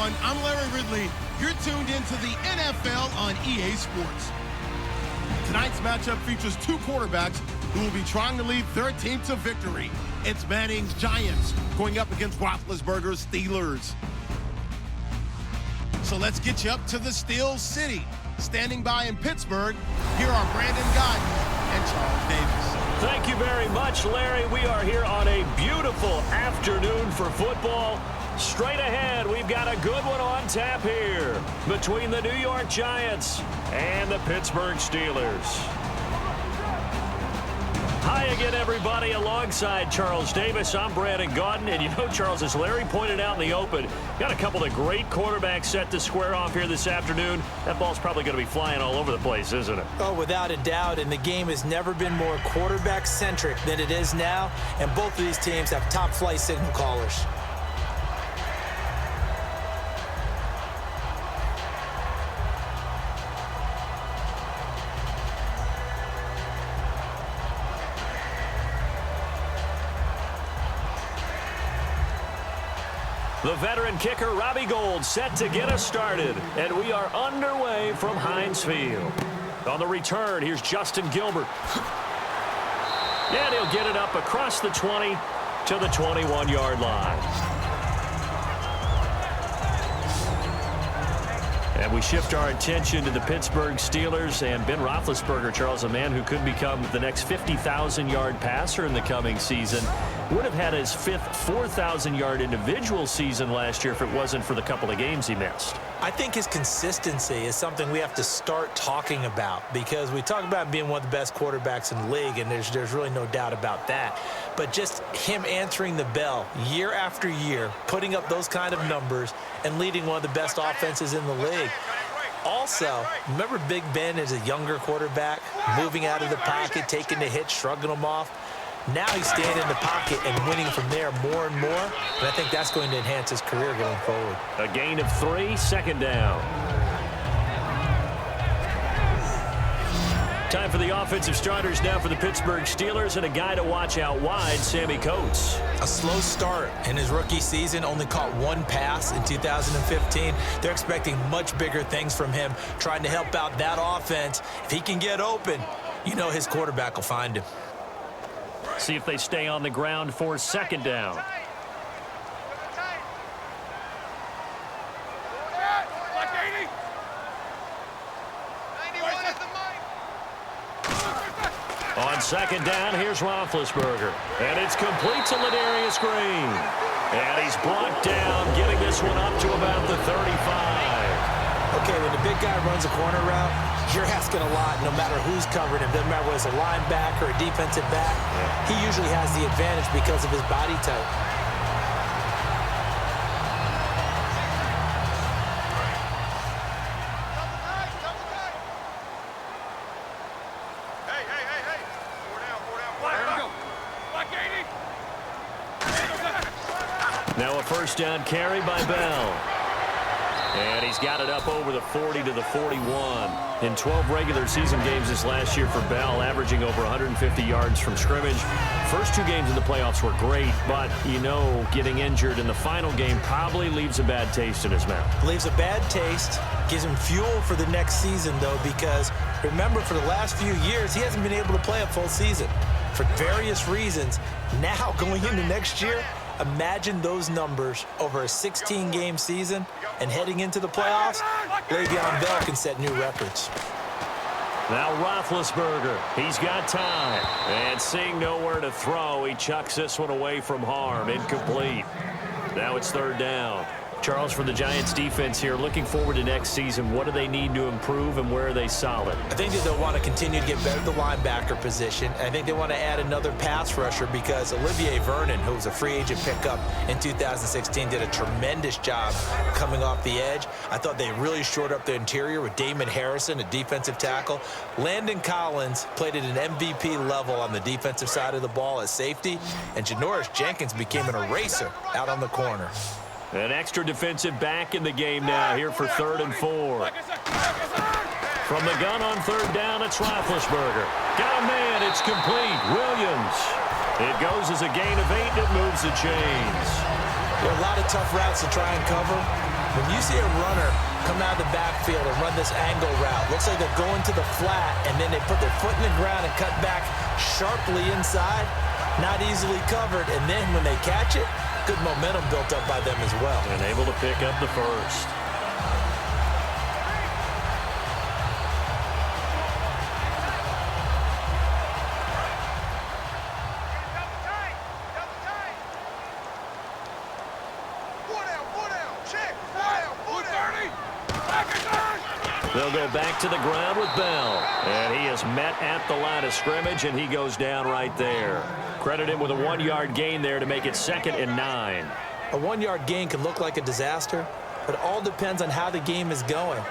everyone. I'm Larry Ridley. You're tuned into the NFL on EA Sports. Tonight's matchup features two quarterbacks who will be trying to lead their team to victory. It's Manning's Giants going up against Roethlisberger's Steelers. So let's get you up to the Steel City. Standing by in Pittsburgh, here are Brandon Godden and Charles Davis. Thank you very much, Larry. We are here on a beautiful afternoon for football. Straight ahead, we've got a good one on tap here between the New York Giants and the Pittsburgh Steelers. Hi again, everybody. Alongside Charles Davis, I'm Brandon Gaudin. And you know, Charles, as Larry pointed out in the open, got a couple of great quarterbacks set to square off here this afternoon. That ball's probably going to be flying all over the place, isn't it? Oh, without a doubt. And the game has never been more quarterback-centric than it is now. And both of these teams have top-flight signal callers. The veteran kicker, Robbie Gould, set to get us started. And we are underway from Heinz Field. On the return, here's Justin Gilbert. And he'll get it up across the 20 to the 21-yard line. And we shift our attention to the Pittsburgh Steelers and Ben Roethlisberger, Charles, a man who could become the next 50,000-yard passer in the coming season. Would have had his fifth 4,000-yard individual season last year if it wasn't for the couple of games he missed. I think his consistency is something we have to start talking about, because we talk about being one of the best quarterbacks in the league, and there's really no doubt about that. But just him answering the bell year after year, putting up those kind of numbers, and leading one of the best offenses in the league. Also, remember Big Ben as a younger quarterback, moving out of the pocket, taking the hits, shrugging them off? Now he's standing in the pocket and winning from there more and more, and I think that's going to enhance his career going forward. A gain of 3, second down. Time for the offensive starters now for the Pittsburgh Steelers, and a guy to watch out wide, Sammy Coates. A slow start in his rookie season, only caught one pass in 2015. They're expecting much bigger things from him, trying to help out that offense. If he can get open, you know his quarterback will find him. See if they stay on the ground for second down. On second down, here's Roethlisberger. And it's complete to Ladarius Green. And he's blocked down, getting this one up to about the 35. Okay, when the big guy runs a corner route, you're asking a lot no matter who's covering him. Doesn't matter whether it's a linebacker or a defensive back. He usually has the advantage because of his body type. Now a first down carry by Bell. And he's got it up over the 40 to the 41. In 12 regular season games this last year for Bell, averaging over 150 yards from scrimmage. First 2 games in the playoffs were great, but, you know, getting injured in the final game probably leaves a bad taste in his mouth. Leaves a bad taste, gives him fuel for the next season, though, because, remember, for the last few years, he hasn't been able to play a full season for various reasons. Now, going into next year, imagine those numbers over a 16-game season, and heading into the playoffs, Le'Veon Bell can set new records. Now Roethlisberger, he's got time. And seeing nowhere to throw, he chucks this one away from harm. Incomplete. Now it's third down. Charles, for the Giants defense here, looking forward to next season, what do they need to improve and where are they solid? I think that they'll want to continue to get better at the linebacker position. I think they want to add another pass rusher because Olivier Vernon, who was a free agent pickup in 2016, did a tremendous job coming off the edge. I thought they really shored up the interior with Damon Harrison, a defensive tackle. Landon Collins played at an MVP level on the defensive side of the ball as safety, and Janoris Jenkins became an eraser out on the corner. An extra defensive back in the game now here for 3rd and 4. From the gun on third down, it's Roethlisberger. Got a man, it's complete. Williams. It goes as a gain of 8, and it moves the chains. There are a lot of tough routes to try and cover. When you see a runner come out of the backfield and run this angle route, looks like they're going to the flat, and then they put their foot in the ground and cut back sharply inside, not easily covered, and then when they catch it, good momentum built up by them as well. And able to pick up the first. They'll go back to the ground with Bell. And he is met at the line of scrimmage, and he goes down right there. Credit him with a 1-yard gain there to make it 2nd and 9. A 1-yard gain can look like a disaster, but it all depends on how the game is going.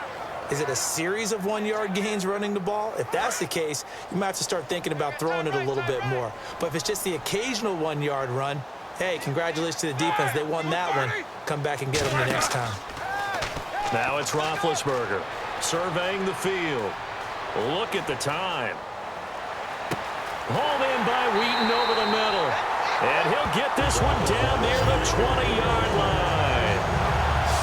Is it a series of 1-yard gains running the ball? If that's the case, you might have to start thinking about throwing it a little bit more. But if it's just the occasional 1-yard run, hey, congratulations to the defense. They won that one. Come back and get them the next time. Now it's Roethlisberger surveying the field. Look at the time. Hauled in by Wheaton over the middle. And he'll get this one down near the 20-yard line.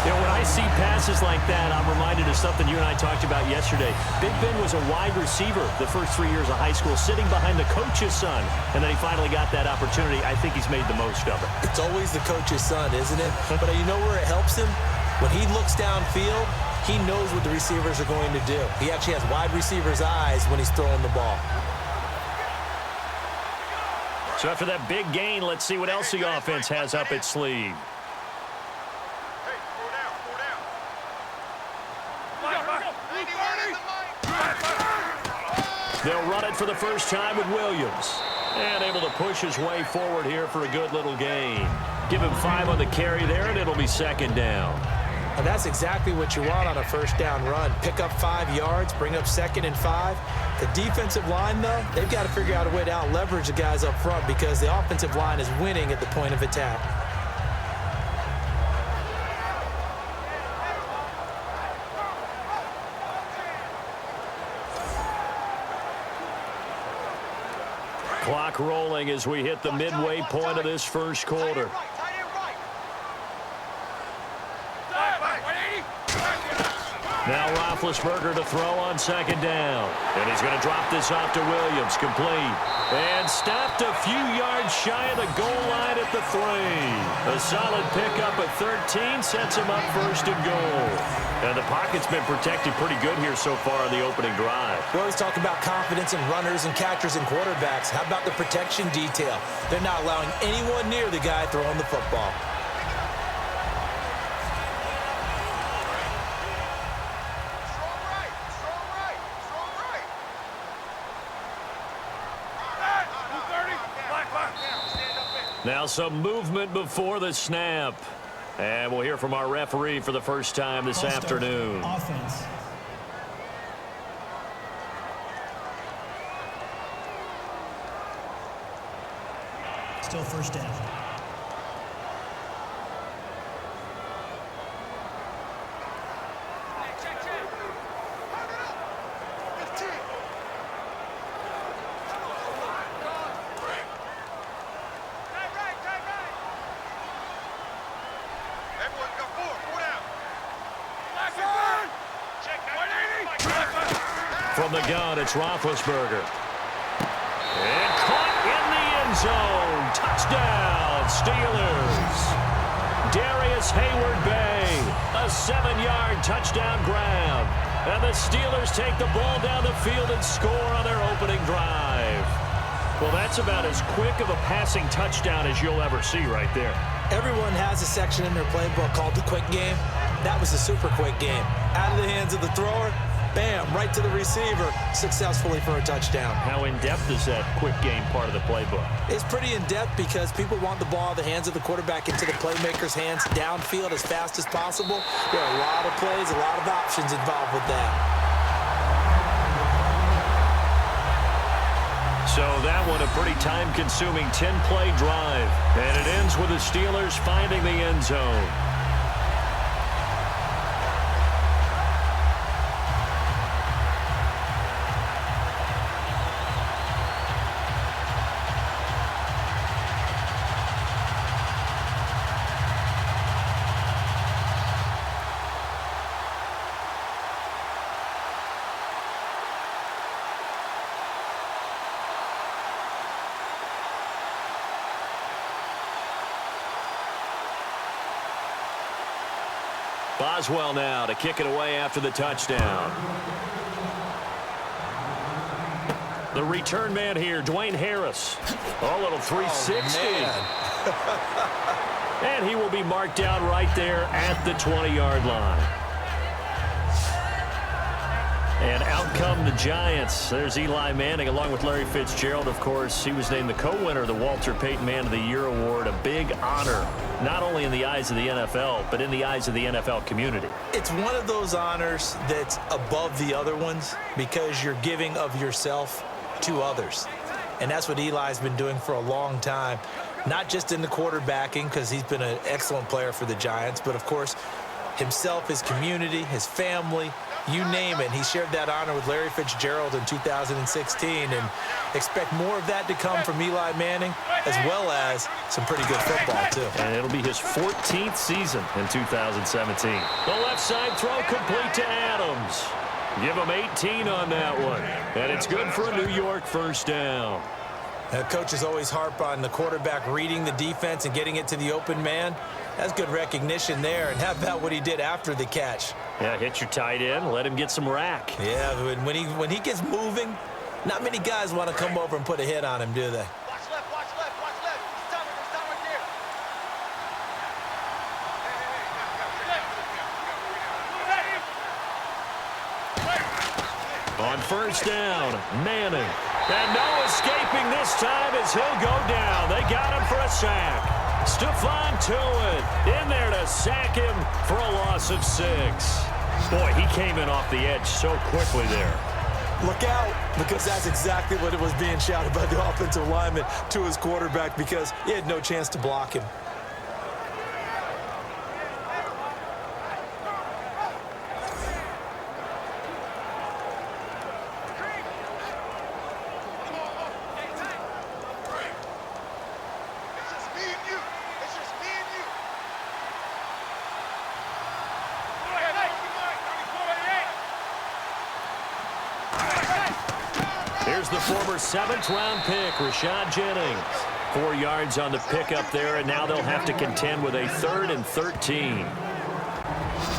You know, when I see passes like that, I'm reminded of something you and I talked about yesterday. Big Ben was a wide receiver the first 3 years of high school, sitting behind the coach's son. And then he finally got that opportunity. I think he's made the most of it. It's always the coach's son, isn't it? But you know where it helps him? When he looks downfield, he knows what the receivers are going to do. He actually has wide receivers' eyes when he's throwing the ball. So after that big gain, let's see what else the offense has up its sleeve. They'll run it for the first time with Williams. And able to push his way forward here for a good little gain. Give him 5 on the carry there, and it'll be 2nd down. And that's exactly what you want on a first down run. Pick up 5 yards, bring up 2nd and 5. The defensive line, though, they've got to figure out a way to out-leverage the guys up front because the offensive line is winning at the point of attack. Clock rolling as we hit the midway point of this first quarter. Now Roethlisberger to throw on 2nd down. And he's going to drop this off to Williams. Complete. And stopped a few yards shy of the goal line at the 3. A solid pickup at 13 sets him up 1st and goal. And the pocket's been protected pretty good here so far on the opening drive. We always talk about confidence in runners and catchers and quarterbacks. How about the protection detail? They're not allowing anyone near the guy throwing the football. Now some movement before the snap. And we'll hear from our referee for the first time this afternoon. Offense. Still first down. From the gun, it's Roethlisberger. And caught in the end zone. Touchdown, Steelers. Darius Hayward-Bay, a 7-yard touchdown grab. And the Steelers take the ball down the field and score on their opening drive. Well, that's about as quick of a passing touchdown as you'll ever see right there. Everyone has a section in their playbook called the quick game. That was a super quick game. Out of the hands of the thrower, bam, right to the receiver, successfully for a touchdown. How in-depth is that quick game part of the playbook? It's pretty in-depth because people want the ball out of the hands of the quarterback into the playmaker's hands downfield as fast as possible. There are a lot of plays, a lot of options involved with that. So that one a pretty time-consuming 10-play drive. And it ends with the Steelers finding the end zone. Boswell now to kick it away after the touchdown. The return man here, Dwayne Harris. A little 360. And he will be marked down right there at the 20-yard line. And out come the Giants. There's Eli Manning along with Larry Fitzgerald, of course. He was named the co-winner of the Walter Payton Man of the Year Award. A big honor, not only in the eyes of the NFL, but in the eyes of the NFL community. It's one of those honors that's above the other ones because you're giving of yourself to others. And that's what Eli's been doing for a long time, not just in the quarterbacking because he's been an excellent player for the Giants, but, of course, himself, his community, his family, you name it. He shared that honor with Larry Fitzgerald in 2016, and expect more of that to come from Eli Manning, as well as some pretty good football, too. And it'll be his 14th season in 2017. The left side throw complete to Adams. Give him 18 on that one. And it's good for a New York first down. Coaches always harp on the quarterback reading the defense and getting it to the open man. That's good recognition there. And how about what he did after the catch? Yeah, hit your tight end, let him get some rack. Yeah, when he gets moving, not many guys want to come over and put a hit on him, do they? Watch left, watch left, watch left. Stop right there. On first down, Manning. And no escaping this time as he'll go down. They got him for a sack. Stephon Tuitt in there to sack him for a loss of 6. Boy, he came in off the edge so quickly there. Look out, because that's exactly what it was being shouted by the offensive lineman to his quarterback because he had no chance to block him. Here's the former 7th-round pick, Rashad Jennings. 4 yards on the pickup there, and now they'll have to contend with a 3rd and 13.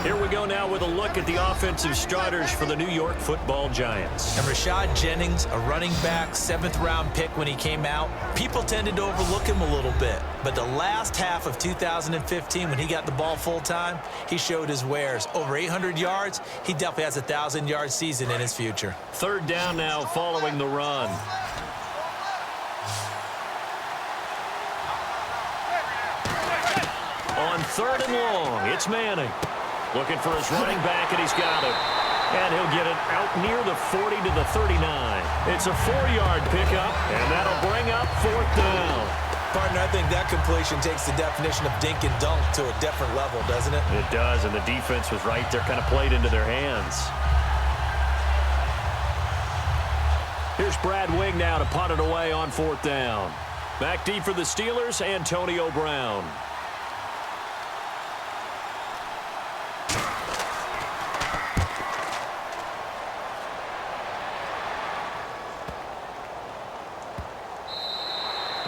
Here we go now with a look at the offensive starters for the New York Football Giants. And Rashad Jennings, a running back, 7th-round pick when he came out. People tended to overlook him a little bit. But the last half of 2015, when he got the ball full-time, he showed his wares. Over 800 yards, he definitely has a 1,000-yard season in his future. 3rd down now following the run. On 3rd and long, it's Manning. Looking for his running back, and he's got it. And he'll get it out near the 40 to the 39. It's a 4-yard pickup, and that'll bring up 4th down. Partner, I think that completion takes the definition of dink and dunk to a different level, doesn't it? It does, and the defense was right there, kind of played into their hands. Here's Brad Wing now to punt it away on 4th down. Back deep for the Steelers, Antonio Brown.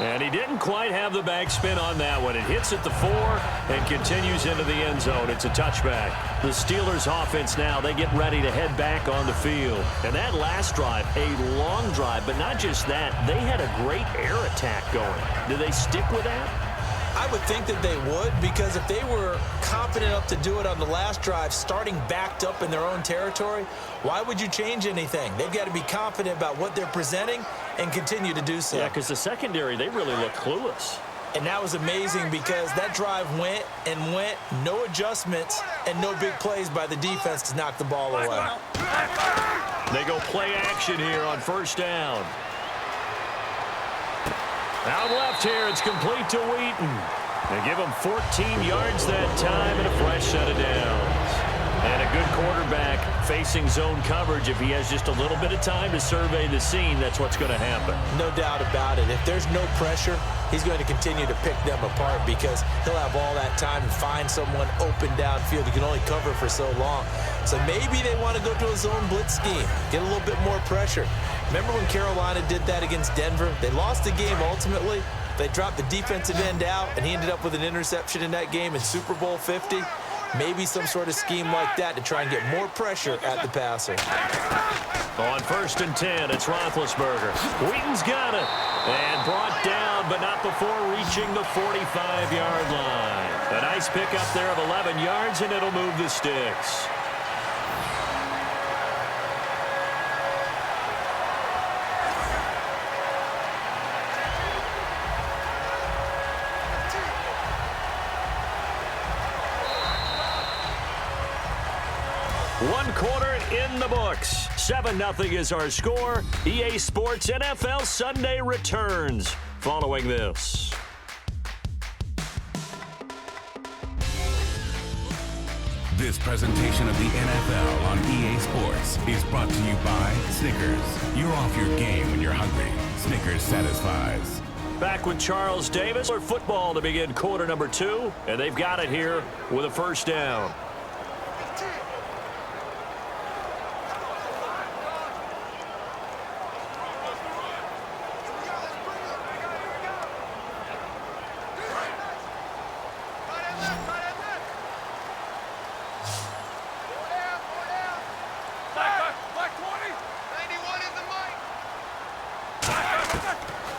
And he didn't quite have the backspin on that one. It hits at the 4 and continues into the end zone. It's a touchback. The Steelers offense now, they get ready to head back on the field. And that last drive, a long drive, but not just that. They had a great air attack going. Do they stick with that? I would think that they would, because if they were confident enough to do it on the last drive, starting backed up in their own territory, why would you change anything? They've got to be confident about what they're presenting and continue to do so. Yeah, because the secondary, they really look clueless. And that was amazing because that drive went and went, no adjustments, and no big plays by the defense to knock the ball away. They go play action here on 1st down. Out left here, it's complete to Wheaton. They give him 14 yards that time and a fresh set of downs. And a good quarterback facing zone coverage. If he has just a little bit of time to survey the scene, that's what's going to happen. No doubt about it. If there's no pressure, he's going to continue to pick them apart because he'll have all that time to find someone open downfield. He can only cover for so long. So maybe they want to go to a zone blitz scheme, get a little bit more pressure. Remember when Carolina did that against Denver? They lost the game ultimately. They dropped the defensive end out, and he ended up with an interception in that game in Super Bowl 50. Maybe some sort of scheme like that to try and get more pressure at the passer. On 1st and 10, it's Roethlisberger. Wheaton's got it. And brought down, but not before reaching the 45-yard line. A nice pickup there of 11 yards, and it'll move the sticks. One quarter in the books. 7-0 is our score. EA Sports NFL Sunday returns following this. This presentation of the NFL on EA Sports is brought to you by Snickers. You're off your game when you're hungry. Snickers satisfies. Back with Charles Davis for football to begin quarter number 2, and they've got it here with a first down.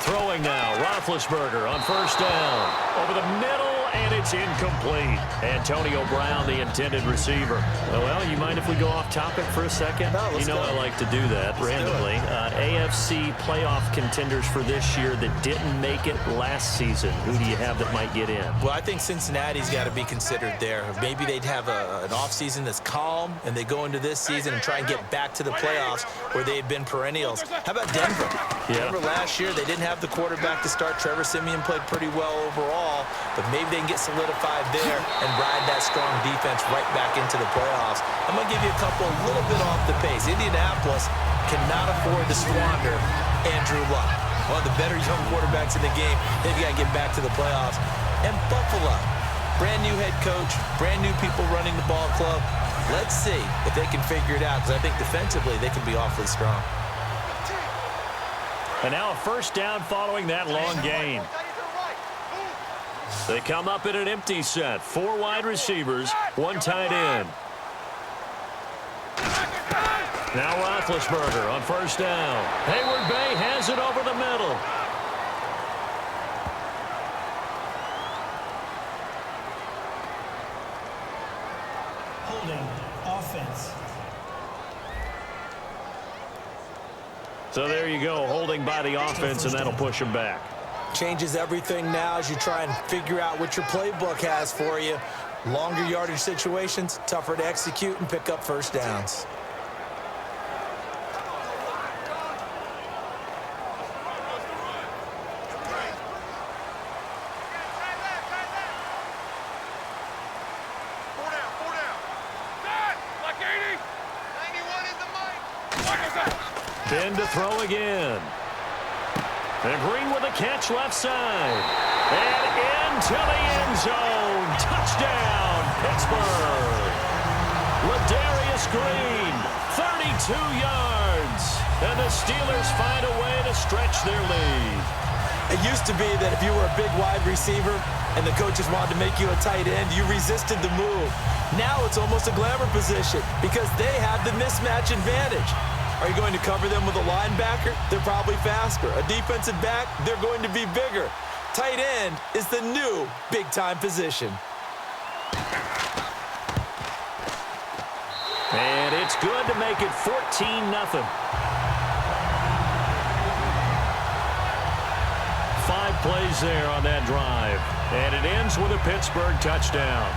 Throwing now, Roethlisberger on first down. Over the middle, and it's incomplete. Antonio Brown, the intended receiver. Well, you mind if we go off topic for a second? No, let's go. I like to do that randomly. AFC playoff contenders for this year that didn't make it last season. Who do you have that might get in? Well, I think Cincinnati's got to be considered there. Maybe they'd have an offseason that's calm, and they go into this season and try and get back to the playoffs where they've been perennials. How about Denver? Yeah. Remember last year, they didn't have the quarterback to start. Trevor Siemian played pretty well overall, but maybe they can get solidified there and ride that strong defense right back into the playoffs. I'm going to give you a couple a little bit off the pace. Indianapolis cannot afford to squander Andrew Luck, one of the better young quarterbacks in the game. They've got to get back to the playoffs. And Buffalo, brand new head coach, brand new people running the ball club. Let's see if they can figure it out, because I think defensively they can be awfully strong. And now a first down following that long gain. They come up in an empty set. 4 wide receivers, 1 tight end. Now Roethlisberger on first down. Hayward Bay has it over the middle. Holding offense. So there you go, holding by the offense, and that'll push him back. Changes everything now as you try and figure out what your playbook has for you. Longer yardage situations, tougher to execute and pick up first downs. Ben to throw again. And Green with a catch left side. And into the end zone. Touchdown, Pittsburgh. Ladarius Green, 32 yards. And the Steelers find a way to stretch their lead. It used to be that if you were a big wide receiver and the coaches wanted to make you a tight end, you resisted the move. Now it's almost a glamour position because they have the mismatch advantage. Are you going to cover them with a linebacker? They're probably faster. A defensive back? They're going to be bigger. Tight end is the new big-time position. And it's good to make it 14-0. 5 plays there on that drive. And it ends with a Pittsburgh touchdown.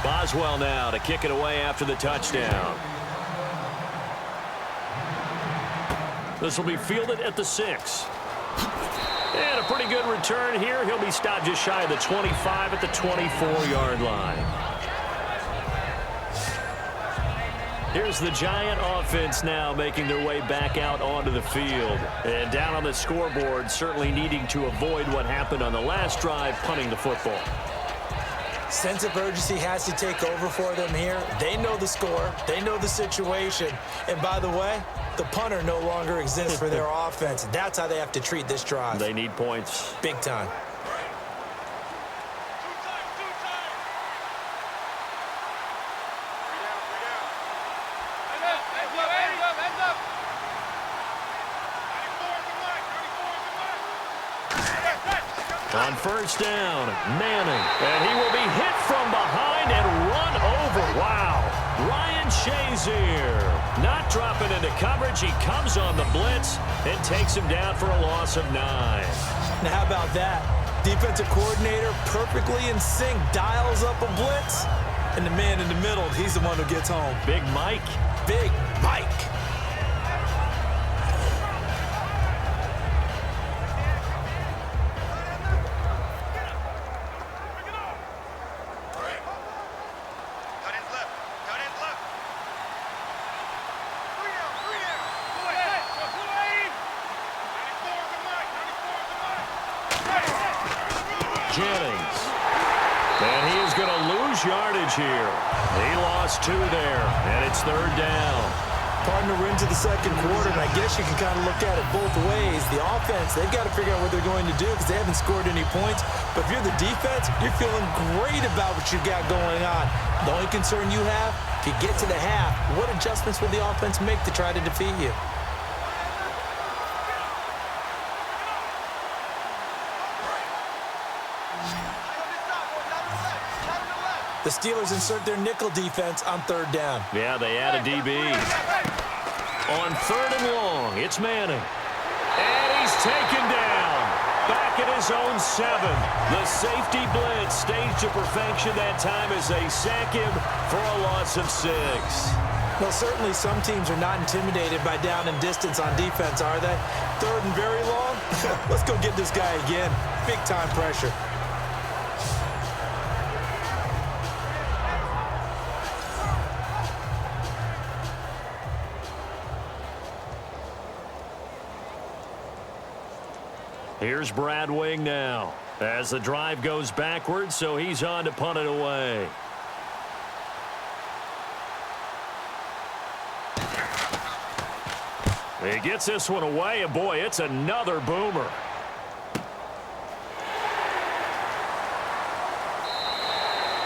Boswell now to kick it away after the touchdown. This will be fielded at the 6. And a pretty good return here. He'll be stopped just shy of the 25 at the 24-yard line. Here's the Giant offense now making their way back out onto the field. And down on the scoreboard, certainly needing to avoid what happened on the last drive, punting the football. Sense of urgency has to take over for them here. They know the score. They know the situation. And by the way, the punter no longer exists for their offense. That's how they have to treat this drive. They need points. Big time. On first down, Manning. And he will be hit from behind and run over. Wow. Ryan Shazier not dropping into coverage. He comes on the blitz and takes him down for a loss of 9. Now, how about that? Defensive coordinator perfectly in sync, dials up a blitz. And the man in the middle, he's the one who gets home. Big Mike. Big Mike. Jennings. And he is going to lose yardage here. He lost 2 there, and it's 3rd down. Partner, we're into the second quarter, and I guess you can kind of look at it both ways. The offense, they've got to figure out what they're going to do because they haven't scored any points. But if you're the defense, you're feeling great about what you've got going on. The only concern you have, if you get to the half, what adjustments will the offense make to try to defeat you? The Steelers insert their nickel defense on 3rd down. Yeah, they add a DB. On 3rd and long, it's Manning. And he's taken down. Back at his own 7. The safety blitz staged to perfection that time as they sack him for a loss of 6. Well, certainly some teams are not intimidated by down and distance on defense, are they? 3rd and very long? Let's go get this guy again. Big-time pressure. Here's Brad Wing now as the drive goes backwards, so he's on to punt it away. He gets this one away, and boy, it's another boomer.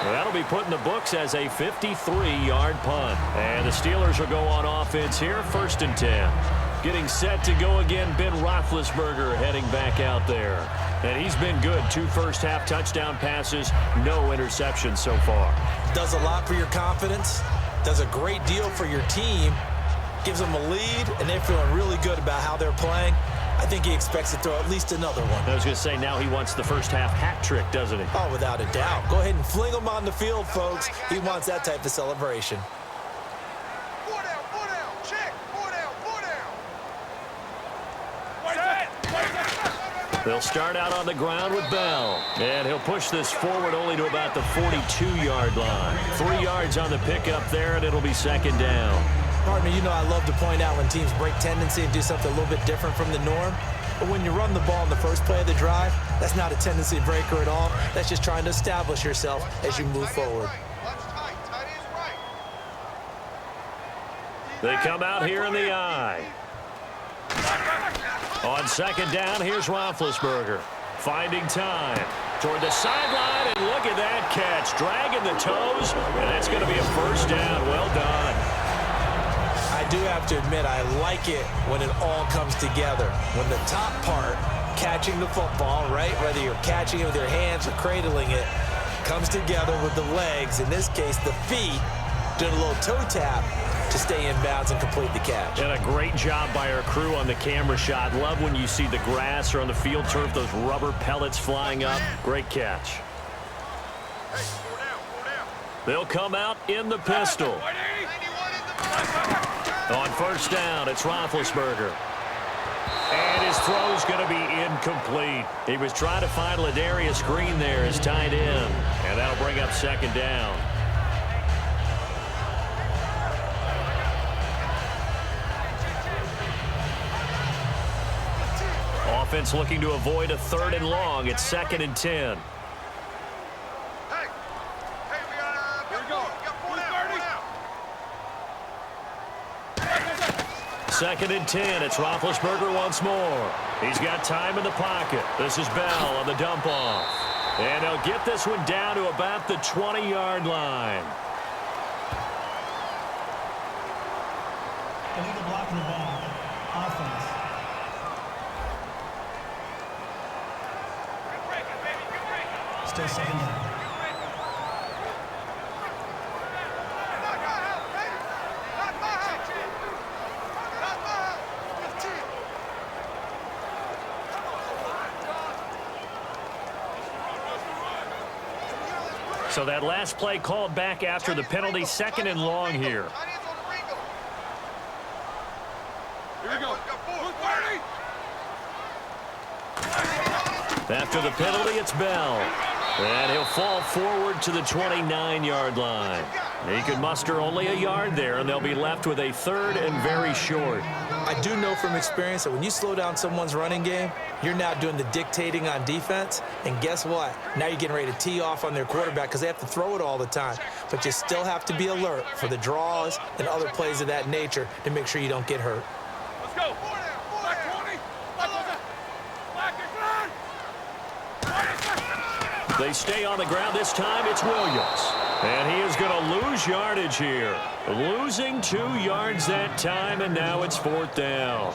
That'll be put in the books as a 53-yard punt. And the Steelers will go on offense here, 1st and 10. Getting set to go again, Ben Roethlisberger heading back out there. And he's been good. 2 first-half touchdown passes, no interceptions so far. Does a lot for your confidence, does a great deal for your team, gives them a lead, and they're feeling really good about how they're playing. I think he expects to throw at least another one. I was going to say, now he wants the first-half hat trick, doesn't he? Oh, without a doubt. Go ahead and fling him on the field, folks. He wants that type of celebration. They'll start out on the ground with Bell. And he'll push this forward only to about the 42-yard line. 3 yards on the pickup there, and it'll be 2nd down. Partner, you know I love to point out when teams break tendency and do something a little bit different from the norm. But when you run the ball in the first play of the drive, that's not a tendency breaker at all. That's just trying to establish yourself as you move forward. They come out here in the I. On 2nd down, here's Roethlisberger. Finding time toward the sideline, and look at that catch. Dragging the toes, and it's going to be a 1st down. Well done. I do have to admit, I like it when it all comes together. When the top part, catching the football, right, whether you're catching it with your hands or cradling it, comes together with the legs, in this case the feet, doing a little toe tap to stay in bounds and complete the catch. And a great job by our crew on the camera shot. Love when you see the grass or on the field turf, those rubber pellets flying up. Great catch. They'll come out in the pistol. On 1st down, it's Roethlisberger. And his throw's going to be incomplete. He was trying to find Ladarius Green there as tight end. And that'll bring up second down. Offense looking to avoid a 3rd and long. It's 2nd and 10. Second and 10. It's Roethlisberger once more. He's got time in the pocket. This is Bell on the dump off. And he'll get this one down to about the 20-yard line. Illegal block in the back. Offense. Still 2nd down. So that last play called back after the penalty, 2nd and long here. Here we go. After the penalty, it's Bell. And he'll fall forward to the 29-yard line. He can muster only a yard there, and they'll be left with a 3rd and very short. I do know from experience that when you slow down someone's running game, you're now doing the dictating on defense. And guess what? Now you're getting ready to tee off on their quarterback because they have to throw it all the time. But you still have to be alert for the draws and other plays of that nature to make sure you don't get hurt. Let's go. Black 20. Black is They stay on the ground. This time it's Williams. And he is going to lose yardage here. Losing 2 yards that time, and now it's 4th down.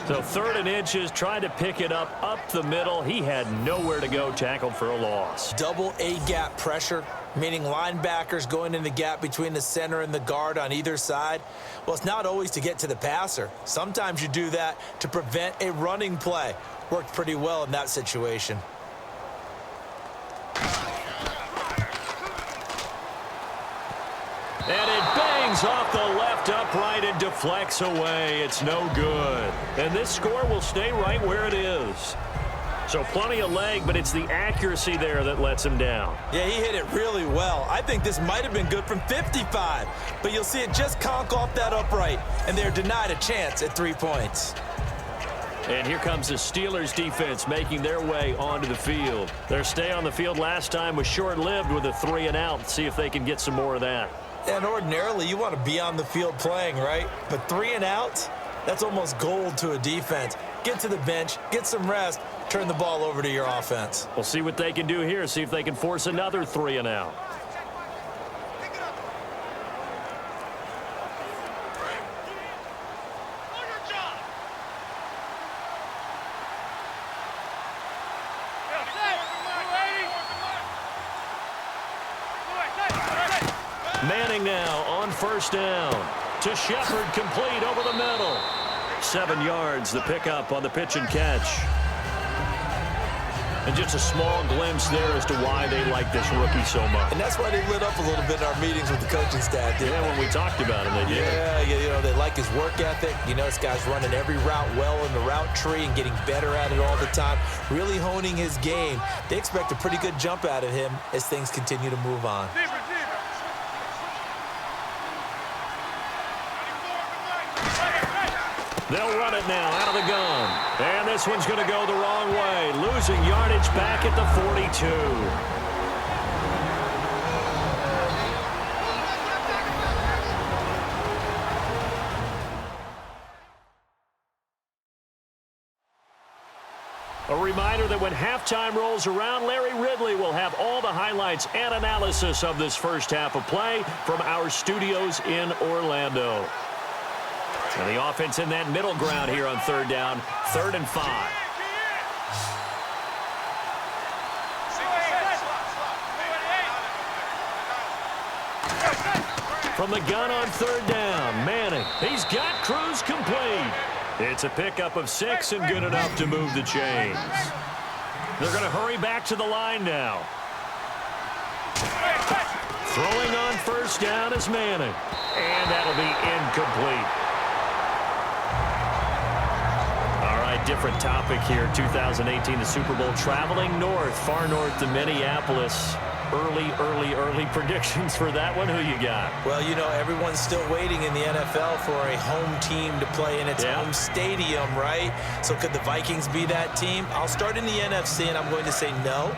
So 3rd and inches, trying to pick it up the middle. He had nowhere to go, tackled for a loss. Double A-gap pressure, meaning linebackers going in the gap between the center and the guard on either side. Well, it's not always to get to the passer. Sometimes you do that to prevent a running play. Worked pretty well in that situation. And it bangs off the left upright and deflects away. It's no good. And this score will stay right where it is. So plenty of leg, but it's the accuracy there that lets him down. Yeah, he hit it really well. I think this might have been good from 55. But you'll see it just conk off that upright. And they're denied a chance at 3 points. And here comes the Steelers defense making their way onto the field. Their stay on the field last time was short-lived with a 3 and out. See if they can get some more of that. And ordinarily, you want to be on the field playing, right? But 3 and outs, that's almost gold to a defense. Get to the bench, get some rest, turn the ball over to your offense. We'll see what they can do here, see if they can force another 3 and out. Manning now on 1st down. To Shepard, complete over the middle. 7 yards, the pickup on the pitch and catch. And just a small glimpse there as to why they like this rookie so much. And that's why they lit up a little bit in our meetings with the coaching staff. Yeah, when we talked about him, they did. Yeah, you know, they like his work ethic. You know, this guy's running every route well in the route tree and getting better at it all the time, really honing his game. They expect a pretty good jump out of him as things continue to move on. They'll run it now out of the gun. And this one's going to go the wrong way. Losing yardage back at the 42. A reminder that when halftime rolls around, Larry Ridley will have all the highlights and analysis of this first half of play from our studios in Orlando. And the offense in that middle ground here on 3rd down, 3rd and 5. From the gun on 3rd down, Manning. He's got Cruz complete. It's a pickup of 6 and good enough to move the chains. They're going to hurry back to the line now. Throwing on 1st down is Manning. And that'll be incomplete. different topic here. 2018, the Super Bowl, traveling north, far north to Minneapolis. Early predictions for that one. Who you got? Well, you know, everyone's still waiting in the NFL for a home team to play in its home stadium, right? So could the Vikings be that team? I'll start in the NFC, and I'm going to say no.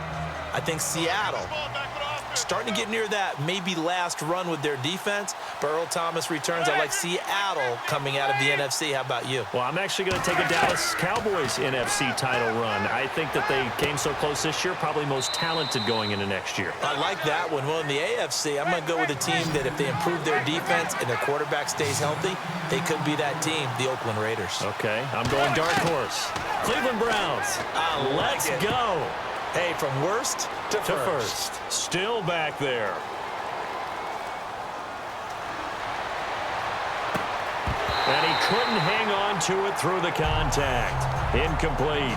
I think Seattle, starting to get near that maybe last run with their defense. But Earl Thomas returns. I like Seattle coming out of the NFC. How about you? Well, I'm actually going to take a Dallas Cowboys NFC title run. I think that they came so close this year, probably most talented going into next year. I like that one. Well, in the AFC, I'm going to go with a team that if they improve their defense and their quarterback stays healthy, they could be that team, the Oakland Raiders. Okay, I'm going dark horse. Cleveland Browns. Let's go. Hey, from worst to first. Still back there. And he couldn't hang on to it through the contact. Incomplete.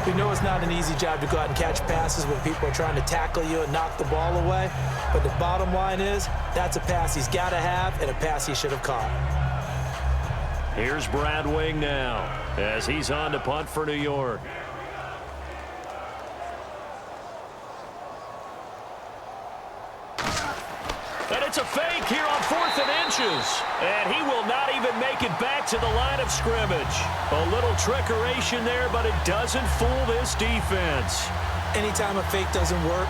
We know it's not an easy job to go out and catch passes when people are trying to tackle you and knock the ball away. But the bottom line is, that's a pass he's got to have and a pass he should have caught. Here's Brad Wing now as he's on to punt for New York. And it's a fake here on 4th and inches. And he will not even make it back to the line of scrimmage. A little trickeration there, but it doesn't fool this defense. Anytime a fake doesn't work,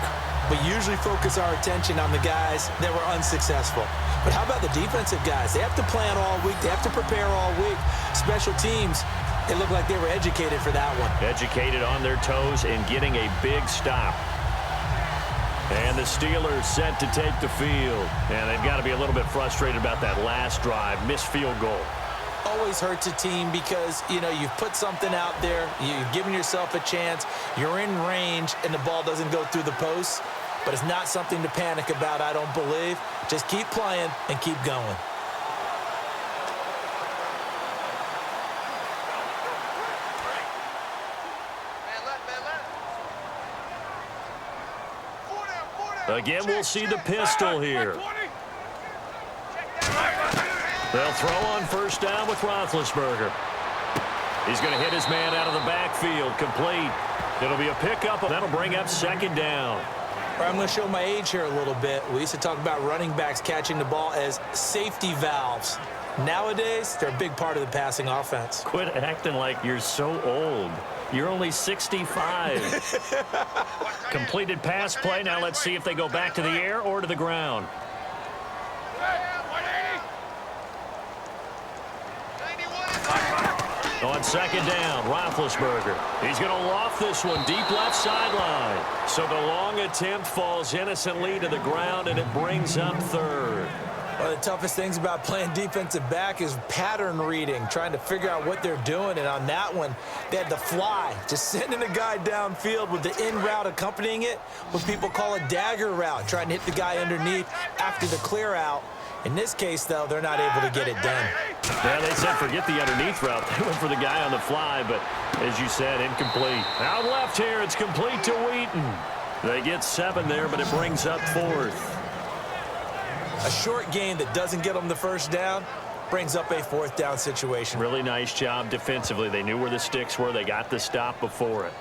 we usually focus our attention on the guys that were unsuccessful. But how about the defensive guys? They have to plan all week. They have to prepare all week. Special teams, it looked like they were educated for that one. Educated on their toes and getting a big stop. And the Steelers set to take the field. And they've got to be a little bit frustrated about that last drive. Missed field goal. Always hurts a team because, you know, you've put something out there. You've given yourself a chance. You're in range, and the ball doesn't go through the posts. But it's not something to panic about, I don't believe. Just keep playing and keep going. Again, we'll see the pistol here. They'll throw on first down with Roethlisberger. He's going to hit his man out of the backfield. Complete. It'll be a pickup. That'll bring up second down. I'm going to show my age here a little bit. We used to talk about running backs catching the ball as safety valves. Nowadays, they're a big part of the passing offense. Quit acting like you're so old. You're only 65. Completed pass play. Now let's see if they go back to the air or to the ground. On second down, Roethlisberger. He's going to loft this one deep left sideline. So the long attempt falls innocently to the ground, and it brings up third. One of the toughest things about playing defensive back is pattern reading, trying to figure out what they're doing. And on that one, they had the fly, just sending a guy downfield with the in route accompanying it, what people call a dagger route, trying to hit the guy underneath after the clear out. In this case, though, they're not able to get it done. Yeah, they said forget the underneath route. They went for the guy on the fly, but as you said, incomplete. Out left here, it's complete to Wheaton. They get 7 there, but it brings up 4th. A short game that doesn't get them the first down brings up a 4th down situation. Really nice job defensively. They knew where the sticks were. They got the stop before it.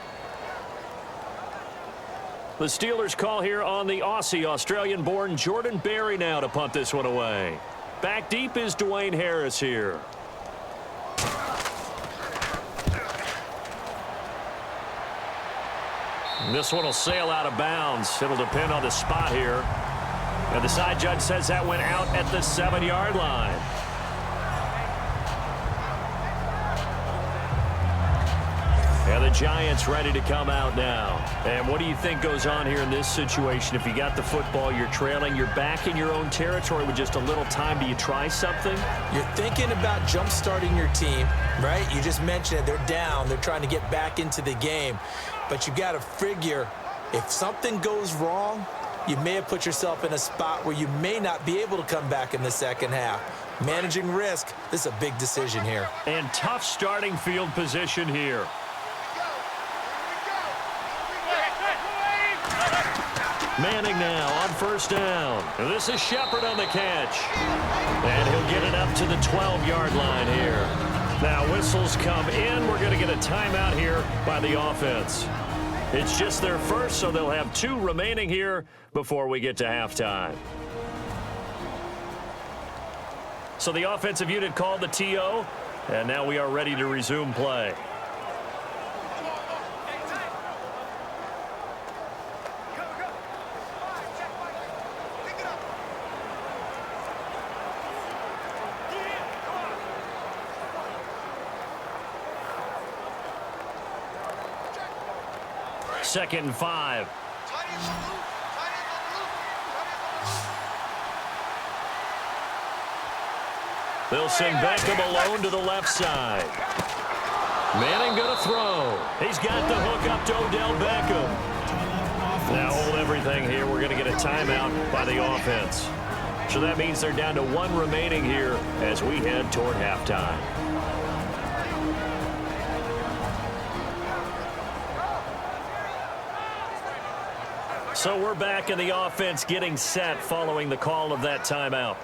The Steelers call here on the Aussie, Australian-born Jordan Berry now to punt this one away. Back deep is Dwayne Harris here. This one will sail out of bounds. It'll depend on the spot here. And the side judge says that went out at the 7-yard line. And the Giants ready to come out now. And what do you think goes on here in this situation? If you got the football, you're trailing, you're back in your own territory with just a little time. Do you try something? You're thinking about jump-starting your team, right? You just mentioned it. They're down. They're trying to get back into the game. But you got to figure if something goes wrong, you may have put yourself in a spot where you may not be able to come back in the second half. Managing risk, this is a big decision here. And tough starting field position here. Manning now on first down. This is Shepard on the catch. And he'll get it up to the 12-yard line here. Now whistles come in. We're going to get a timeout here by the offense. It's just their first, so they'll have 2 remaining here before we get to halftime. So the offensive unit called the TO, and now we are ready to resume play. Second and 5. They'll send Beckham alone to the left side. Manning going to throw. He's got the hook up to Odell Beckham. Now hold everything here. We're going to get a timeout by the offense. So that means they're down to 1 remaining here as we head toward halftime. So we're back in the offense getting set following the call of that timeout.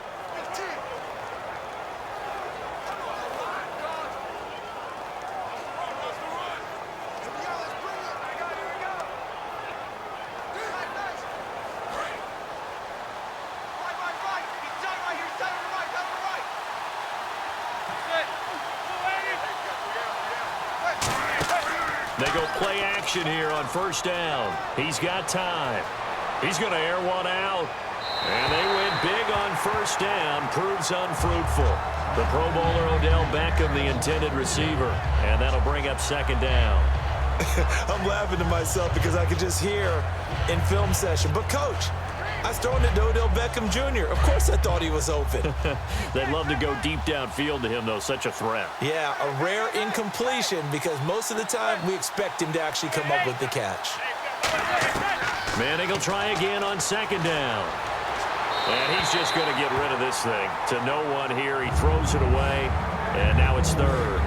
They go play action here on first down. He's got time. He's going to air one out. And they win big on first down. Proves unfruitful. The Pro Bowler Odell Beckham, the intended receiver. And that'll bring up second down. I'm laughing to myself because I could just hear in film session. But, Coach, I was throwing it to Odell Beckham Jr. Of course I thought he was open. They'd love to go deep downfield to him, though. Such a threat. Yeah, a rare incompletion because most of the time we expect him to actually come up with the catch. Manning will try again on second down. And he's just going to get rid of this thing to no one here. He throws it away, and now it's third.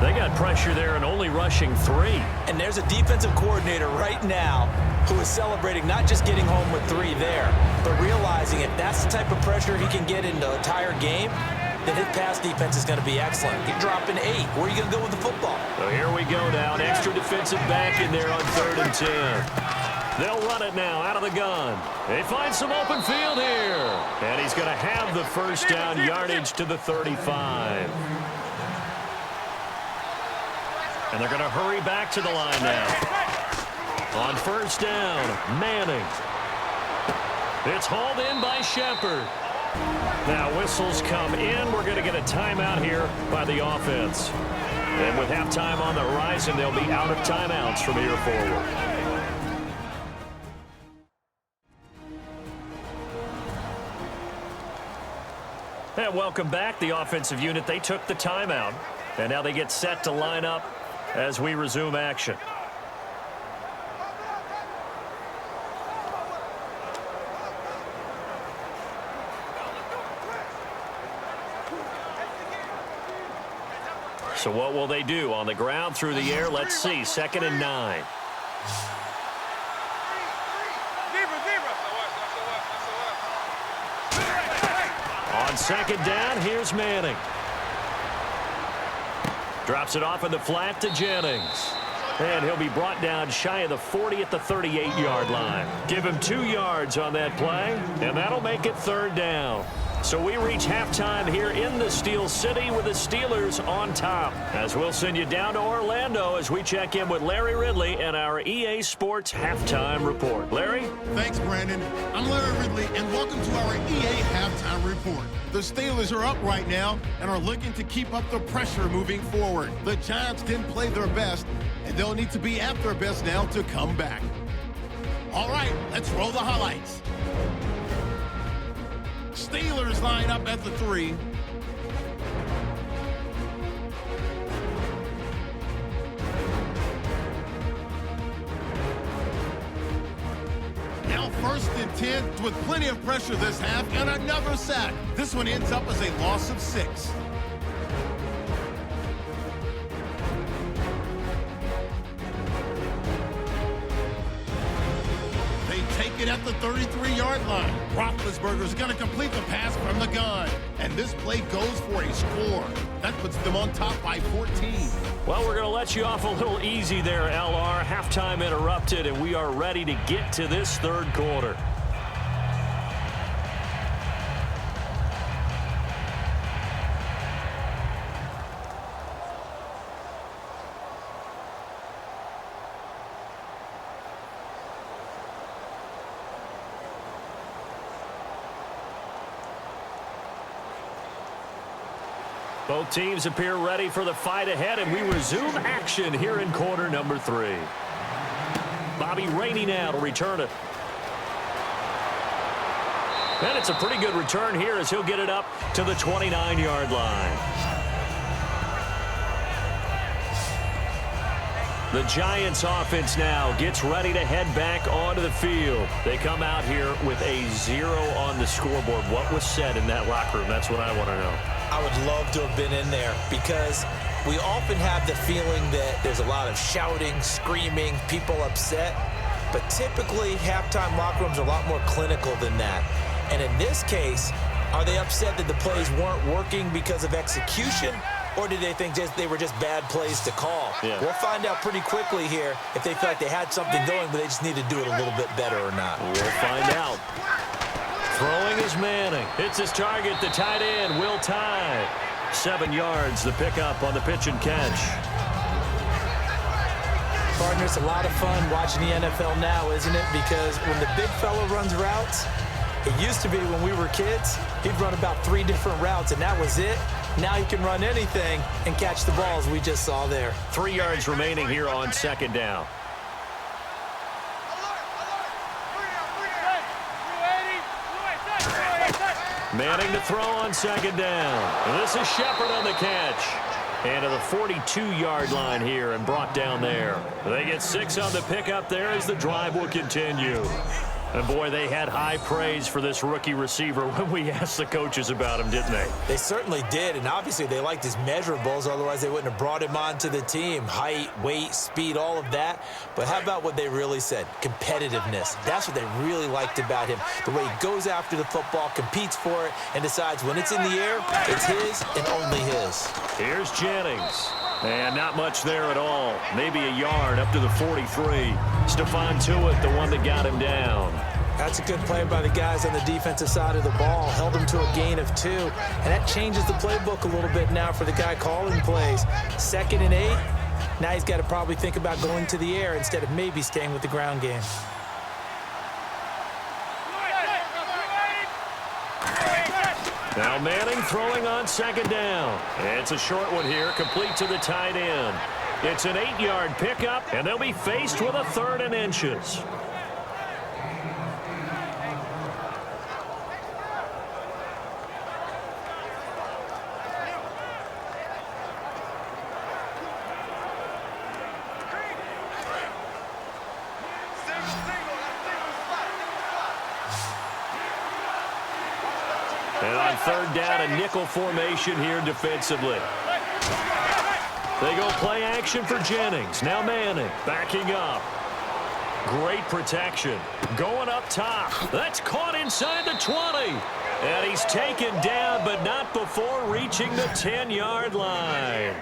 They got pressure there and only rushing 3. And there's a defensive coordinator right now who is celebrating not just getting home with 3 there, but realizing if that's the type of pressure he can get in the entire game, then his pass defense is going to be excellent. You're dropping 8. Where are you going to go with the football? So here we go now. An extra defensive back in there on 3rd and 10. They'll run it now out of the gun. They find some open field here. And he's going to have the first down yardage to the 35. And they're going to hurry back to the line now. On first down, Manning. It's hauled in by Shepard. Now whistles come in. We're going to get a timeout here by the offense. And with halftime on the horizon, they'll be out of timeouts from here forward. And welcome back. The offensive unit, they took the timeout. And now they get set to line up as we resume action. So what will they do? On the ground, through the air, let's see. 2nd and 9. On second down, here's Manning. Drops it off in the flat to Jennings. And he'll be brought down shy of the 40 at the 38-yard line. Give him 2 yards on that play, and that'll make it 3rd down. So we reach halftime here in the Steel City with the Steelers on top. As we'll send you down to Orlando as we check in with Larry Ridley and our EA Sports Halftime Report. Larry? Thanks, Brandon. I'm Larry Ridley, and welcome to our EA Halftime Report. The Steelers are up right now and are looking to keep up the pressure moving forward. The Giants didn't play their best, and they'll need to be at their best now to come back. All right, let's roll the highlights. Steelers line up at the 3. Now 1st and 10 with plenty of pressure this half and another sack. This one ends up as a loss of 6. They take pocket at the 33-yard line. Roethlisberger's going to complete the pass from the gun. And this play goes for a score. That puts them on top by 14. Well, we're going to let you off a little easy there, LR. Halftime interrupted, and we are ready to get to this third quarter. Both teams appear ready for the fight ahead, and we resume action here in quarter number 3. Bobby Rainey now to return it. And it's a pretty good return here as he'll get it up to the 29-yard line. The Giants offense now gets ready to head back onto the field. They come out here with a 0 on the scoreboard. What was said in that locker room? That's what I want to know. I would love to have been in there because we often have the feeling that there's a lot of shouting, screaming, people upset. But typically, halftime locker rooms are a lot more clinical than that. And in this case, are they upset that the plays weren't working because of execution? Or did they think they were just bad plays to call? Yeah. We'll find out pretty quickly here if they feel like they had something going, but they just need to do it a little bit better or not. We'll find out. Throwing is Manning. Hits his target, the tight end, Will Tye. 7 yards, the pickup on the pitch and catch. Partner, it's a lot of fun watching the NFL now, isn't it? Because when the big fella runs routes, it used to be when we were kids, he'd run about 3 different routes, and that was it. Now he can run anything and catch the balls we just saw there. 3 yards remaining here on second down. Manning to throw on second down. This is Shepard on the catch. And to the 42-yard line here and brought down there. They get 6 on the pickup there as the drive will continue. And, boy, they had high praise for this rookie receiver when we asked the coaches about him, didn't they? They certainly did, and obviously they liked his measurables. Otherwise, they wouldn't have brought him onto the team. Height, weight, speed, all of that. But how about what they really said? Competitiveness. That's what they really liked about him. The way he goes after the football, competes for it, and decides when it's in the air, it's his and only his. Here's Jennings. And not much there at all. Maybe a yard up to the 43. Stephon Tuitt, the one that got him down. That's a good play by the guys on the defensive side of the ball. Held him to a gain of 2. And that changes the playbook a little bit now for the guy calling plays. 2nd and 8. Now he's got to probably think about going to the air instead of maybe staying with the ground game. Now Manning throwing on second down. It's a short one here, complete to the tight end. It's an 8-yard pickup, and they'll be faced with a 3rd and inches. And on 3rd down, a nickel formation here defensively. They go play action for Jennings. Now Manning backing up. Great protection. Going up top. That's caught inside the 20. And he's taken down, but not before reaching the 10-yard line.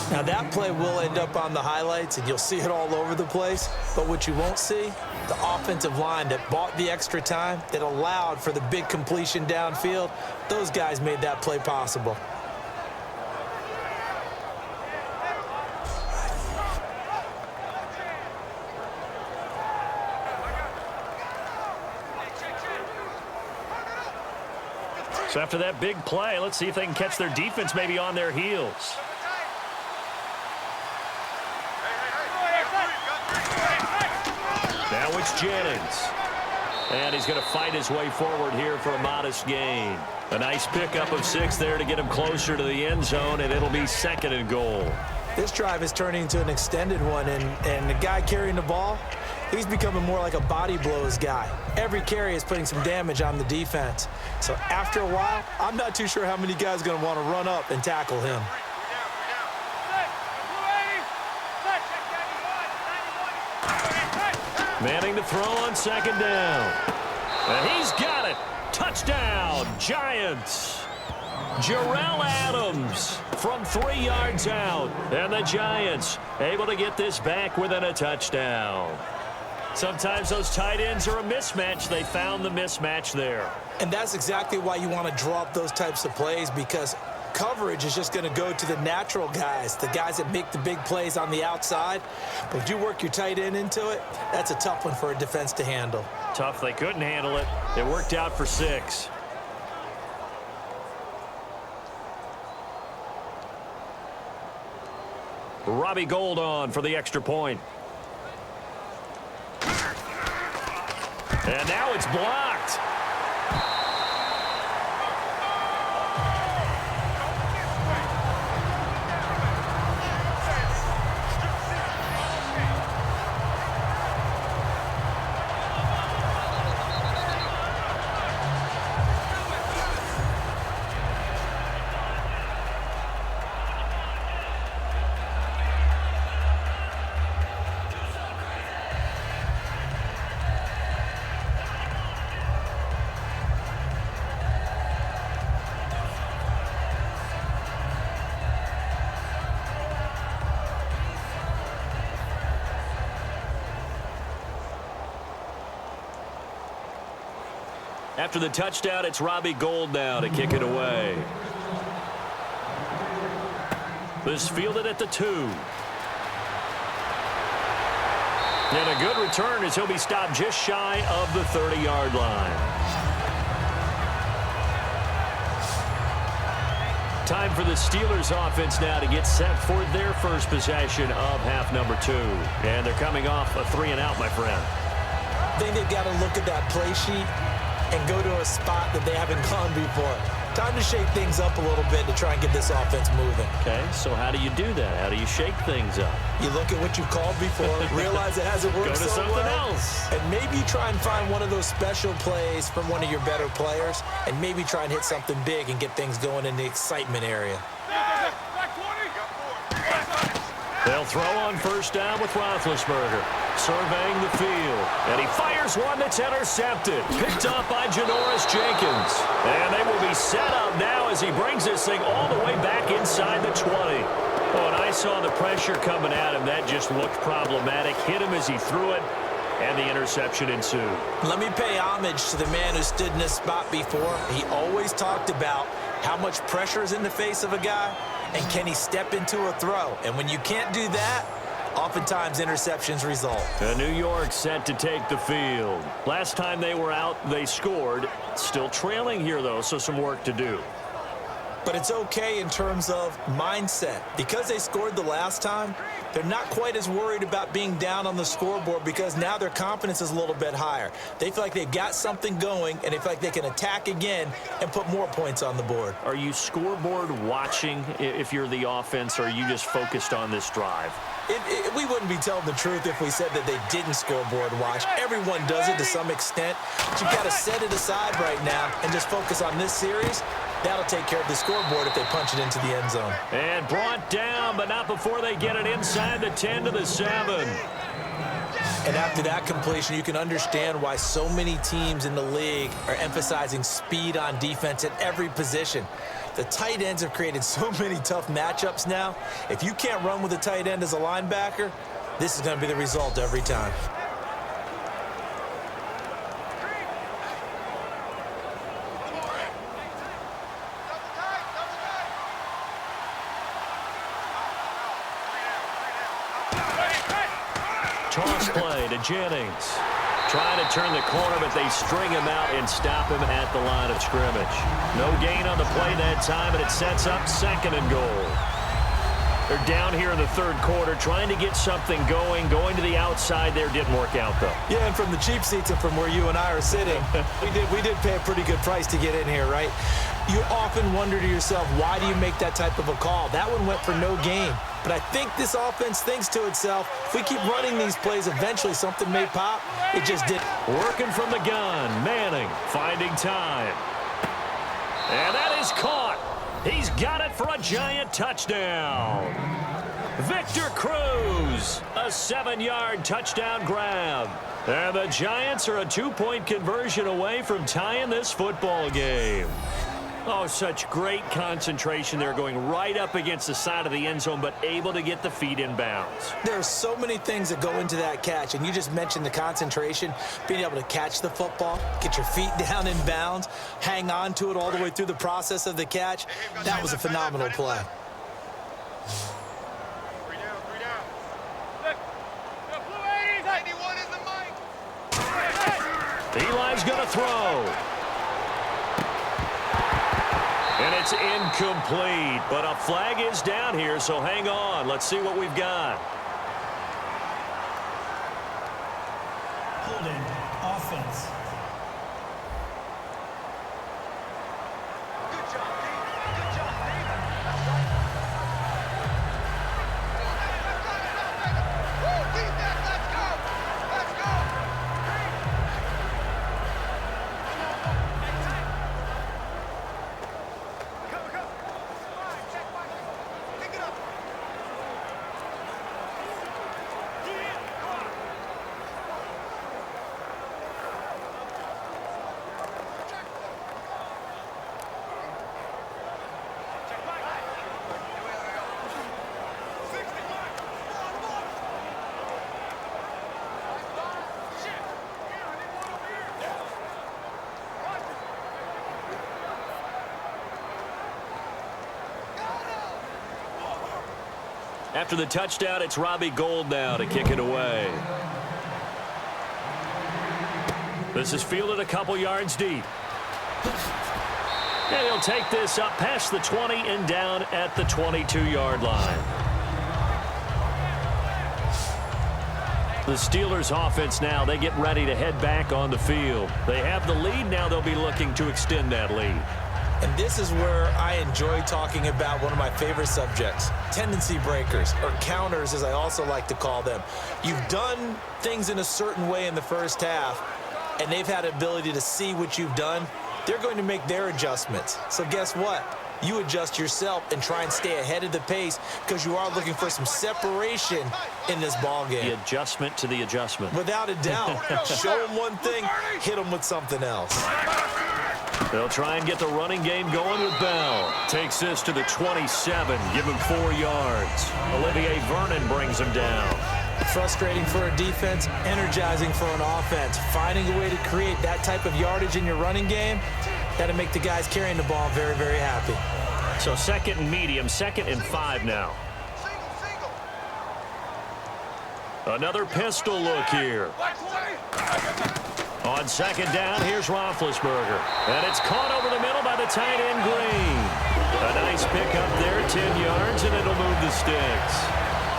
Now that play will end up on the highlights, and you'll see it all over the place. But what you won't see, the offensive line that bought the extra time, that allowed for the big completion downfield, those guys made that play possible. So after that big play, let's see if they can catch their defense maybe on their heels. Now it's Jennings. And he's going to fight his way forward here for a modest gain. A nice pickup of 6 there to get him closer to the end zone, and it'll be 2nd and goal. This drive is turning into an extended one, and the guy carrying the ball, he's becoming more like a body blows guy. Every carry is putting some damage on the defense. So after a while, I'm not too sure how many guys are going to want to run up and tackle him. Manning to throw on second down. And he's got it. Touchdown, Giants. Jarrell Adams from 3 yards out. And the Giants able to get this back within a touchdown. Sometimes those tight ends are a mismatch. They found the mismatch there. And that's exactly why you want to draw up those types of plays, because coverage is just going to go to the natural guys, the guys that make the big plays on the outside. But if you work your tight end into it, that's a tough one for a defense to handle. Tough. They couldn't handle it. It worked out for 6. Robbie Gould on for the extra point. And now it's blocked. After the touchdown, it's Robbie Gould now to kick it away. This fielded at the 2. And a good return as he'll be stopped just shy of the 30-yard line. Time for the Steelers offense now to get set for their first possession of half number 2. And they're coming off a 3-and-out, my friend. I think they've got to look at that play sheet and go to a spot that they haven't gone before. Time to shake things up a little bit to try and get this offense moving. Okay, so how do you do that? How do you shake things up? You look at what you've called before, realize it hasn't worked Go to so something well, else. and maybe try and find one of those special plays from one of your better players, and maybe try and hit something big and get things going in the excitement area. They'll throw on first down with Roethlisberger, surveying the field. And he fires one that's intercepted. Picked up by Janoris Jenkins. And they will be set up now as he brings this thing all the way back inside the 20. Oh, and I saw the pressure coming at him. That just looked problematic. Hit him as he threw it, and the interception ensued. Let me pay homage to the man who stood in this spot before. He always talked about how much pressure is in the face of a guy, and can he step into a throw? And when you can't do that, oftentimes interceptions result. New York set to take the field. Last time they were out, they scored. Still trailing here, though, so some work to do. But it's okay in terms of mindset. Because they scored the last time, they're not quite as worried about being down on the scoreboard because now their confidence is a little bit higher. They feel like they've got something going, and they feel like they can attack again and put more points on the board. Are you scoreboard watching if you're the offense, or are you just focused on this drive? We wouldn't be telling the truth if we said that they didn't scoreboard watch. Everyone does it to some extent. But you've got to set it aside right now and just focus on this series. That'll take care of the scoreboard if they punch it into the end zone. And brought down, but not before they get it inside the 10 to the 7. And after that completion, you can understand why so many teams in the league are emphasizing speed on defense at every position. The tight ends have created so many tough matchups now. If you can't run with a tight end as a linebacker, this is going to be the result every time. Toss play to Jennings. Trying to turn the corner, but they string him out and stop him at the line of scrimmage. No gain on the play that time, and it sets up 2nd and goal. They're down here in the 3rd quarter, trying to get something going to the outside there. Didn't work out, though. Yeah, and from the cheap seats and from where you and I are sitting, we did pay a pretty good price to get in here, right? You often wonder to yourself, why do you make that type of a call? That one went for no gain. But I think this offense thinks to itself, if we keep running these plays, eventually something may pop. It just didn't. Working from the gun, Manning finding time. And that is caught. He's got it for a Giant touchdown. Victor Cruz, a 7-yard touchdown grab. And the Giants are a 2-point conversion away from tying this football game. Oh, such great concentration there, going right up against the side of the end zone, but able to get the feet in bounds. There are so many things that go into that catch, and you just mentioned the concentration, being able to catch the football, get your feet down in bounds, hang on to it all the way through the process of the catch. That was a phenomenal play. Eli's going to throw. And it's incomplete, but a flag is down here, so hang on. Let's see what we've got. Holding. Offense. Good job, Dave. Good job, Dave. Woo, defense, let's go. Let's go. Pick it up. After the touchdown, it's Robbie Gould now to kick it away. This is fielded a couple yards deep. And he'll take this up past the 20 and down at the 22-yard line. The Steelers offense now, they get ready to head back on the field. They have the lead. Now they'll be looking to extend that lead. And this is where I enjoy talking about one of my favorite subjects, tendency breakers, or counters as I also like to call them. You've done things in a certain way in the first half, and they've had ability to see what you've done. They're going to make their adjustments. So guess what? You adjust yourself and try and stay ahead of the pace because you are looking for some separation in this ball game. The adjustment to the adjustment. Without a doubt. Show them one thing, hit them with something else. They'll try and get the running game going with Bell. Takes this to the 27, give him 4 yards. Olivier Vernon brings him down. Frustrating for a defense, energizing for an offense. Finding a way to create that type of yardage in your running game, that'll make the guys carrying the ball very, very happy. So second and medium, 2nd and 5 now. Another pistol look here. On 2nd down, here's Roethlisberger. And it's caught over the middle by the tight end, Green. A nice pickup there, 10 yards, and it'll move the sticks.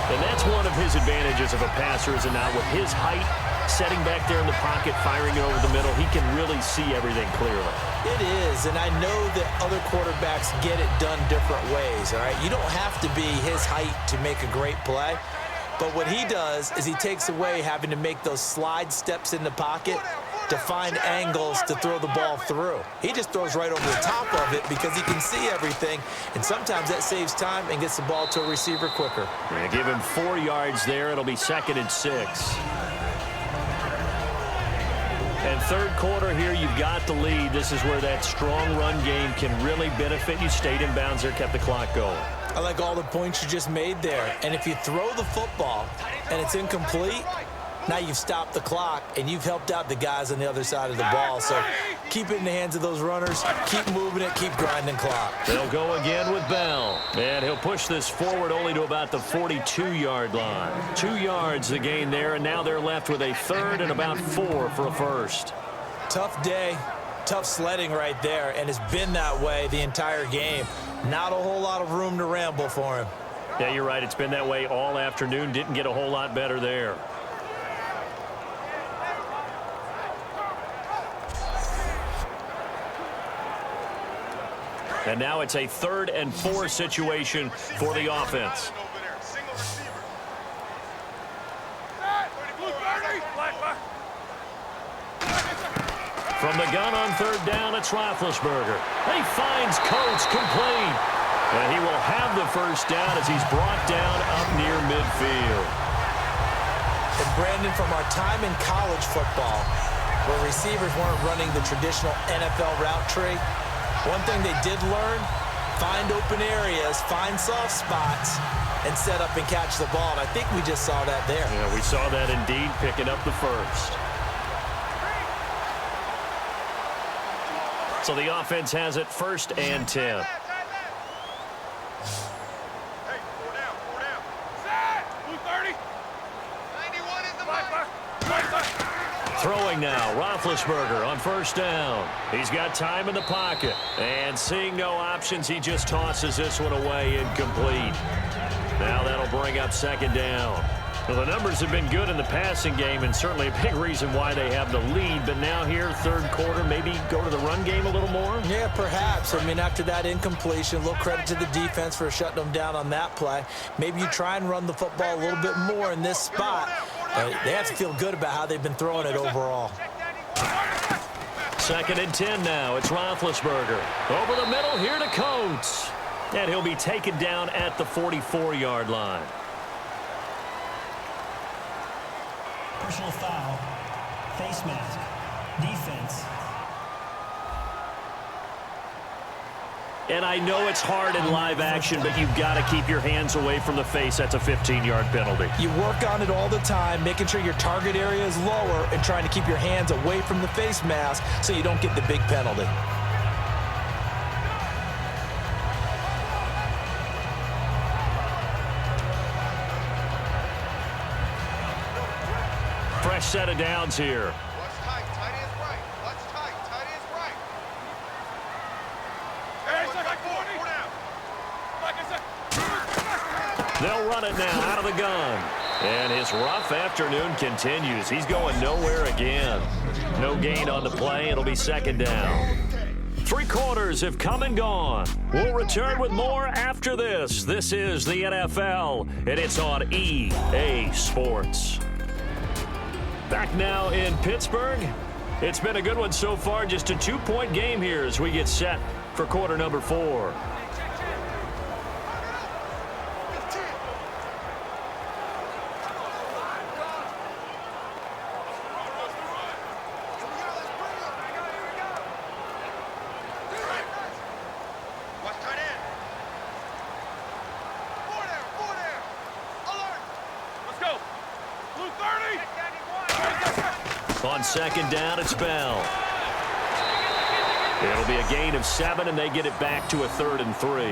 And that's one of his advantages of a passer, is not with his height, setting back there in the pocket, firing it over the middle, he can really see everything clearly. It is, and I know that other quarterbacks get it done different ways, all right? You don't have to be his height to make a great play. But what he does is he takes away having to make those slide steps in the pocket to find angles to throw the ball through. He just throws right over the top of it because he can see everything, and sometimes that saves time and gets the ball to a receiver quicker. Yeah, give him 4 yards there. It'll be 2nd and 6. And third quarter here, you've got the lead. This is where that strong run game can really benefit you. Stayed in bounds there, kept the clock going. I like all the points you just made there. And if you throw the football and it's incomplete, now you've stopped the clock and you've helped out the guys on the other side of the ball. So keep it in the hands of those runners. Keep moving it. Keep grinding clock. They'll go again with Bell. And he'll push this forward only to about the 42-yard line. 2 yards the gain there, and now they're left with a 3rd and about 4 for a first. Tough day. Tough sledding right there, and it's been that way the entire game. Not a whole lot of room to ramble for him. Yeah, you're right. It's been that way all afternoon. Didn't get a whole lot better there. And now it's a 3rd and 4 situation for the offense. From the gun on 3rd down, it's Roethlisberger. He finds Coates complete. And he will have the first down as he's brought down up near midfield. And Brandon, from our time in college football, where receivers weren't running the traditional NFL route tree, one thing they did learn, find open areas, find soft spots, and set up and catch the ball. And I think we just saw that there. Yeah, we saw that indeed, picking up the first. So the offense has it 1st and 10. Throwing now, Roethlisberger on 1st down. He's got time in the pocket. And seeing no options, he just tosses this one away, incomplete. Now that'll bring up 2nd down. Well, the numbers have been good in the passing game, and certainly a big reason why they have the lead. But now here, 3rd quarter, maybe go to the run game a little more? Yeah, perhaps. I mean, after that incompletion, a little credit to the defense for shutting them down on that play. Maybe you try and run the football a little bit more in this spot. They have to feel good about how they've been throwing it overall. 2nd and 10 now. It's Roethlisberger. Over the middle here to Coates. And he'll be taken down at the 44-yard line. Personal foul. Face mask. Defense. And I know it's hard in live action, but you've got to keep your hands away from the face. That's a 15-yard penalty. You work on it all the time, making sure your target area is lower and trying to keep your hands away from the face mask so you don't get the big penalty. Fresh set of downs here. What's tight? Tight is right. What's tight? Tight is right. They'll run it now out of the gun. And his rough afternoon continues. He's going nowhere again. No gain on the play. It'll be 2nd down. 3 quarters have come and gone. We'll return with more after this. This is the NFL, and it's on EA Sports. Back now in Pittsburgh. It's been a good one so far. Just a 2-point game here as we get set for quarter number 4. On 2nd down, it's BAL. It'll be a gain of 7, and they get it back to a 3rd and 3.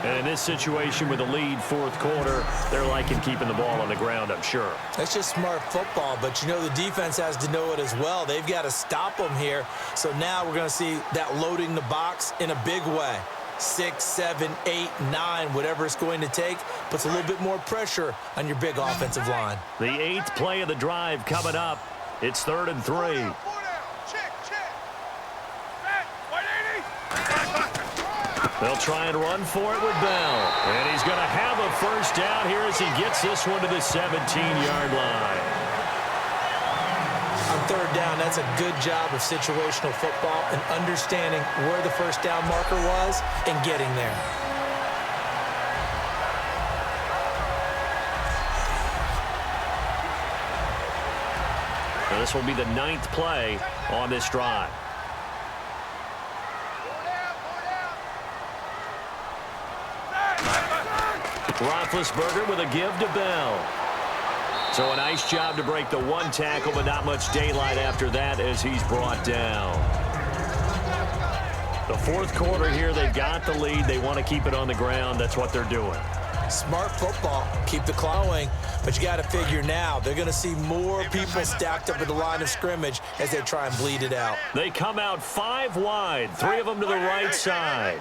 And in this situation with a lead 4th quarter, they're liking keeping the ball on the ground, I'm sure. That's just smart football, but you know the defense has to know it as well. They've got to stop them here. So now we're going to see that loading the box in a big way. 6, 7, 8, 9, whatever it's going to take, puts a little bit more pressure on your big offensive line. The 8th play of the drive coming up. It's 3rd and 3. They'll try and run for it with BAL. And he's going to have a first down here as he gets this one to the 17-yard line. On 3rd down, that's a good job of situational football and understanding where the first down marker was and getting there. Now this will be the 9th play on this drive. Roethlisberger with a give to BAL. So a nice job to break the 1 tackle, but not much daylight after that as he's brought down. The 4th quarter here, they've got the lead. They want to keep it on the ground. That's what they're doing. Smart football. Keep the clock going. But you got to figure now, they're going to see more people stacked up at the line of scrimmage as they try and bleed it out. They come out 5 wide, 3 of them to the right side.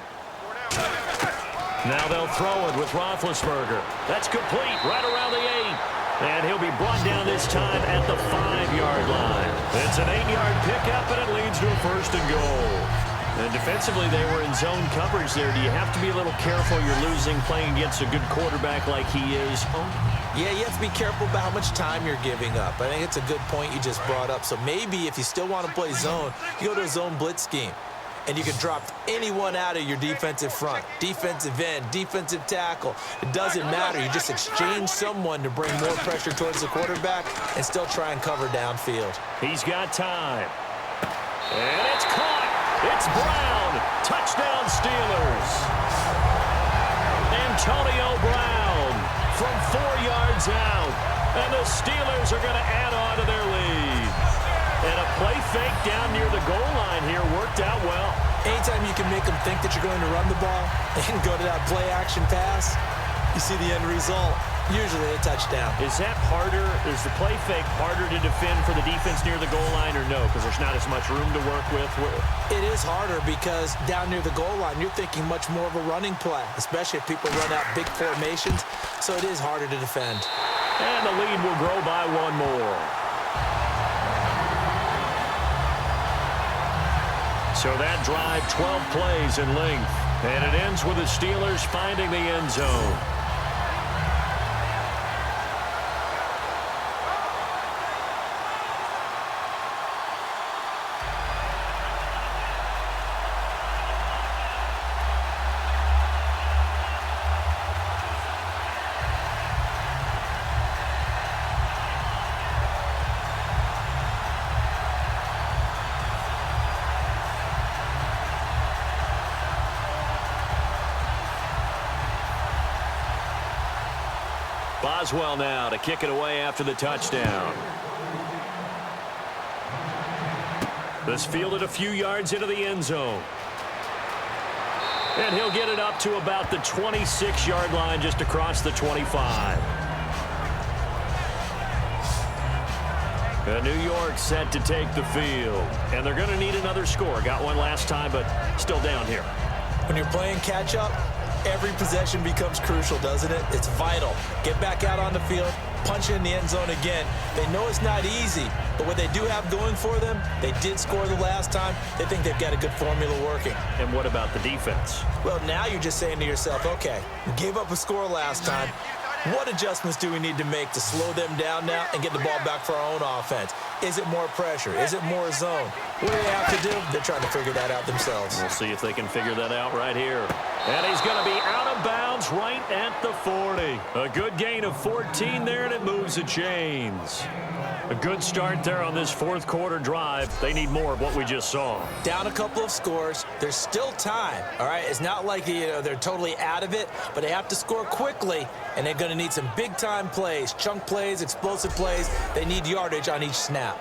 Now they'll throw it with Roethlisberger. That's complete right around the 8. And he'll be brought down this time at the 5-yard line. It's an 8-yard pickup, and it leads to a 1st and goal. And defensively, they were in zone coverage there. Do you have to be a little careful? You're losing playing against a good quarterback like he is. Yeah, you have to be careful about how much time you're giving up. I think it's a good point you just brought up. So maybe if you still want to play zone, you go to a zone blitz scheme. and you can drop anyone out of your defensive front, defensive end, defensive tackle. It doesn't matter. You just exchange someone to bring more pressure towards the quarterback and still try and cover downfield. He's got time. And it's caught. It's Brown. Touchdown, Steelers. Antonio Brown from 4 yards out. And the Steelers are going to add on to their lead. And a play fake down near the goal line here worked out well. Anytime you can make them think that you're going to run the ball and go to that play-action pass, you see the end result, usually a touchdown. Is that harder? Is the play fake harder to defend for the defense near the goal line or no? Because there's not as much room to work with? It is harder because down near the goal line, you're thinking much more of a running play, especially if people run out big formations. So it is harder to defend. And the lead will grow by one more. So that drive, 12 plays in length. And it ends with the Steelers finding the end zone. Boswell now to kick it away after the touchdown. This fielded a few yards into the end zone. And he'll get it up to about the 26-yard line just across the 25. And New York set to take the field. And they're going to need another score. Got one last time, but still down here. When you're playing catch-up, every possession becomes crucial, doesn't it? It's vital. Get back out on the field, punch in the end zone again. They know it's not easy, but what they do have going for them, they did score the last time. They think they've got a good formula working. And what about the defense? Well, now you're just saying to yourself, okay, we gave up a score last time. What adjustments do we need to make to slow them down now and get the ball back for our own offense? Is it more pressure? Is it more zone? What do they have to do? They're trying to figure that out themselves. We'll see if they can figure that out right here. And he's going to be out of bounds right at the 40. A good gain of 14 there, and it moves the chains. A good start there on this fourth quarter drive. They need more of what we just saw. Down a couple of scores. There's still time, all right? It's not like they're totally out of it, but they have to score quickly, and they're going to need some big-time plays, chunk plays, explosive plays. They need yardage on each snap.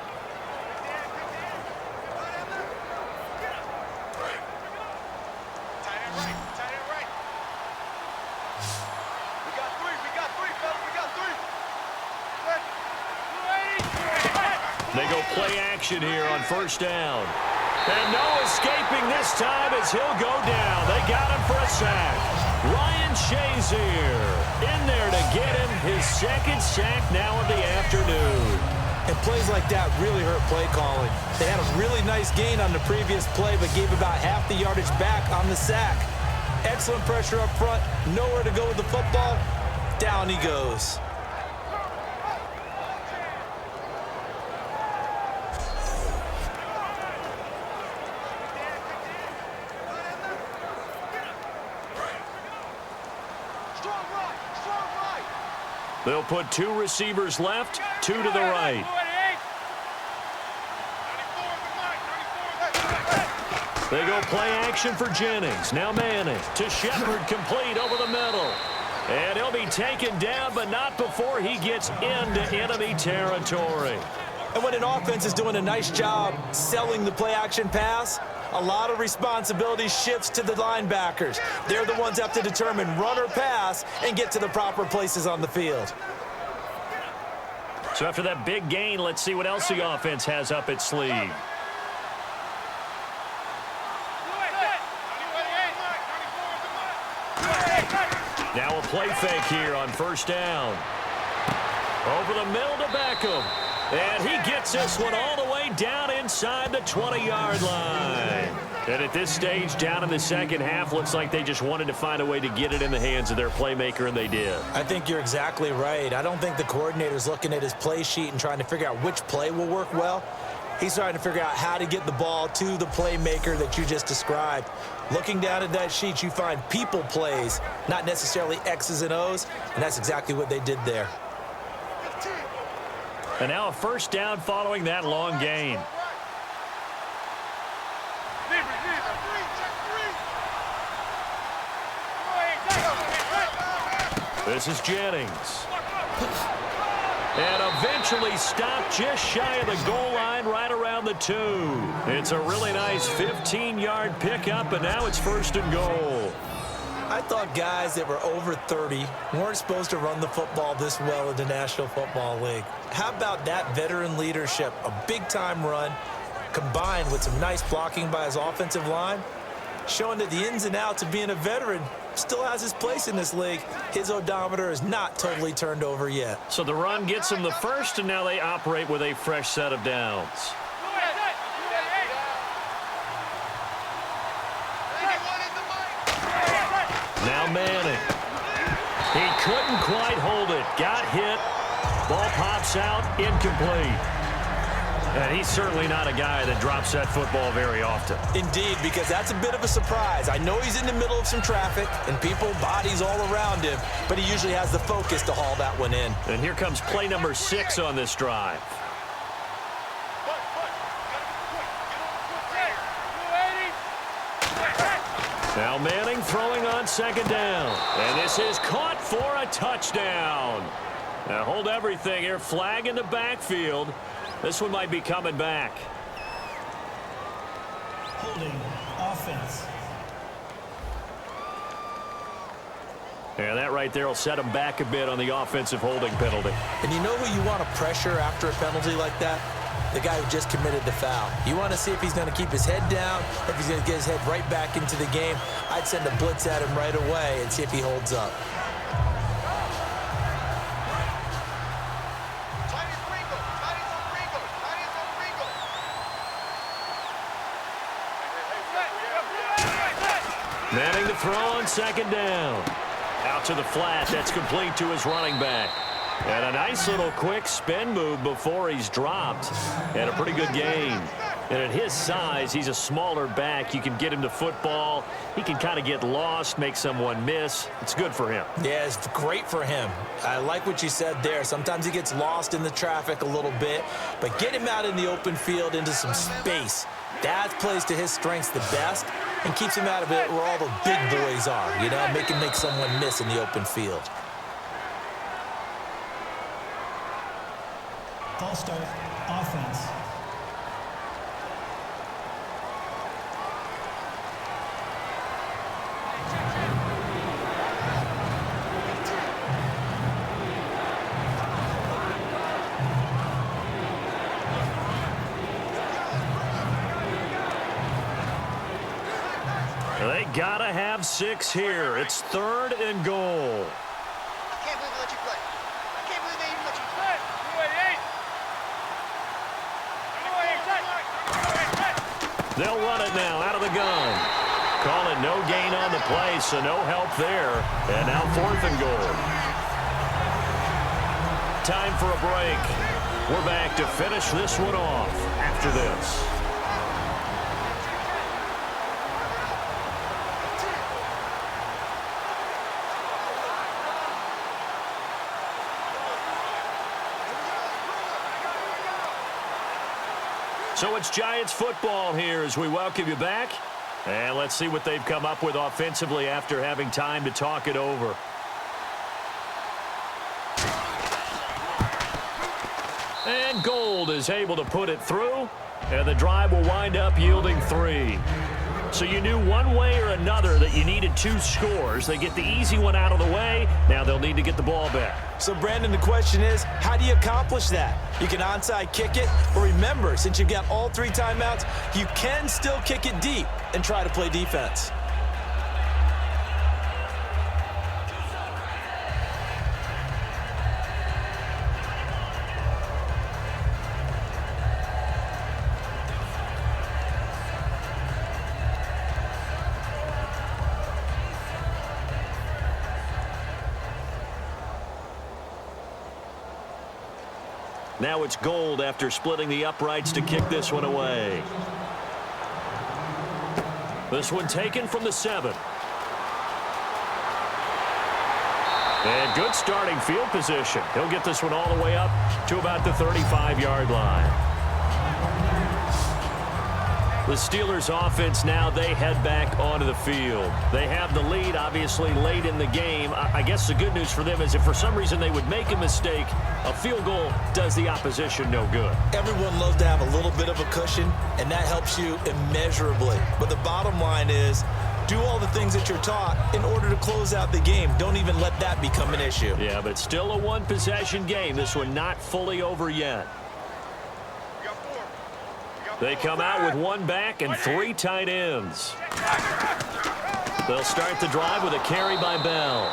They go play action here on first down. And no escaping this time as he'll go down. They got him for a sack. Ryan Shazier in there to get him his second sack now of the afternoon. And plays like that really hurt play calling. They had a really nice gain on the previous play, but gave about half the yardage back on the sack. Excellent pressure up front. Nowhere to go with the football. Down he goes. They'll put two receivers left, two to the right. They go play action for Jennings. Now Manning to Shepard, complete over the middle. And he'll be taken down, but not before he gets into enemy territory. And when an offense is doing a nice job selling the play action pass, a lot of responsibility shifts to the linebackers. They're the ones that have to determine run or pass and get to the proper places on the field. So after that big gain, let's see what else the offense has up its sleeve. Now a play fake here on first down. Over the middle to Beckham. And he gets this one all the way down inside the 20-yard line. And at this stage, down in the second half, looks like they just wanted to find a way to get it in the hands of their playmaker, and they did. I think you're exactly right. I don't think the coordinator's looking at his play sheet and trying to figure out which play will work well. He's trying to figure out how to get the ball to the playmaker that you just described. Looking down at that sheet, you find people plays, not necessarily X's and O's, and that's exactly what they did there. And now a first down following that long gain. This is Jennings. And eventually stopped just shy of the goal line right around the 2. It's a really nice 15-yard pickup, and now it's first and goal. I thought guys that were over 30 weren't supposed to run the football this well in the National Football League. How about that veteran leadership, a big-time run, combined with some nice blocking by his offensive line, showing that the ins and outs of being a veteran still has his place in this league. His odometer is not totally turned over yet. So the run gets him the first, and now they operate with a fresh set of downs. Now Manning. He couldn't quite hold it. Got hit. Ball pops out. Incomplete. And he's certainly not a guy that drops that football very often. Indeed, because that's a bit of a surprise. I know he's in the middle of some traffic and people, bodies all around him, but he usually has the focus to haul that one in. And here comes play number 6 on this drive. Now Manning throwing on second down. And this is caught for a touchdown. Now hold everything here. Flag in the backfield. This one might be coming back. Holding offense. And that right there will set him back a bit on the offensive holding penalty. And you know who you want to pressure after a penalty like that? The guy who just committed the foul. You want to see if he's going to keep his head down, if he's going to get his head right back into the game. I'd send a blitz at him right away and see if he holds up. Manning to throw on second down. Out to the flat. That's complete to his running back. And a nice little quick spin move before he's dropped. And a pretty good gain. And at his size, he's a smaller back. You can get him to football. He can kind of get lost, make someone miss. It's good for him. Yeah, it's great for him. I like what you said there. Sometimes he gets lost in the traffic a little bit. But get him out in the open field into some space. That plays to his strengths the best and keeps him out of it where all the big boys are, you know, make him make someone miss in the open field. False start, offense. They gotta have 6 here. It's third and goal. I can't believe they let you play. I can't believe they even let you play. They'll run it now out of the gun. Call it no gain on the play, so no help there. And now fourth and goal. Time for a break. We're back to finish this one off after this. So it's Giants football here as we welcome you back. And let's see what they've come up with offensively after having time to talk it over. And Gold is able to put it through. And the drive will wind up yielding 3. So you knew one way or another that you needed 2 scores. They get the easy one out of the way. Now they'll need to get the ball back. So, Brandon, the question is, how do you accomplish that? You can onside kick it, but remember, since you've got all 3 timeouts, you can still kick it deep and try to play defense. Now it's Gold after splitting the uprights to kick this one away. This one taken from the 7. And good starting field position. He'll get this one all the way up to about the 35-yard line. The Steelers offense now, they head back onto the field. They have the lead, obviously, late in the game. I guess the good news for them is if for some reason they would make a mistake, a field goal does the opposition no good. Everyone loves to have a little bit of a cushion, and that helps you immeasurably. But the bottom line is, do all the things that you're taught in order to close out the game. Don't even let that become an issue. Yeah, but still a one-possession game. This one not fully over yet. They come out with one back and 3 tight ends. They'll start the drive with a carry by Bell.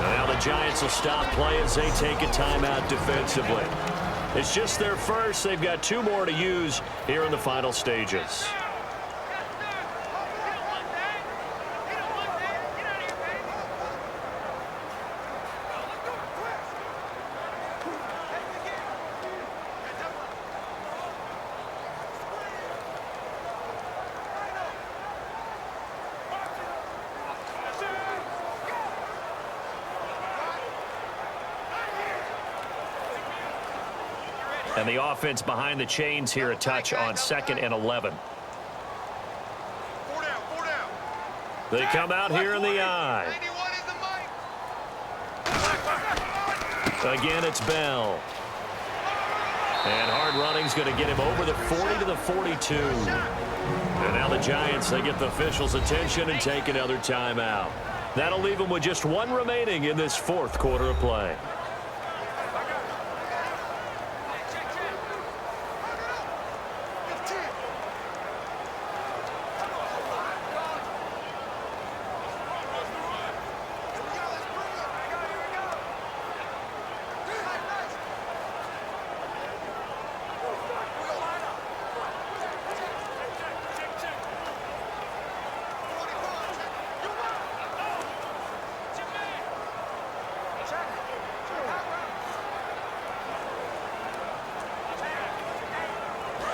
Now the Giants will stop play as they take a timeout defensively. It's just their first. They've got 2 more to use here in the final stages. And the offense behind the chains here, a touch on 2nd and 11. They come out here in the eye. Again, it's Bell. And hard running's going to get him over the 40 to the 42. And now the Giants, they get the officials' attention and take another timeout. That'll leave them with just 1 remaining in this 4th quarter of play.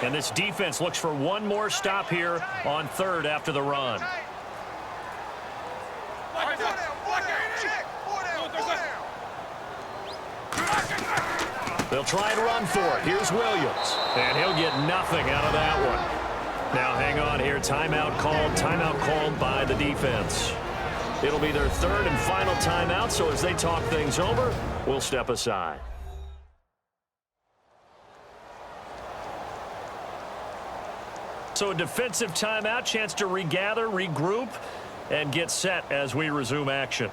And this defense looks for one more stop here on 3rd after the run. They'll try and run for it. Here's Williams. And he'll get nothing out of that one. Now hang on here. Timeout called by the defense. It'll be their 3rd and final timeout, so as they talk things over, we'll step aside. So a defensive timeout, chance to regather, regroup, and get set as we resume action.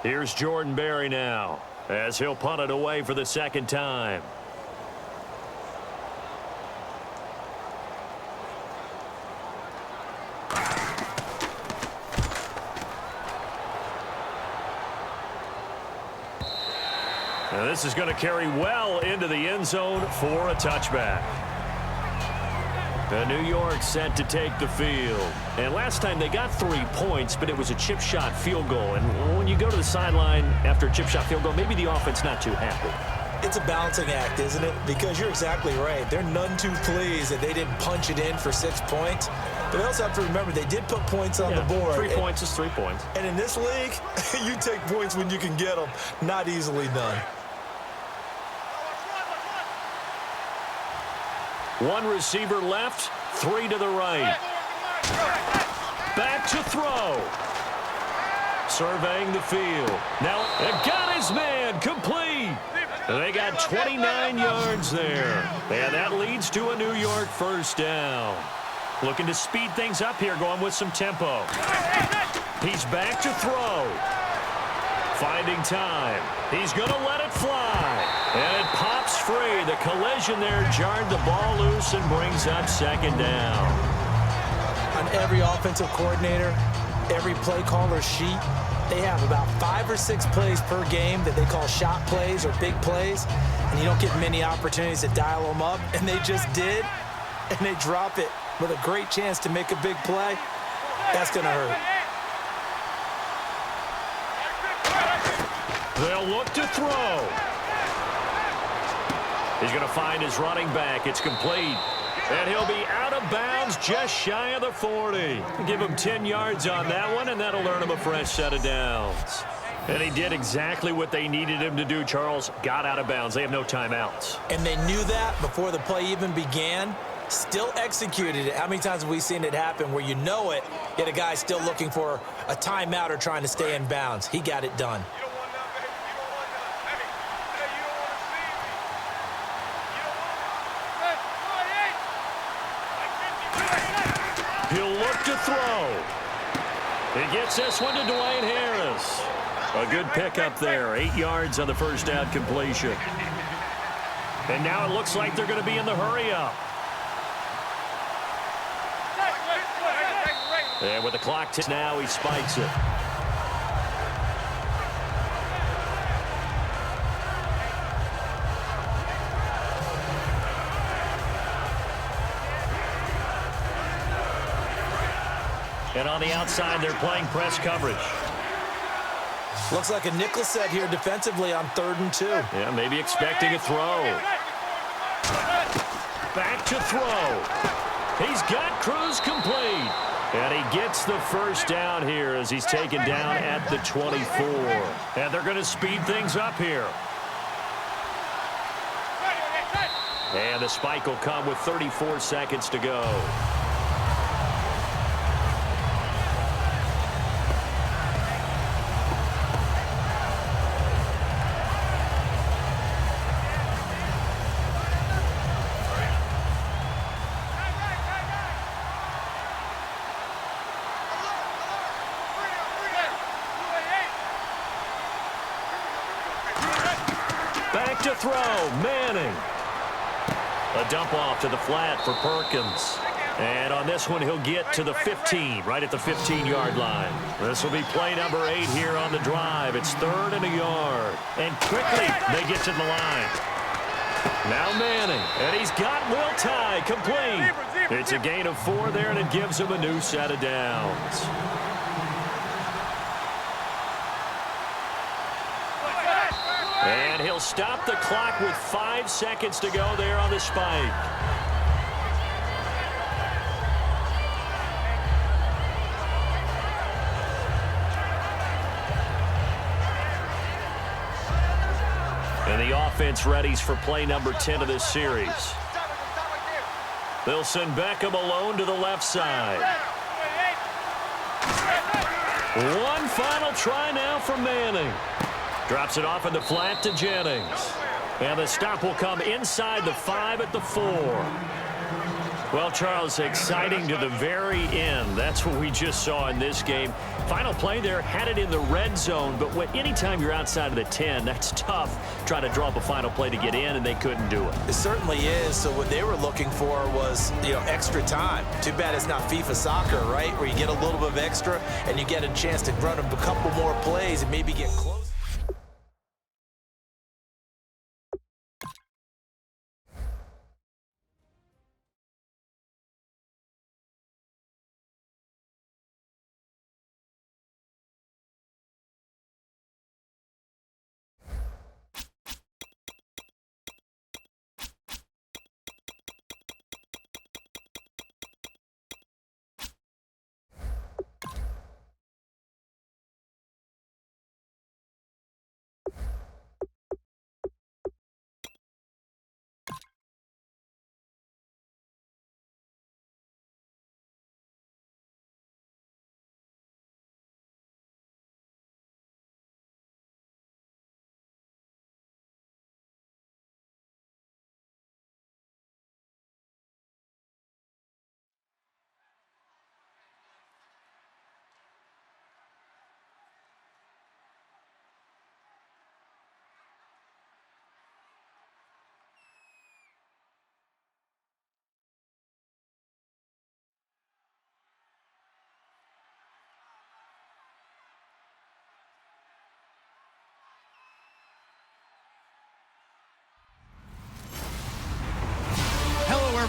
Here's Jordan Berry now, as he'll punt it away for the 2nd time. And this is going to carry well into the end zone for a touchback. And New York set to take the field. And last time they got 3 points, but it was a chip shot field goal. And when you go to the sideline after a chip shot field goal, maybe the offense not too happy. It's a balancing act, isn't it? Because you're exactly right. They're none too pleased that they didn't punch it in for 6 points. But they also have to remember they did put points on the board. 3 points is 3 points. And in this league, you take points when you can get them. Not easily done. One receiver left, 3 to the right. Back to throw. Surveying the field. Now, got his man, complete. They got 29 yards there. And that leads to a New York 1st down. Looking to speed things up here, going with some tempo. He's back to throw. Finding time. He's going to let it fly. And it pops free. The collision there jarred the ball loose and brings up 2nd down. On every offensive coordinator, every play caller's sheet, They have about 5 or 6 plays per game that they call shot plays or big plays, and you don't get many opportunities to dial them up, and they just did, and they drop it with a great chance to make a big play. That's going to hurt. They'll look to throw. He's going to find his running back. It's complete. And he'll be out of bounds just shy of the 40. Give him 10 yards on that one, and that'll earn him a fresh set of downs. And he did exactly what they needed him to do, Charles. Got out of bounds. They have no timeouts. And they knew that before the play even began. Still executed it. How many times have we seen it happen where you know it, yet a guy still looking for a timeout or trying to stay in bounds? He got it done. He'll look to throw. He gets this one to Dwayne Harris. A good pickup there. 8 yards on the first down completion. And now it looks like they're going to be in the hurry-up. And with the clock now, he spikes it. And on the outside, they're playing press coverage. Looks like a nickel set here defensively on 3rd and 2. Yeah, maybe expecting a throw. Back to throw. He's got Cruz complete. And he gets the first down here as he's taken down at the 24. And they're going to speed things up here. And the spike will come with 34 seconds to go. Back to throw, Manning. A dump off to the flat for Perkins. And on this one, he'll get to the 15, right at the 15-yard line. This will be play number 8 here on the drive. It's 3rd and a yard. And quickly, they get to the line. Now Manning, and he's got Will Tye complete. It's a gain of 4 there, and it gives him a new set of downs. And he'll stop the clock with 5 seconds to go there on the spike. And the offense readies for play number 10 of this series. They'll send Beckham alone to the left side. One final try now for Manning. Drops it off in the flat to Jennings. And the stop will come inside the 5 at the 4. Well, Charles, exciting to the very end. That's what we just saw in this game. Final play there, had it in the red zone, but anytime you're outside of the 10, that's tough trying to draw up a final play to get in, and they couldn't do it. It certainly is. So what they were looking for was, extra time. Too bad it's not FIFA soccer, right, where you get a little bit of extra and you get a chance to run a couple more plays and maybe get close.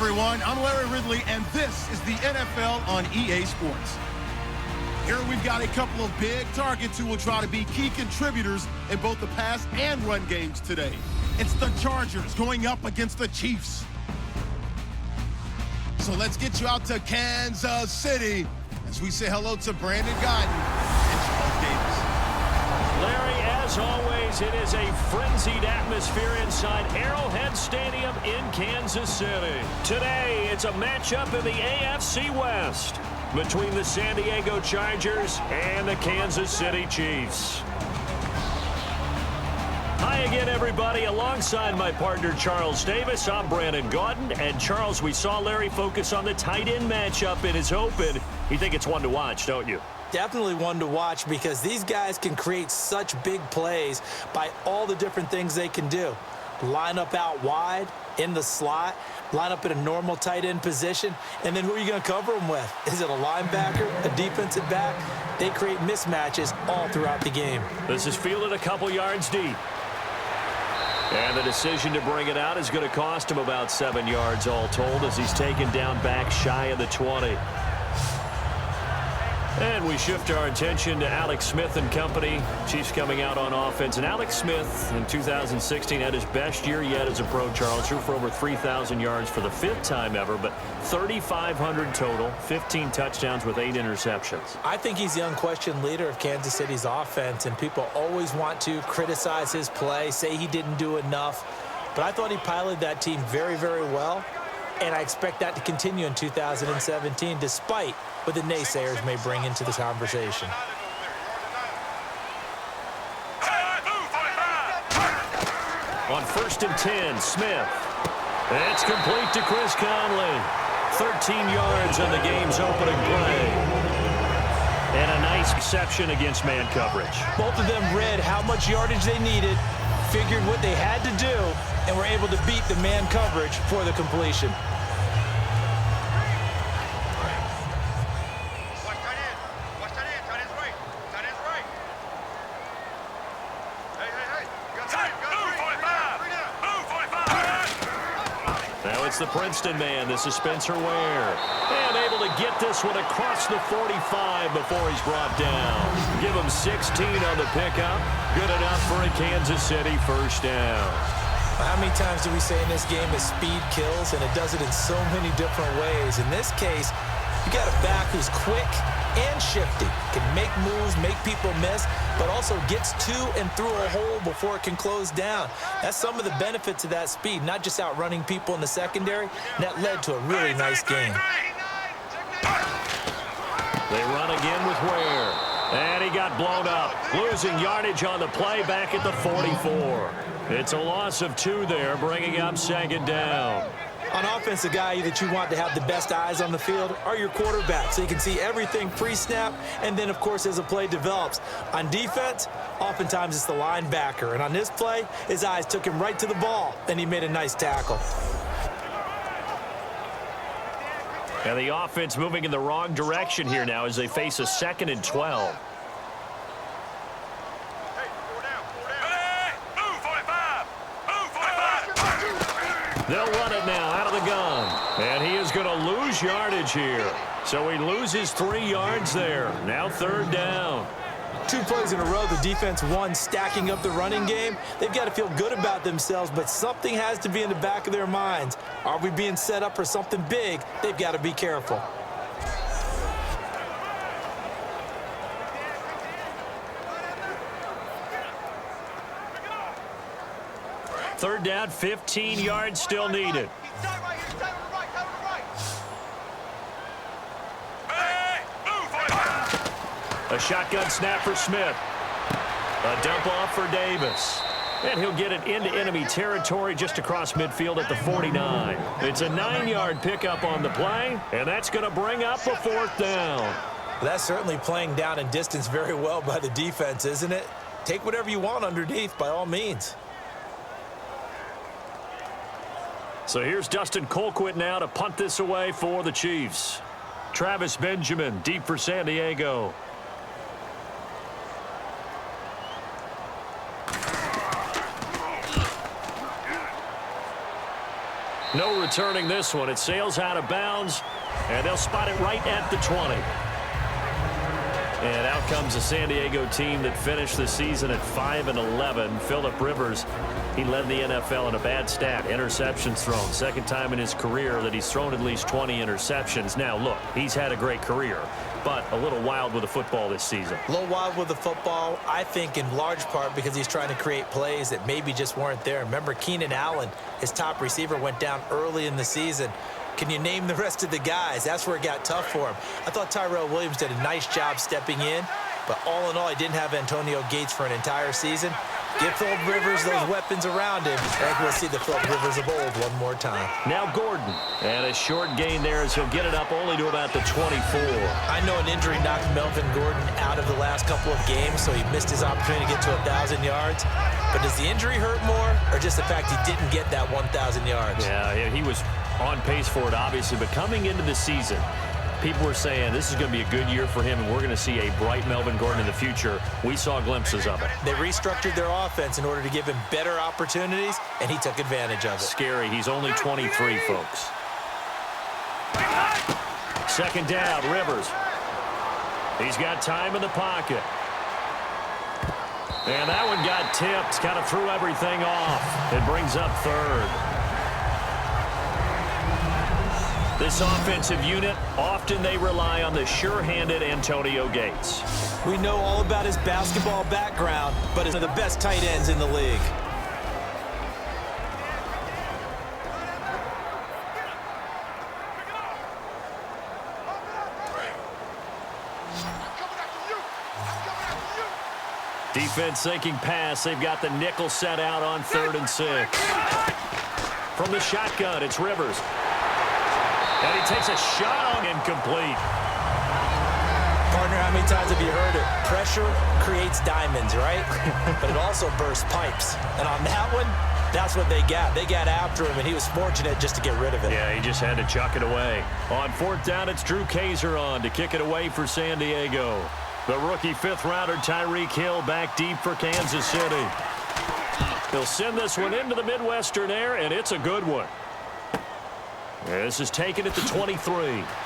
everyone. I'm Larry Ridley, and this is the NFL on EA Sports. Here we've got a couple of big targets who will try to be key contributors in both the pass and run games today. It's the Chargers going up against the Chiefs. So let's get you out to Kansas City as we say hello to Brandon Guyton and Charles Davis. Larry, as always, it is a frenzied atmosphere inside Arrowhead Stadium in Kansas City. Today, it's a matchup in the AFC West between the San Diego Chargers and the Kansas City Chiefs. Hi again, everybody. Alongside my partner, Charles Davis, I'm Brandon Guyton. And, Charles, we saw Larry focus on the tight end matchup in his open. You think it's one to watch, don't you? Definitely one to watch because these guys can create such big plays by all the different things they can do. Line up out wide, in the slot, line up in a normal tight end position, and then who are you going to cover them with? Is it a linebacker, a defensive back? They create mismatches all throughout the game. This is fielded a couple yards deep. And the decision to bring it out is going to cost him about 7 yards all told as he's taken down back shy of the 20. And we shift our attention to Alex Smith and company. Chiefs coming out on offense. And Alex Smith in 2016 had his best year yet as a pro, Charles. Threw for over 3,000 yards for the 5th time ever, but 3,500 total, 15 touchdowns with 8 interceptions. I think he's the unquestioned leader of Kansas City's offense, and people always want to criticize his play, say he didn't do enough. But I thought he piloted that team very, very well, and I expect that to continue in 2017, despite what the naysayers may bring into the conversation. On 1st and 10, Smith. It's complete to Chris Conley. 13 yards on the game's opening play. And a nice reception against man coverage. Both of them read how much yardage they needed, figured what they had to do, and were able to beat the man coverage for the completion. It's the Princeton man. This is Spencer Ware. And able to get this one across the 45 before he's brought down. Give him 16 on the pickup. Good enough for a Kansas City first down. How many times do we say in this game that speed kills, and it does it in so many different ways? In this case, you got a back who's quick and shifty, can make moves, make people miss, but also gets to and through a hole before it can close down. That's some of the benefits of that speed, not just outrunning people in the secondary, and that led to a really nice game. They run again with Ware, and he got blown up, losing yardage on the play back at the 44. It's a loss of 2 there, bringing up 2nd down. On offense, the guy that you want to have the best eyes on the field are your quarterbacks, so you can see everything pre-snap, and then, of course, as the play develops. On defense, oftentimes it's the linebacker, and on this play, his eyes took him right to the ball, and he made a nice tackle. And the offense moving in the wrong direction here now as they face a 2nd and 12. They'll run it now out of the gun. And he is going to lose yardage here. So he loses 3 yards there. Now 3rd down. 2 plays in a row, the defense won, stacking up the running game. They've got to feel good about themselves, but something has to be in the back of their minds. Are we being set up for something big? They've got to be careful. Third down, 15 yards still needed. A shotgun snap for Smith. A dump off for Davis. And he'll get it into enemy territory just across midfield at the 49. It's a 9-yard pickup on the play, and that's going to bring up a 4th down. That's certainly playing down and distance very well by the defense, isn't it? Take whatever you want underneath, by all means. So here's Dustin Colquitt now to punt this away for the Chiefs. Travis Benjamin deep for San Diego. No returning this one. It sails out of bounds, and they'll spot it right at the 20. And out comes the San Diego team that finished the season at 5-11. Phillip Rivers, he led the NFL in a bad stat. Interceptions thrown. Second time in his career that he's thrown at least 20 interceptions. Now, look, he's had a great career, but a little wild with the football this season. A little wild with the football, I think in large part because he's trying to create plays that maybe just weren't there. Remember, Keenan Allen, his top receiver, went down early in the season. Can you name the rest of the guys? That's where it got tough for him. I thought Tyrell Williams did a nice job stepping in, but all in all, he didn't have Antonio Gates for an entire season. Give Phillip Rivers those weapons around him. I think we'll see the Phillip Rivers of old one more time. Now Gordon, and a short gain there as he'll get it up only to about the 24. I know an injury knocked Melvin Gordon out of the last couple of games, so he missed his opportunity to get to 1,000 yards. But does the injury hurt more, or just the fact he didn't get that 1,000 yards? Yeah, he was on pace for it, obviously, but coming into the season, people were saying this is going to be a good year for him, and we're going to see a bright Melvin Gordon in the future. We saw glimpses of it. They restructured their offense in order to give him better opportunities, and he took advantage of it. Scary. He's only 23, folks. Second down, Rivers. He's got time in the pocket. And that one got tipped, kind of threw everything off. It brings up third. This offensive unit, often they rely on the sure-handed Antonio Gates. We know all about his basketball background, but he's one of the best tight ends in the league. Defense thinking pass. They've got the nickel set out on 3rd and 6. From the shotgun, it's Rivers. And he takes a shot on incomplete. Partner, how many times have you heard it? Pressure creates diamonds, right? But it also bursts pipes. And on that one, that's what they got. They got after him, and he was fortunate just to get rid of it. Yeah, he just had to chuck it away. On 4th down, it's Drew Kaiser on to kick it away for San Diego. The rookie 5th-rounder Tyreek Hill back deep for Kansas City. He'll send this one into the Midwestern air, and it's a good one. This is taken at the 23.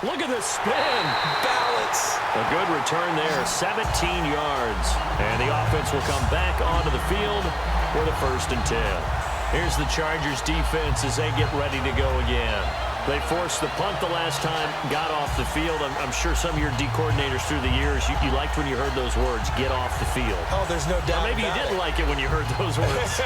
Look at this spin. Balance. A good return there, 17 yards. And the offense will come back onto the field for the 1st and 10. Here's the Chargers defense as they get ready to go again. They forced the punt the last time, got off the field. I'm sure some of your D coordinators through the years, you liked when you heard those words, get off the field. Oh, there's no doubt. Or maybe you didn't like it when you heard those words.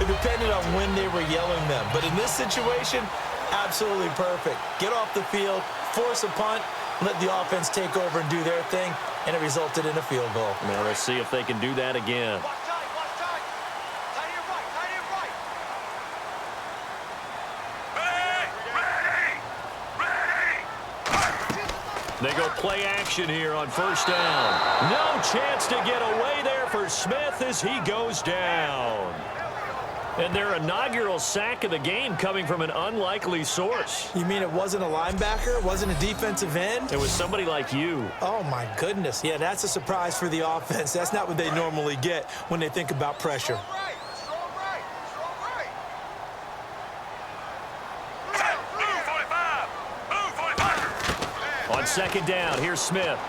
It depended on when they were yelling them. But in this situation, absolutely perfect. Get off the field, force a punt, let the offense take over and do their thing, and it resulted in a field goal. Now let's see if they can do that again. They go play action here on 1st down. No chance to get away there for Smith as he goes down. And their inaugural sack of the game coming from an unlikely source. You mean it wasn't a linebacker? It wasn't a defensive end? It was somebody like you. Oh, my goodness. Yeah, that's a surprise for the offense. That's not what they normally get when they think about pressure. On 2nd down, here's Smith.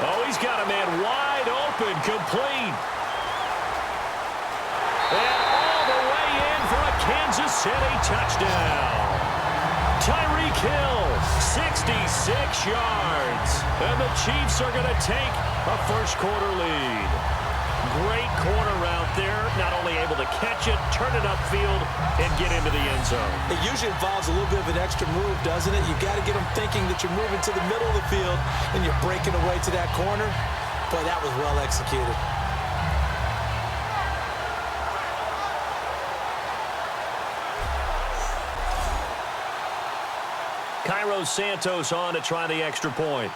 Oh, he's got a man wide open, complete. And all the way in for a Kansas City touchdown. Tyreek Hill, 66 yards. And the Chiefs are going to take a 1st quarter lead. Great corner route there. Not only able to catch it, turn it upfield, and get into the end zone. It usually involves a little bit of an extra move, doesn't it? You got to get them thinking that you're moving to the middle of the field and you're breaking away to that corner. Boy, that was well executed. Cairo Santos on to try the extra point.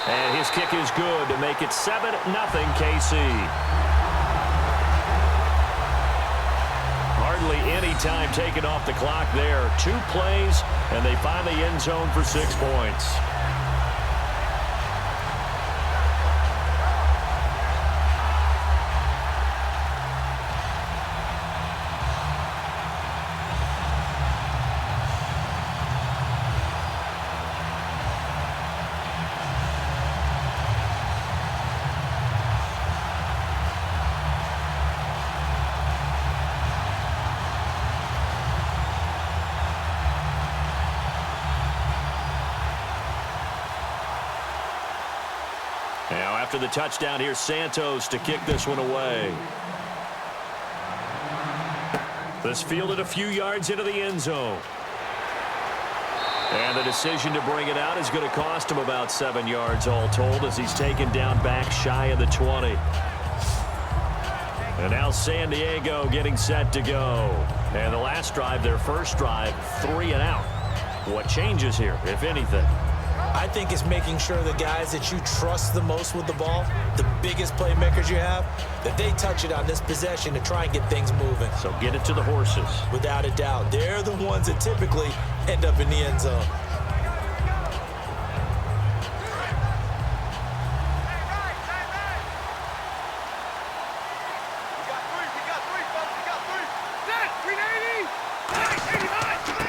And his kick is good to make it 7-0 KC. Hardly any time taken off the clock there. 2 plays, and they find the end zone for 6 points. Now after the touchdown, here's Santos to kick this one away. This fielded a few yards into the end zone. And the decision to bring it out is going to cost him about 7 yards all told as he's taken down back shy of the 20. And now San Diego getting set to go. And the last drive, their first drive, 3 and out. What changes here, if anything? I think it's making sure the guys that you trust the most with the ball, the biggest playmakers you have, that they touch it on this possession to try and get things moving. So get it to the horses. Without a doubt. They're the ones that typically end up in the end zone.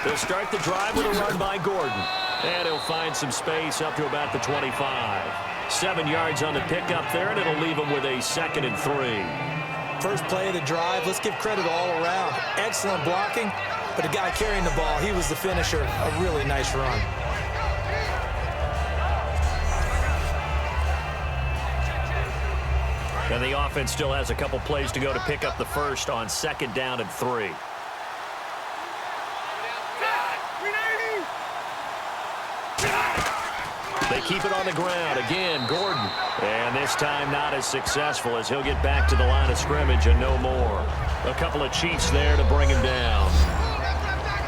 They'll start the drive with a run by Gordon. And he'll find some space up to about the 25. 7 yards on the pickup there, and it'll leave him with a 2nd and 3. First play of the drive, let's give credit all around. Excellent blocking, but the guy carrying the ball, he was the finisher. A really nice run. And the offense still has a couple plays to go to pick up the first on 2nd down and 3. They keep it on the ground. Again, Gordon. And this time not as successful as he'll get back to the line of scrimmage and no more. A couple of Chiefs there to bring him down.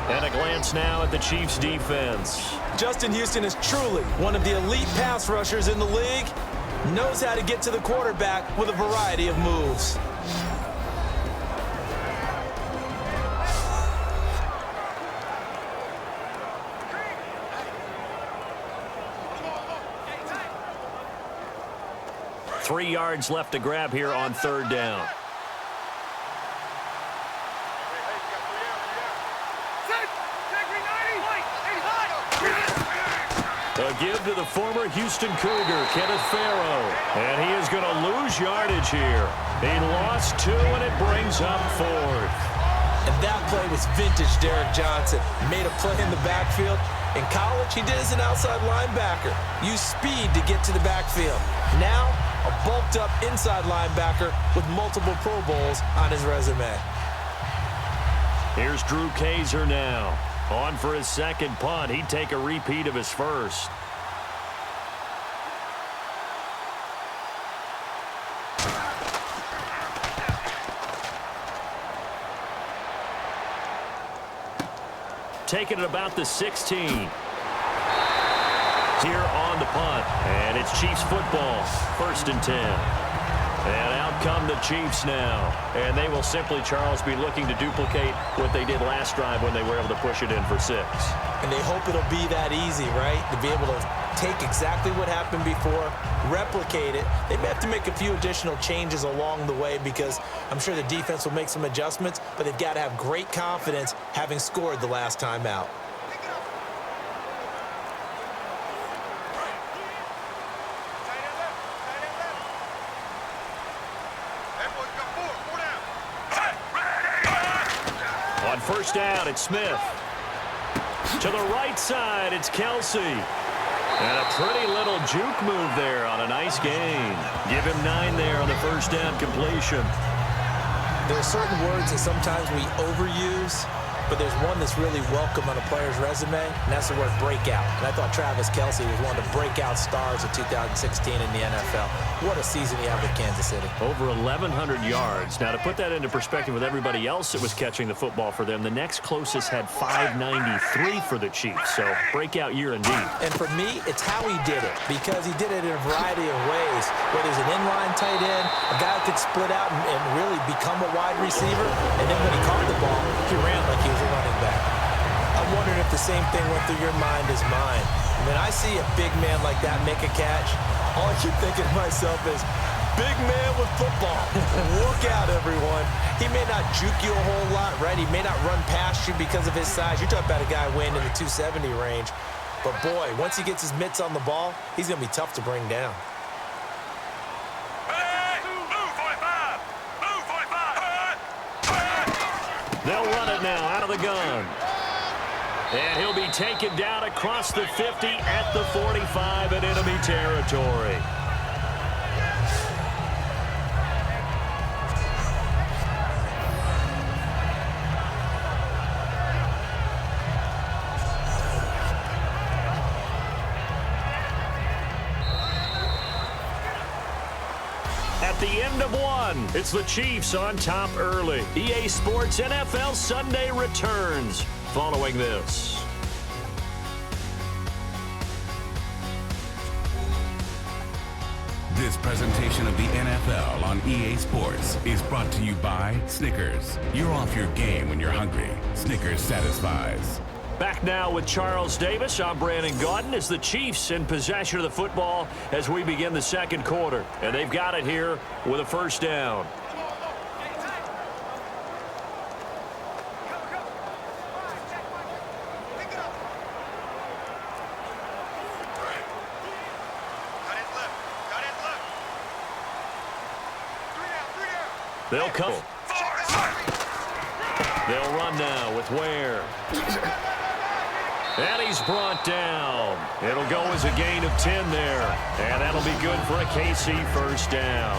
And a glance now at the Chiefs' defense. Justin Houston is truly one of the elite pass rushers in the league. Knows how to get to the quarterback with a variety of moves. Three yards left to grab here on 3rd down. A give to the former Houston Cougar, Kenneth Farrow. And he is going to lose yardage here. He lost 2, and it brings up 4th. And that play was vintage Derek Johnson. Made a play in the backfield. In college, he did as an outside linebacker. Used speed to get to the backfield. Now, a bulked-up inside linebacker with multiple Pro Bowls on his resume. Here's Drew Kaiser now. On for his 2nd punt. He'd take a repeat of his first. Taking it about the 16. Here on the punt. And it's Chiefs football. 1st and 10. And out come the Chiefs now. And they will simply, Charles, be looking to duplicate what they did last drive when they were able to push it in for 6. And they hope it'll be that easy, right? To be able to take exactly what happened before, replicate it. They may have to make a few additional changes along the way because I'm sure the defense will make some adjustments, but they've got to have great confidence having scored the last time out. On 1st down, it's Smith. To the right side, it's Kelsey. And a pretty little juke move there on a nice gain. Give him 9 there on the 1st down completion. There are certain words that sometimes we overuse, but there's one that's really welcome on a player's resume, and that's the word breakout. And I thought Travis Kelce was one of the breakout stars of 2016 in the NFL. What a season he had with Kansas City. Over 1,100 yards. Now, to put that into perspective with everybody else that was catching the football for them, the next closest had 593 for the Chiefs. So, breakout year indeed. And for me, it's how he did it, because he did it in a variety of ways. Whether he's an inline tight end, a guy who could split out and really become a wide receiver, and then when he caught the ball, he ran like he was a running back. I'm wondering if the same thing went through your mind as mine. When I see a big man like that make a catch, all I keep thinking to myself is, big man with football. Look out, everyone. He may not juke you a whole lot, right? He may not run past you because of his size. You're talking about a guy weighing in the 270 range. But, boy, once he gets his mitts on the ball, he's going to be tough to bring down. They'll run it now out of the gun. And he'll be taken down across the 50 at the 45 in enemy territory. at the end of one. It's the Chiefs on top early. EA Sports NFL Sunday returns following this. This presentation of the NFL on EA Sports is brought to you by Snickers. You're off your game when you're hungry. Snickers satisfies. Back now with Charles Davis. I'm Brandon Gaudin as the Chiefs in possession of the football as we begin the second quarter. And they've got it here with a first down. They'll come. They'll run now with Ware. And he's brought down. It'll go as a gain of 10 there. And that'll be good for a KC first down.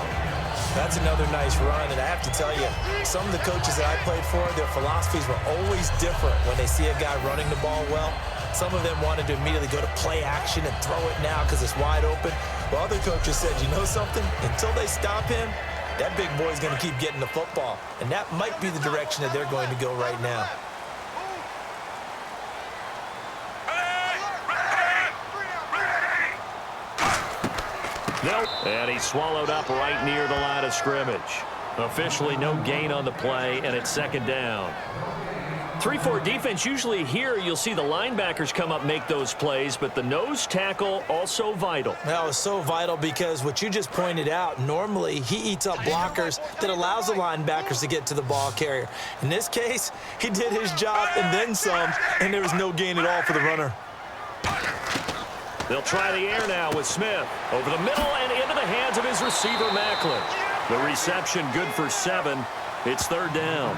That's another nice run, and I have to tell you, some of the coaches that I played for, their philosophies were always different when they see a guy running the ball well. Some of them wanted to immediately go to play action and throw it now because it's wide open. While other coaches said, you know something? Until they stop him, that big boy's going to keep getting the football. And that might be the direction that they're going to go right now. Nope. And he's swallowed up right near the line of scrimmage. Officially no gain on the play, and it's second down. 3-4 defense, usually here you'll see the linebackers come up, make those plays, but the nose tackle also vital. That was so vital because what you just pointed out, normally he eats up blockers that allows the linebackers to get to the ball carrier. In this case, he did his job and then some, and there was no gain at all for the runner. They'll try the air now with Smith. Over the middle and into the hands of his receiver, Macklin. The reception good for 7. It's third down.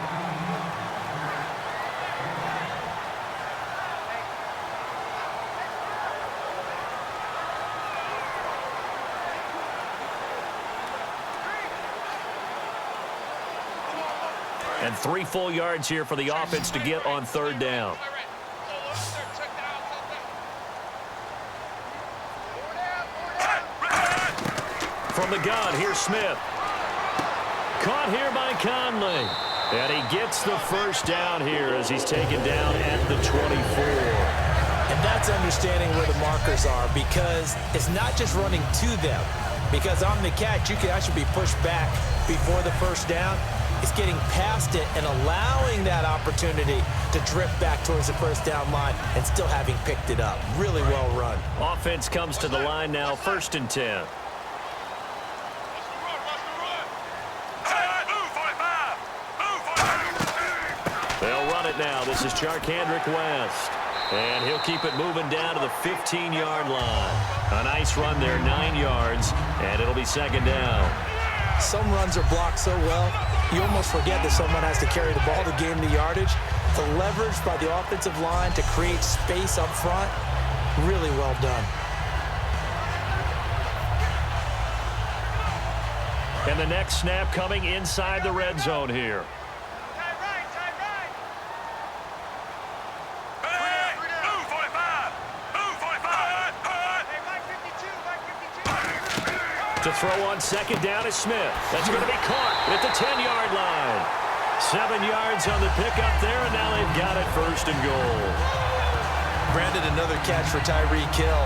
And 3 full yards here for the offense to get on third down. From the gun, here's Smith. Caught here by Conley. And he gets the first down here as he's taken down at the 24. And that's understanding where the markers are because it's not just running to them. Because on the catch, you can actually be pushed back before the first down. It's getting past it and allowing that opportunity to drip back towards the first down line and still having picked it up. Really well run. Offense comes to the line now, 1st and 10. They'll run it now. This is Charkandrick West. And he'll keep it moving down to the 15-yard line. A nice run there, 9 yards, and it'll be second down. Some runs are blocked so well, you almost forget that someone has to carry the ball to gain the yardage. The leverage by the offensive line to create space up front, really well done. And the next snap coming inside the red zone here. To throw on second down is Smith. That's going to be caught at the 10-yard line. 7 yards on the pickup there, and now they've got it 1st and goal. Brandon, another catch for Tyreek Hill.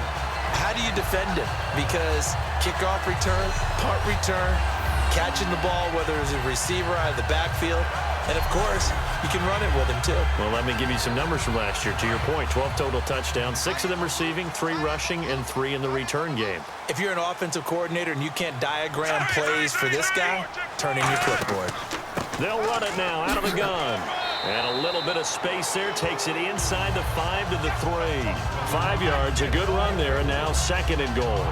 How do you defend him? Because kickoff return, punt return, catching the ball, whether it's a receiver out of the backfield, and, of course, you can run it with him, too. Well, let me give you some numbers from last year. To your point, 12 total touchdowns, 6 of them receiving, 3 rushing, and 3 in the return game. If you're an offensive coordinator and you can't diagram plays for this guy, turn in your clipboard. They'll run it now out of the gun. And a little bit of space there takes it inside the 5 to the 3. 5 yards, a good run there, and now 2nd and goal.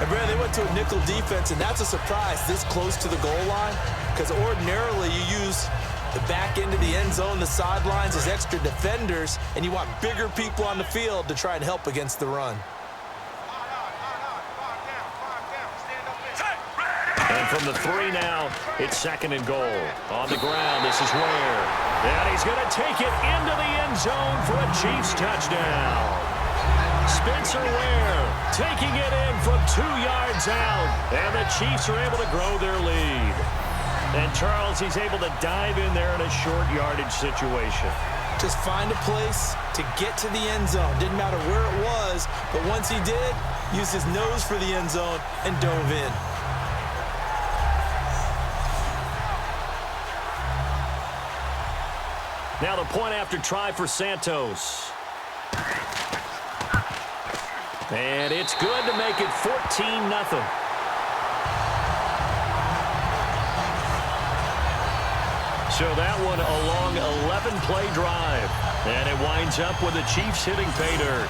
And Brad, they went to a nickel defense, and that's a surprise this close to the goal line because ordinarily you use the back end of the end zone, the sidelines as extra defenders, and you want bigger people on the field to try and help against the run. And from the 3 now, it's 2nd and goal. On the ground, this is Ware. And he's going to take it into the end zone for a Chiefs touchdown. Spencer Ware taking it in from 2 yards out. And the Chiefs are able to grow their lead. And Charles, he's able to dive in there in a short yardage situation. Just find a place to get to the end zone. Didn't matter where it was, but once he did, used his nose for the end zone and dove in. Now the point after try for Santos. And it's good to make it 14-0. So that one a long 11-play drive. And it winds up with the Chiefs hitting pay dirt.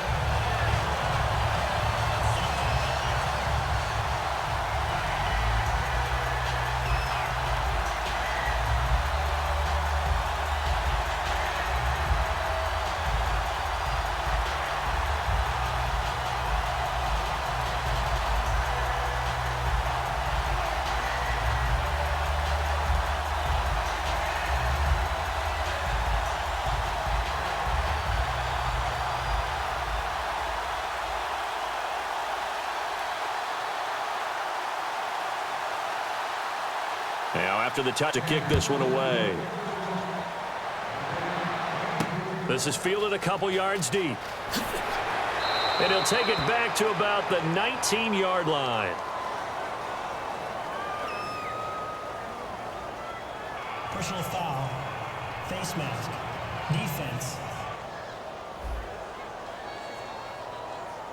Now after the touch to kick this one away. This is fielded a couple yards deep. And he'll take it back to about the 19-yard line. Personal foul. Face mask. Defense.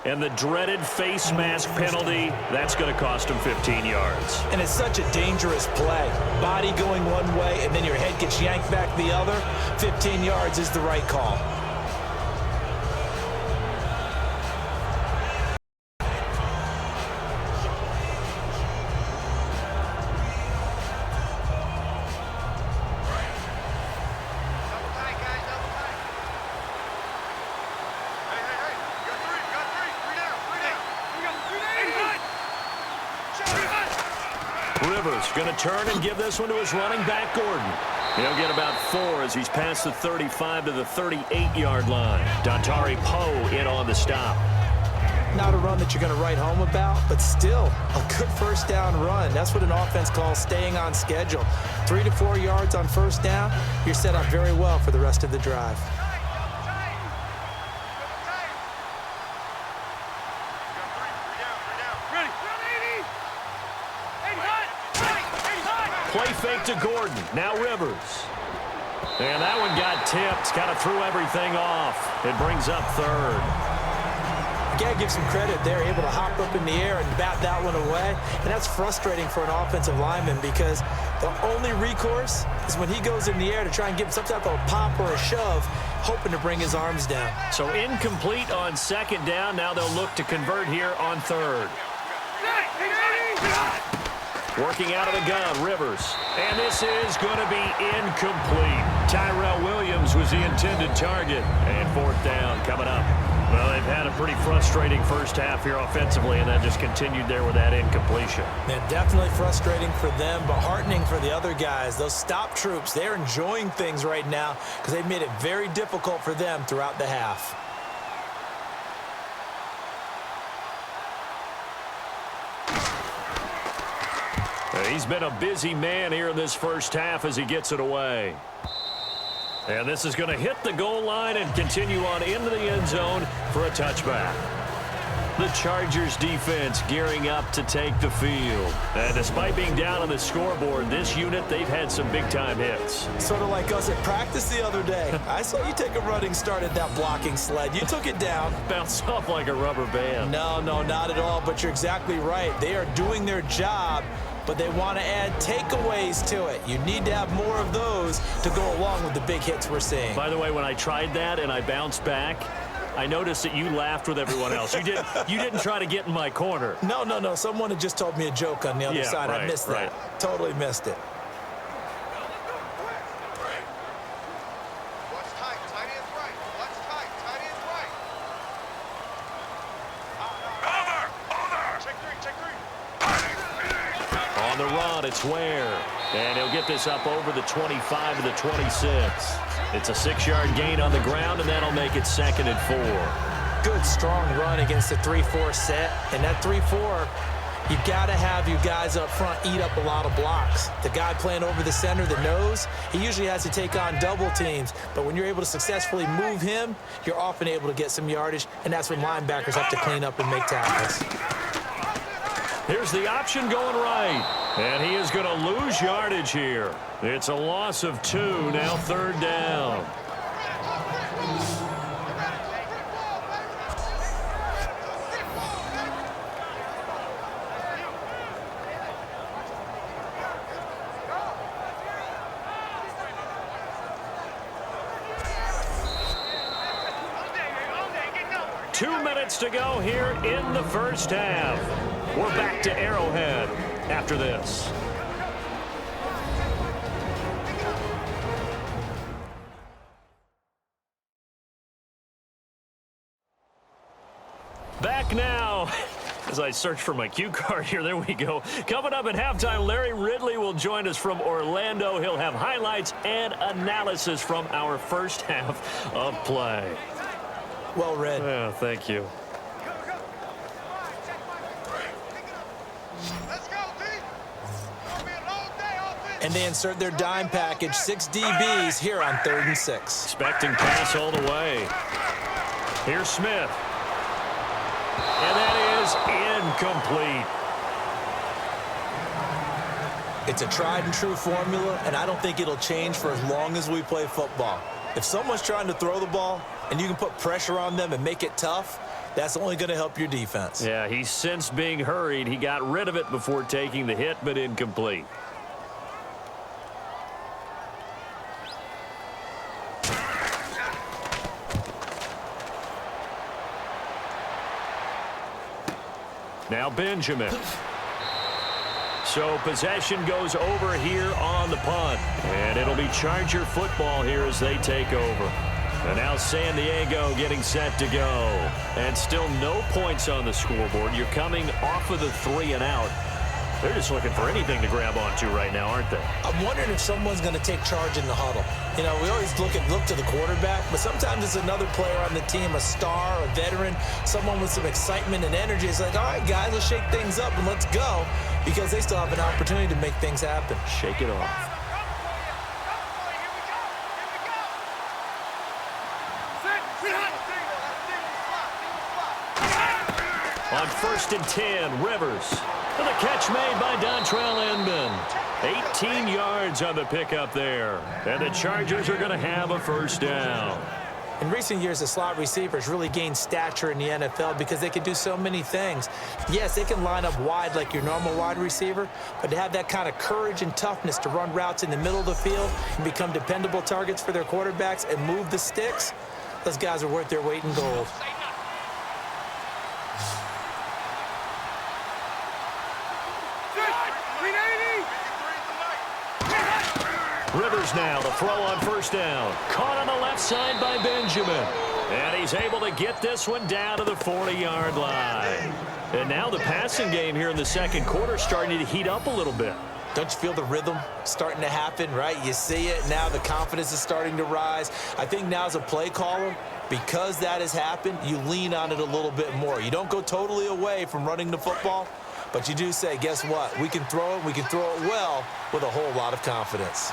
And the dreaded face mask penalty, that's going to cost him 15 yards. And it's such a dangerous play. Body going one way, and then your head gets yanked back the other. 15 yards is the right call. Going to turn and give this one to his running back, Gordon. He'll get about 4 as he's past the 35 to the 38-yard line. Dontari Poe in on the stop. Not a run that you're going to write home about, but still a good first down run. That's what an offense calls staying on schedule. 3 to 4 yards on first down, you're set up very well for the rest of the drive. Play fake to Gordon. Now Rivers. And that one got tipped. Kind of threw everything off. It brings up third. You got to give some credit. They're able to hop up in the air and bat that one away. And that's frustrating for an offensive lineman because the only recourse is when he goes in the air to try and give him some type of a pop or a shove, hoping to bring his arms down. So incomplete on second down. Now they'll look to convert here on third. Working out of the gun, Rivers. And this is going to be incomplete. Tyrell Williams was the intended target. And fourth down coming up. Well, they've had a pretty frustrating first half here offensively, and that just continued there with that incompletion. Yeah, definitely frustrating for them, but heartening for the other guys. Those stop troops, they're enjoying things right now because they've made it very difficult for them throughout the half. He's been a busy man here in this first half as he gets it away. And this is going to hit the goal line and continue on into the end zone for a touchback. The Chargers defense gearing up to take the field. And despite being down on the scoreboard, this unit, they've had some big-time hits. Sort of like us at practice the other day. I saw you take a running start at that blocking sled. You took it down. Bounced off like a rubber band. No, not at all, but you're exactly right. They are doing their job, but they want to add takeaways to it. You need to have more of those to go along with the big hits we're seeing. By the way, when I tried that and I bounced back, I noticed that you laughed with everyone else. You didn't try to get in my corner. No. Someone had just told me a joke on the other side. Right, I missed that. Right. Totally missed it. Watch tight. Tight ends right. Watch tight. Tight ends right. Over. Check three. On the run, it's Ware. And he'll get this up over the 25 to the 26. It's a 6-yard gain on the ground, and that'll make it 2nd and 4. good, strong run against the 3-4 set. And that 3-4, you've got to have your guys up front eat up a lot of blocks. The guy playing over the center, the nose, he usually has to take on double teams. But when you're able to successfully move him, you're often able to get some yardage, and that's when linebackers have to clean up and make tackles. Here's the option going right, and he is going to lose yardage here. It's a loss of 2, now 3rd down. To go here in the first half. We're back to Arrowhead after this. Back now. As I search for my cue card here, there we go. Coming up at halftime, Larry Ridley will join us from Orlando. He'll have highlights and analysis from our first half of play. Well read. Yeah, thank you. And they insert their dime package, 6 DBs here on 3rd and 6. Expecting pass all the way. Here's Smith. And that is incomplete. It's a tried and true formula, and I don't think it'll change for as long as we play football. If someone's trying to throw the ball and you can put pressure on them and make it tough, that's only going to help your defense. Yeah, he sensed being hurried. He got rid of it before taking the hit, but incomplete. Now Benjamin. So possession goes over here on the punt. And it'll be Charger football here as they take over. And now San Diego getting set to go. And still no points on the scoreboard. You're coming off of the 3 and out. They're just looking for anything to grab onto right now, aren't they? I'm wondering if someone's going to take charge in the huddle. You know, we always look to the quarterback, but sometimes it's another player on the team, a star, a veteran, someone with some excitement and energy. It's like, all right, guys, let's shake things up and let's go, because they still have an opportunity to make things happen. Shake it off. On 1st and 10, Rivers. And the catch made by Dontrell Inman. 18 yards on the pickup there. And the Chargers are going to have a 1st down. In recent years, the slot receivers really gained stature in the NFL because they can do so many things. Yes, they can line up wide like your normal wide receiver, but to have that kind of courage and toughness to run routes in the middle of the field and become dependable targets for their quarterbacks and move the sticks, those guys are worth their weight in gold. Rivers now, the throw on 1st down. Caught on the left side by Benjamin. And he's able to get this one down to the 40-yard line. And now the passing game here in the 2nd quarter starting to heat up a little bit. Don't you feel the rhythm starting to happen, right? You see it. Now the confidence is starting to rise. I think now as a play caller, because that has happened, you lean on it a little bit more. You don't go totally away from running the football, but you do say, guess what? We can throw it. We can throw it well with a whole lot of confidence.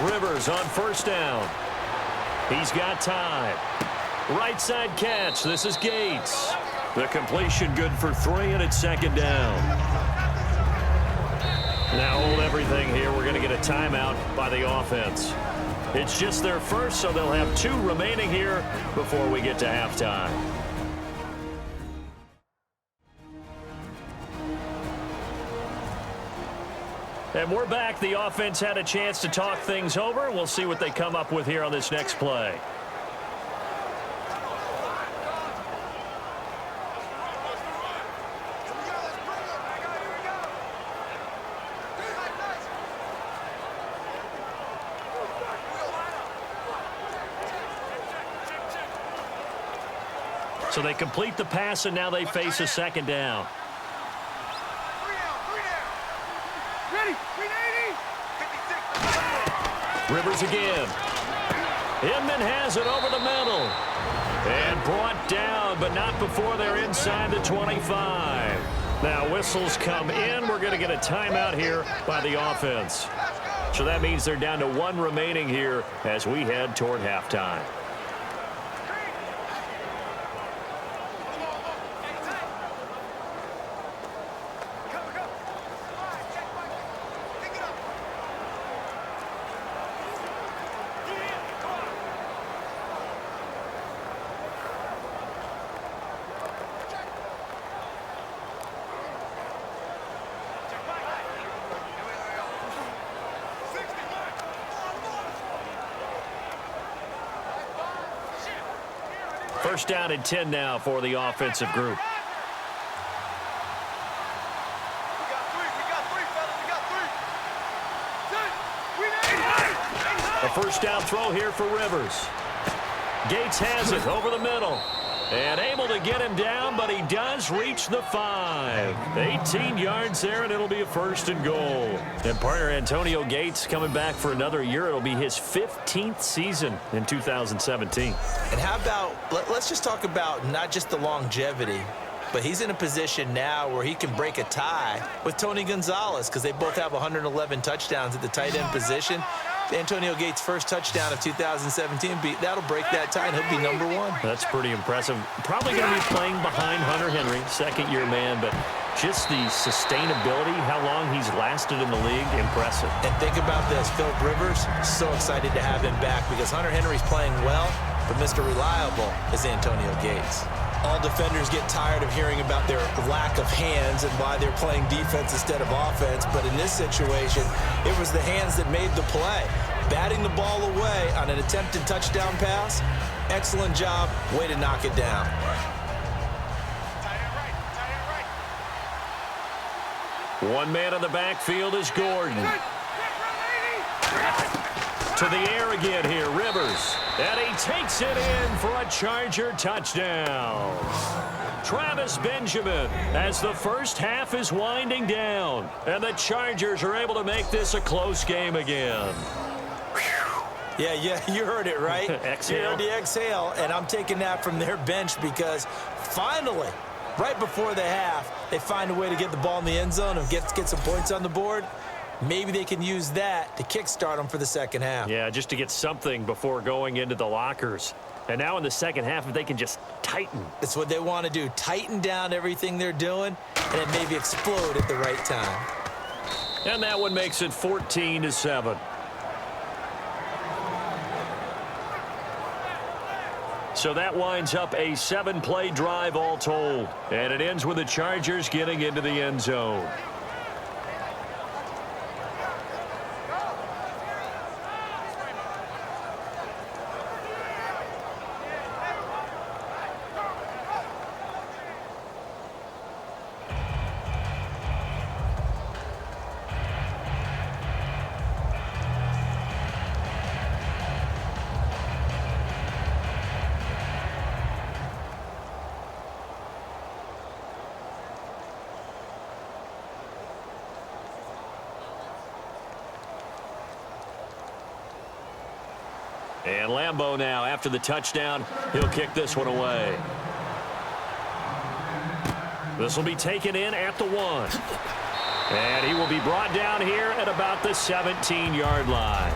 Rivers on 1st down. He's got time. Right side catch. This is Gates. The completion good for 3, and it's 2nd down. Now hold everything here. We're going to get a timeout by the offense. It's just their first, so they'll have 2 remaining here before we get to halftime. And we're back. The offense had a chance to talk things over. We'll see what they come up with here on this next play. So they complete the pass, and now they face a 2nd down. Rivers again. Inman has it over the middle. And brought down, but not before they're inside the 25. Now whistles come in. We're going to get a timeout here by the offense. So that means they're down to 1 remaining here as we head toward halftime. First down and 10 now for the offensive group. A first down throw here for Rivers. Gates has it over the middle. And able to get him down, but he does reach the 5. 18 yards there, and it'll be a first and goal. And partner Antonio Gates coming back for another year. It'll be his 15th season in 2017. And how about, let's just talk about not just the longevity, but he's in a position now where he can break a tie with Tony Gonzalez because they both have 111 touchdowns at the tight end position. Antonio Gates' first touchdown of 2017, that'll break that tie, and he'll be number 1. That's pretty impressive. Probably going to be playing behind Hunter Henry, second-year man, but just the sustainability, how long he's lasted in the league, impressive. And think about this, Philip Rivers, so excited to have him back because Hunter Henry's playing well, but Mr. Reliable is Antonio Gates. All defenders get tired of hearing about their lack of hands and why they're playing defense instead of offense. But in this situation, it was the hands that made the play. Batting the ball away on an attempted touchdown pass. Excellent job. Way to knock it down. One man in the backfield is Gordon. To the air again here, Rivers. And he takes it in for a Charger touchdown. Travis Benjamin as the first half is winding down. And the Chargers are able to make this a close game again. Yeah, you heard it, right? Exhale. You heard the exhale, and I'm taking that from their bench because finally, right before the half, they find a way to get the ball in the end zone and get some points on the board. Maybe they can use that to kickstart them for the second half. Yeah, just to get something before going into the lockers. And now in the second half, if they can just tighten. That's what they want to do. Tighten down everything they're doing and then maybe explode at the right time. And that one makes it 14-7. So that winds up a 7-play drive all told. And it ends with the Chargers getting into the end zone. And Lambeau now, after the touchdown, he'll kick this one away. This will be taken in at the 1. And he will be brought down here at about the 17-yard line.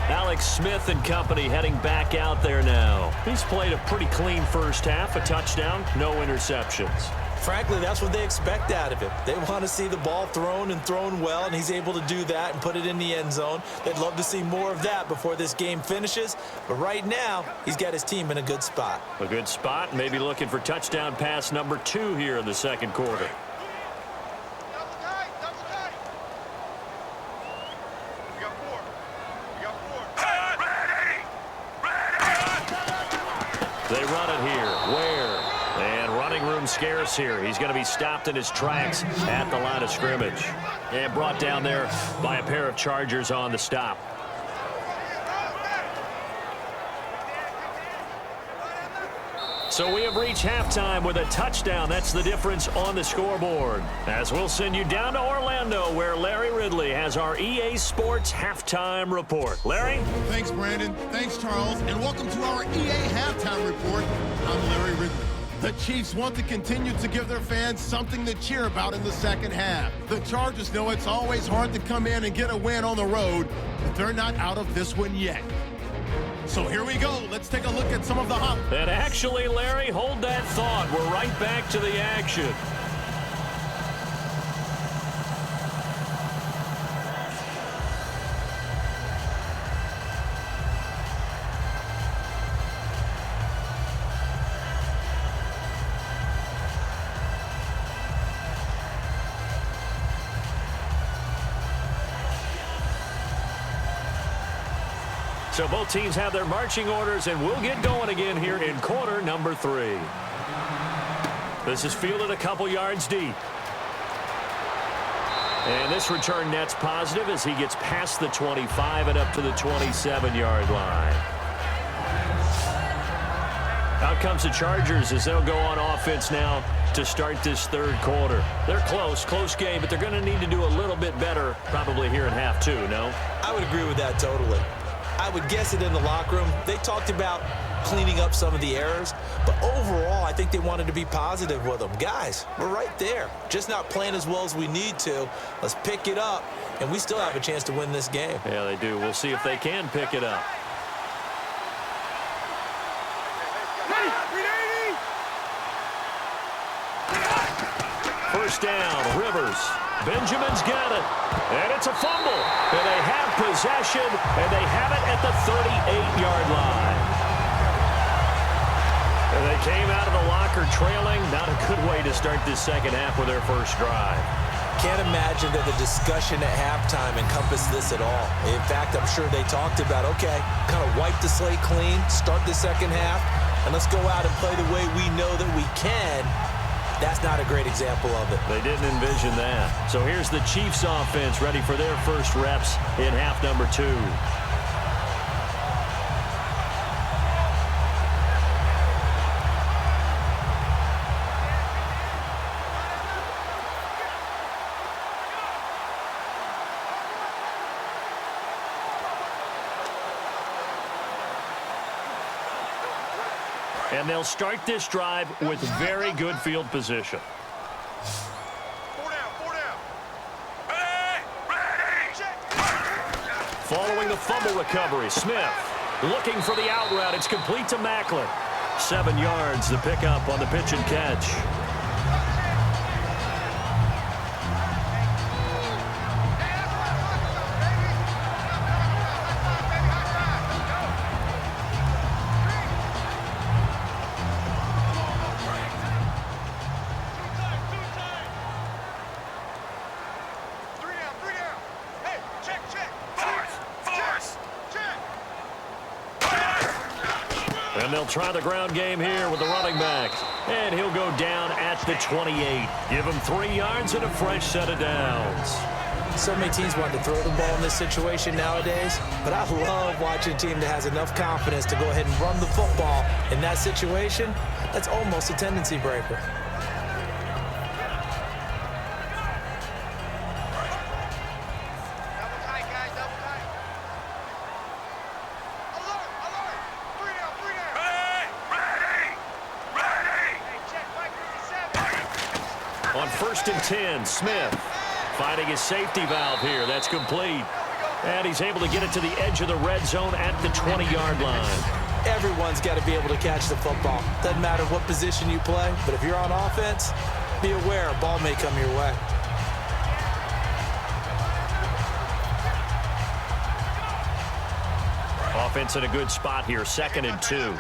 Alex Smith and company heading back out there now. He's played a pretty clean first half, a touchdown, no interceptions. Frankly, that's what they expect out of him. They want to see the ball thrown and thrown well, and he's able to do that and put it in the end zone. They'd love to see more of that before this game finishes. But right now, he's got his team in a good spot. A good spot, maybe looking for touchdown pass number 2 here in the second quarter. They run it here. Where? And running room scarce here. He's going to be stopped in his tracks at the line of scrimmage. And brought down there by a pair of Chargers on the stop. So we have reached halftime with a touchdown. That's the difference on the scoreboard. As we'll send you down to Orlando, where Larry Ridley has our EA Sports Halftime Report. Larry? Thanks, Brandon. Thanks, Charles. And welcome to our EA Halftime Report. I'm Larry Ridley. The Chiefs want to continue to give their fans something to cheer about in the second half. The Chargers know it's always hard to come in and get a win on the road, but they're not out of this one yet. So here we go. Let's take a look at some of the highlights. And actually, Larry, hold that thought. We're right back to the action. So both teams have their marching orders, and we'll get going again here in quarter number 3. This is fielded a couple yards deep. And this return net's positive as he gets past the 25 and up to the 27-yard line. Out comes the Chargers as they'll go on offense now to start this third quarter. They're close game, but they're going to need to do a little bit better probably here in half 2, no? I would agree with that totally. I would guess it in the locker room. They talked about cleaning up some of the errors, but overall, I think they wanted to be positive with them. Guys, we're right there. Just not playing as well as we need to. Let's pick it up, and we still have a chance to win this game. Yeah, they do. We'll see if they can pick it up. First down, Rivers. Benjamin's got it, and it's a fumble. And they have possession, and they have it at the 38-yard line. And they came out of the locker trailing. Not a good way to start this second half with their first drive. Can't imagine that the discussion at halftime encompassed this at all. In fact, I'm sure they talked about, okay, kind of wipe the slate clean, start the second half, and let's go out and play the way we know that we can. That's not a great example of it. They didn't envision that. So here's the Chiefs offense ready for their first reps in half number 2. And they'll start this drive with very good field position. 4 down. Ready. Following the fumble recovery, Smith looking for the out route. It's complete to Macklin. 7 yards, the pickup on the pitch and catch. And they'll try the ground game here with the running back. And he'll go down at the 28. Give him 3 yards and a fresh set of downs. So many teams want to throw the ball in this situation nowadays, but I love watching a team that has enough confidence to go ahead and run the football. In that situation, that's almost a tendency breaker. On 1st and 10, Smith finding his safety valve here. That's complete. And he's able to get it to the edge of the red zone at the 20-yard line. Everyone's got to be able to catch the football. Doesn't matter what position you play, but if you're on offense, be aware a ball may come your way. Offense in a good spot here, 2nd and 2.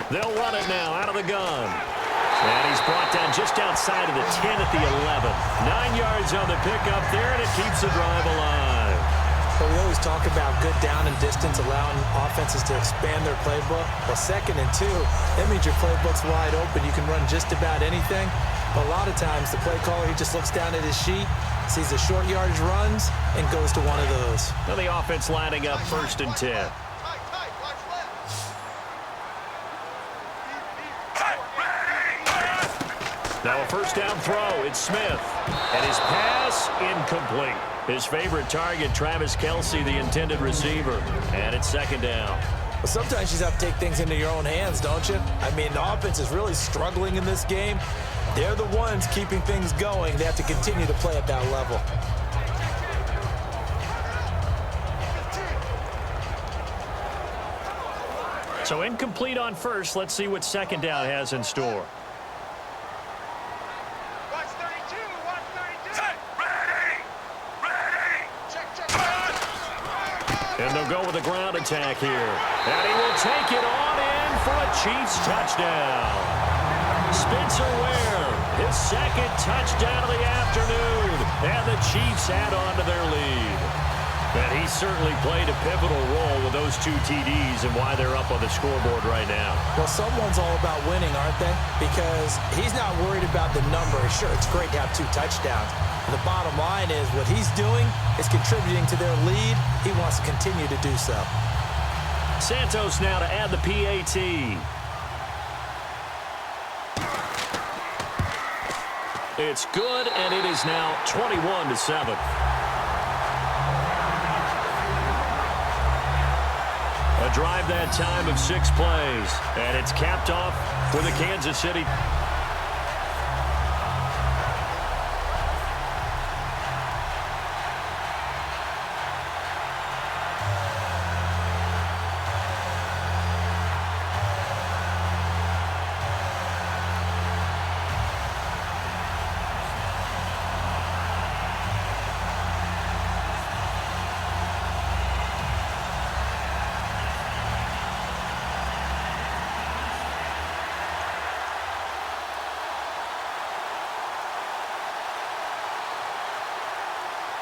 They'll run it now out of the gun. And he's brought down just outside of the 10 at the 11. 9 yards on the pickup there, and it keeps the drive alive. But we always talk about good down and distance, allowing offenses to expand their playbook. Well, 2nd and 2, that means your playbook's wide open. You can run just about anything. But a lot of times, the play caller, he just looks down at his sheet, sees the short yardage runs, and goes to one of those. Now the offense lining up 1st and 10. Now a 1st down throw. It's Smith. And his pass incomplete. His favorite target, Travis Kelce, the intended receiver. And it's 2nd down. Well, sometimes you just have to take things into your own hands, don't you? I mean, the offense is really struggling in this game. They're the ones keeping things going. They have to continue to play at that level. So incomplete on 1st. Let's see what 2nd down has in store. And they'll go with a ground attack here. And he will take it on in for a Chiefs touchdown. Spencer Ware, his 2nd touchdown of the afternoon. And the Chiefs add on to their lead. And he certainly played a pivotal role with those 2 TDs and why they're up on the scoreboard right now. Well, someone's all about winning, aren't they? Because he's not worried about the number. Sure, it's great to have 2 touchdowns. The bottom line is what he's doing is contributing to their lead. He wants to continue to do so. Santos now to add the PAT. It's good, and it is now 21-7. A drive that time of 6 plays, and it's capped off with a Kansas City.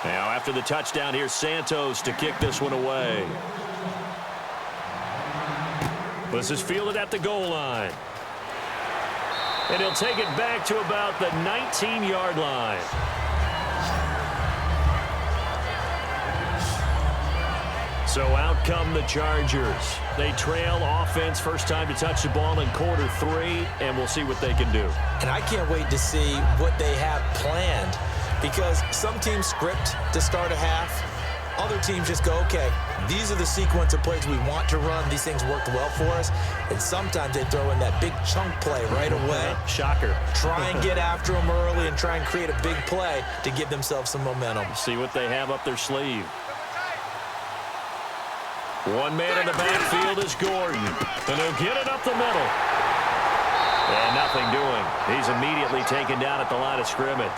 Now, after the touchdown, here's Santos to kick this one away. This is fielded at the goal line. And he'll take it back to about the 19-yard line. So out come the Chargers. They trail offense, first time to touch the ball in quarter 3, and we'll see what they can do. And I can't wait to see what they have planned. Because some teams script to start a half. Other teams just go, okay, these are the sequence of plays we want to run. These things worked well for us. And sometimes they throw in that big chunk play right away. Shocker. Try and get after them early and try and create a big play to give themselves some momentum. See what they have up their sleeve. One man in the backfield is Gordon. And he'll get it up the middle. And nothing doing. He's immediately taken down at the line of scrimmage.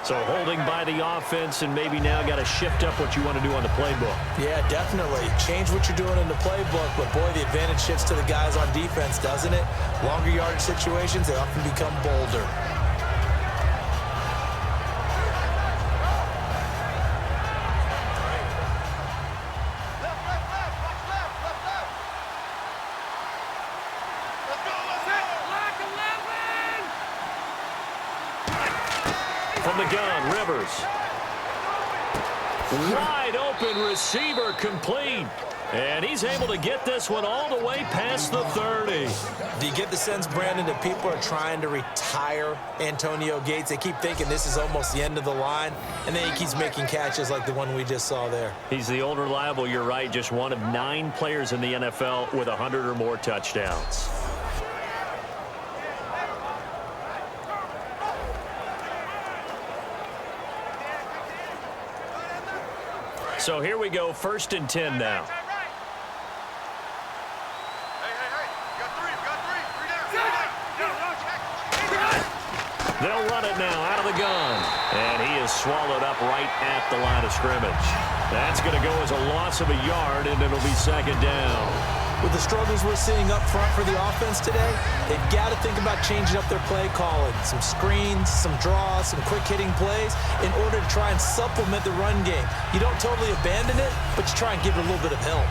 So holding by the offense, and maybe now got to shift up what you want to do on the playbook. Yeah, definitely. Change what you're doing in the playbook, but boy, the advantage shifts to the guys on defense, doesn't it? Longer yardage situations, they often become bolder. From the gun, Rivers. Wide open receiver complete. And he's able to get this one all the way past the 30. Do you get the sense, Brandon, that people are trying to retire Antonio Gates? They keep thinking this is almost the end of the line, and then he keeps making catches like the one we just saw there. He's the old reliable, you're right, just one of 9 players in the NFL with 100 or more touchdowns. So here we go, 1st and 10 now. They'll run it now out of the gun. And he is swallowed up right at the line of scrimmage. That's going to go as a loss of a yard, and it'll be 2nd down. With the struggles we're seeing up front for the offense today, they've got to think about changing up their play calling. Some screens, some draws, some quick-hitting plays in order to try and supplement the run game. You don't totally abandon it, but you try and give it a little bit of help.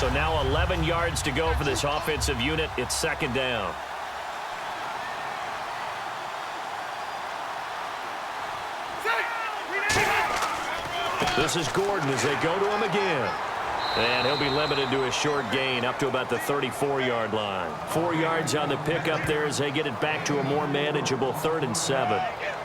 So now 11 yards to go for this offensive unit. It's second down. This is Gordon as they go to him again. And he'll be limited to a short gain up to about the 34-yard line. 4 yards on the pickup there as they get it back to a more manageable 3rd and 7.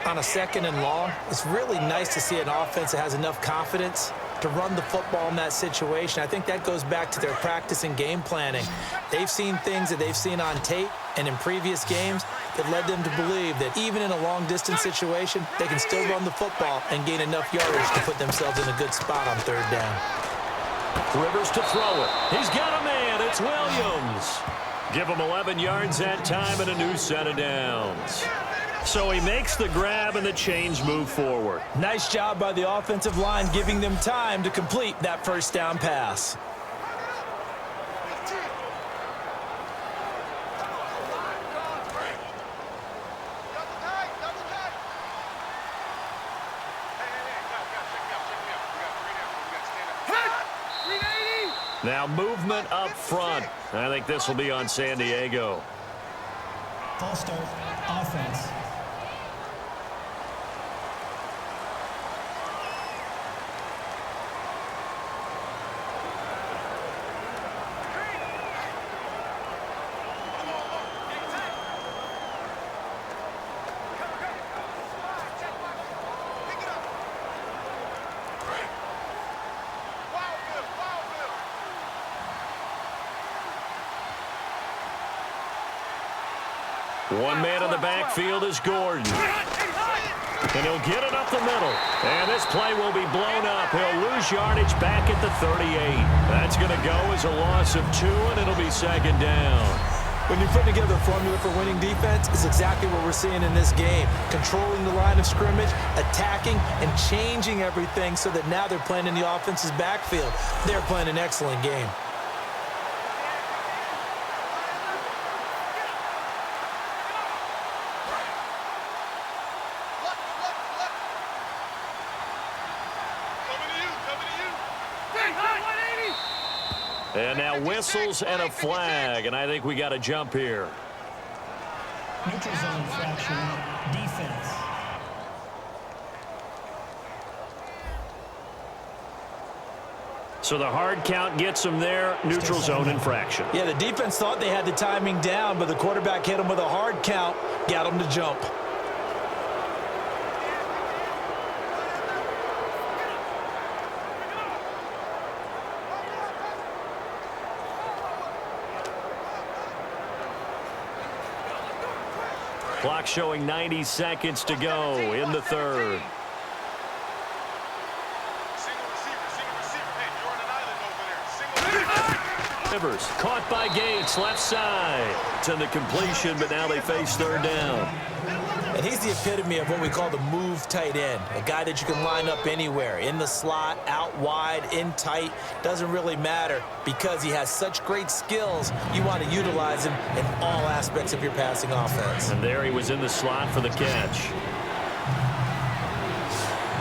On a 2nd and long, it's really nice to see an offense that has enough confidence to run the football in that situation. I think that goes back to their practice and game planning. They've seen things that they've seen on tape and in previous games that led them to believe that even in a long-distance situation, they can still run the football and gain enough yardage to put themselves in a good spot on 3rd down. Rivers to throw it. He's got a man. It's Williams. Give him 11 yards that time and a new set of downs. So he makes the grab and the chains move forward. Nice job by the offensive line giving them time to complete that 1st down pass. Now movement up front. I think this will be on San Diego. False start, offense. One man in the backfield is Gordon. And he'll get it up the middle. And this play will be blown up. He'll lose yardage back at the 38. That's going to go as a loss of 2, and it'll be 2nd down. When you put together a formula for winning defense, it's exactly what we're seeing in this game. Controlling the line of scrimmage, attacking, and changing everything so that now they're playing in the offense's backfield. They're playing an excellent game. And now whistles and a flag, and I think we got to jump here. Neutral zone infraction, defense. So the hard count gets them there, neutral zone infraction. Yeah, the defense thought they had the timing down, but the quarterback hit them with a hard count, got them to jump. Clock showing 90 seconds to go in the 3rd. Rivers caught by Gates, left side. To the completion, but now they face 3rd down. And he's the epitome of what we call the move tight end. A guy that you can line up anywhere. In the slot, out wide, in tight. Doesn't really matter because he has such great skills. You want to utilize him in all aspects of your passing offense. And there he was in the slot for the catch.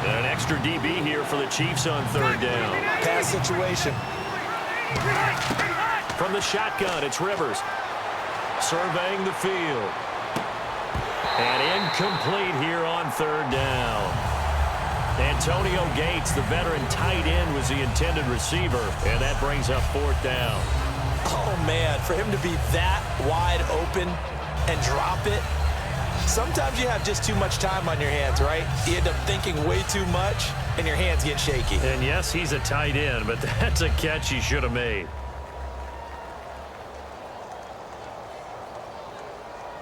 And an extra DB here for the Chiefs on 3rd down. Pass situation. From the shotgun, it's Rivers. Surveying the field. And incomplete here on 3rd down. Antonio Gates, the veteran tight end, was the intended receiver, and that brings up 4th down. Oh, man, for him to be that wide open and drop it, sometimes you have just too much time on your hands, right? You end up thinking way too much, and your hands get shaky. And, yes, he's a tight end, but that's a catch he should have made.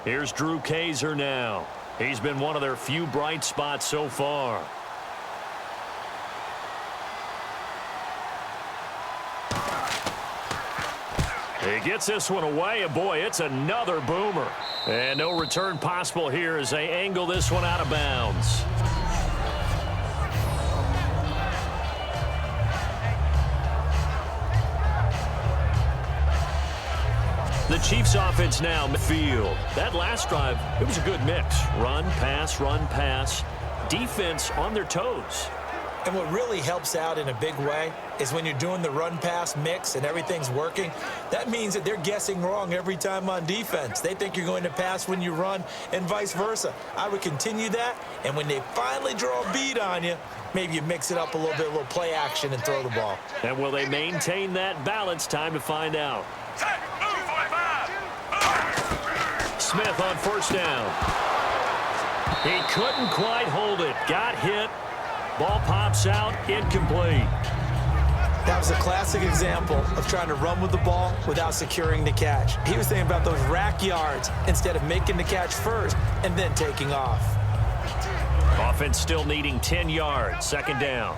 Here's Drew Kaiser now. He's been one of their few bright spots so far. He gets this one away, and boy, it's another boomer. And no return possible here as they angle this one out of bounds. The Chiefs offense now midfield. That last drive, it was a good mix. Run, pass, defense on their toes. And what really helps out in a big way is when you're doing the run-pass mix and everything's working, that means that they're guessing wrong every time on defense. They think you're going to pass when you run and vice versa. I would continue that, and when they finally draw a beat on you, maybe you mix it up a little bit, a little play action, and throw the ball. And will they maintain that balance? Time to find out. Smith on first down. He couldn't quite hold it. Got hit. Ball pops out, incomplete. That was a classic example of trying to run with the ball without securing the catch. He was thinking about those rack yards instead of making the catch first and then taking off. Offense still needing 10 yards. Second down.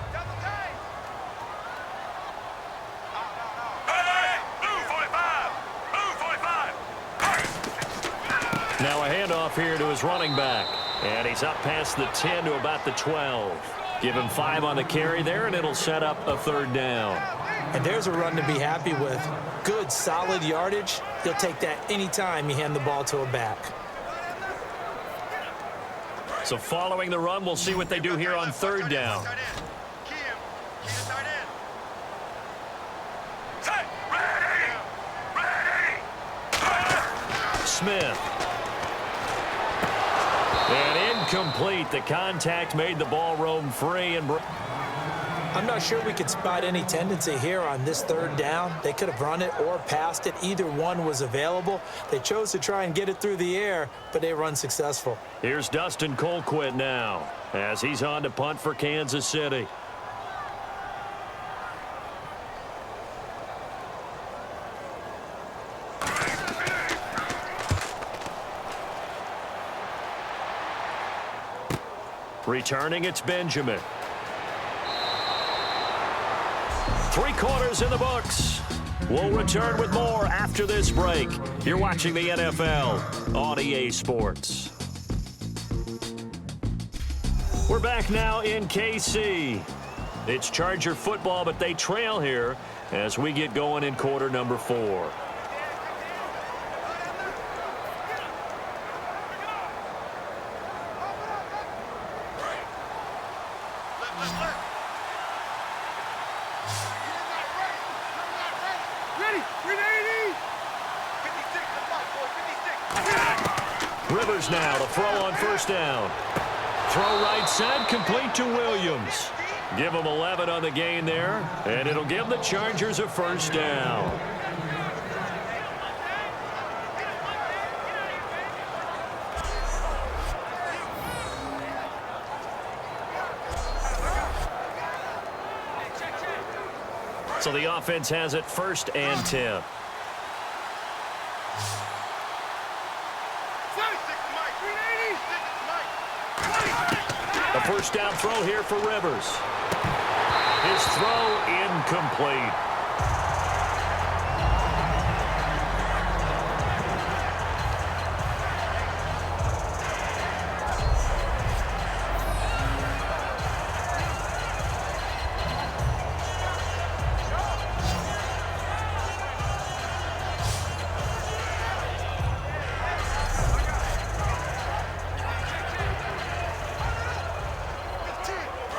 Now a handoff here to his running back. And he's up past the 10 to about the 12. Give him 5 on the carry there, and it'll set up a third down. And there's a run to be happy with. Good, solid yardage. He'll take that anytime you hand the ball to a back. So following the run, we'll see what they do here on third down. Smith. And incomplete. The contact made the ball roam free. And I'm not sure we could spot any tendency here on this third down. They could have run it or passed it. Either one was available. They chose to try and get it through the air, but they were unsuccessful. Here's Dustin Colquitt now as he's on to punt for Kansas City. Returning, it's Benjamin. 3 quarters in the books. We'll return with more after this break. You're watching the NFL on EA Sports. We're back now in KC. It's Charger football, but they trail here as we get going in quarter number 4. Rivers now to throw on first down. Throw right side, complete to Williams. Give them 11 on the gain there, and it'll give the Chargers a first down. So the offense has it 1st and 10. A first down throw here for Rivers. His throw incomplete.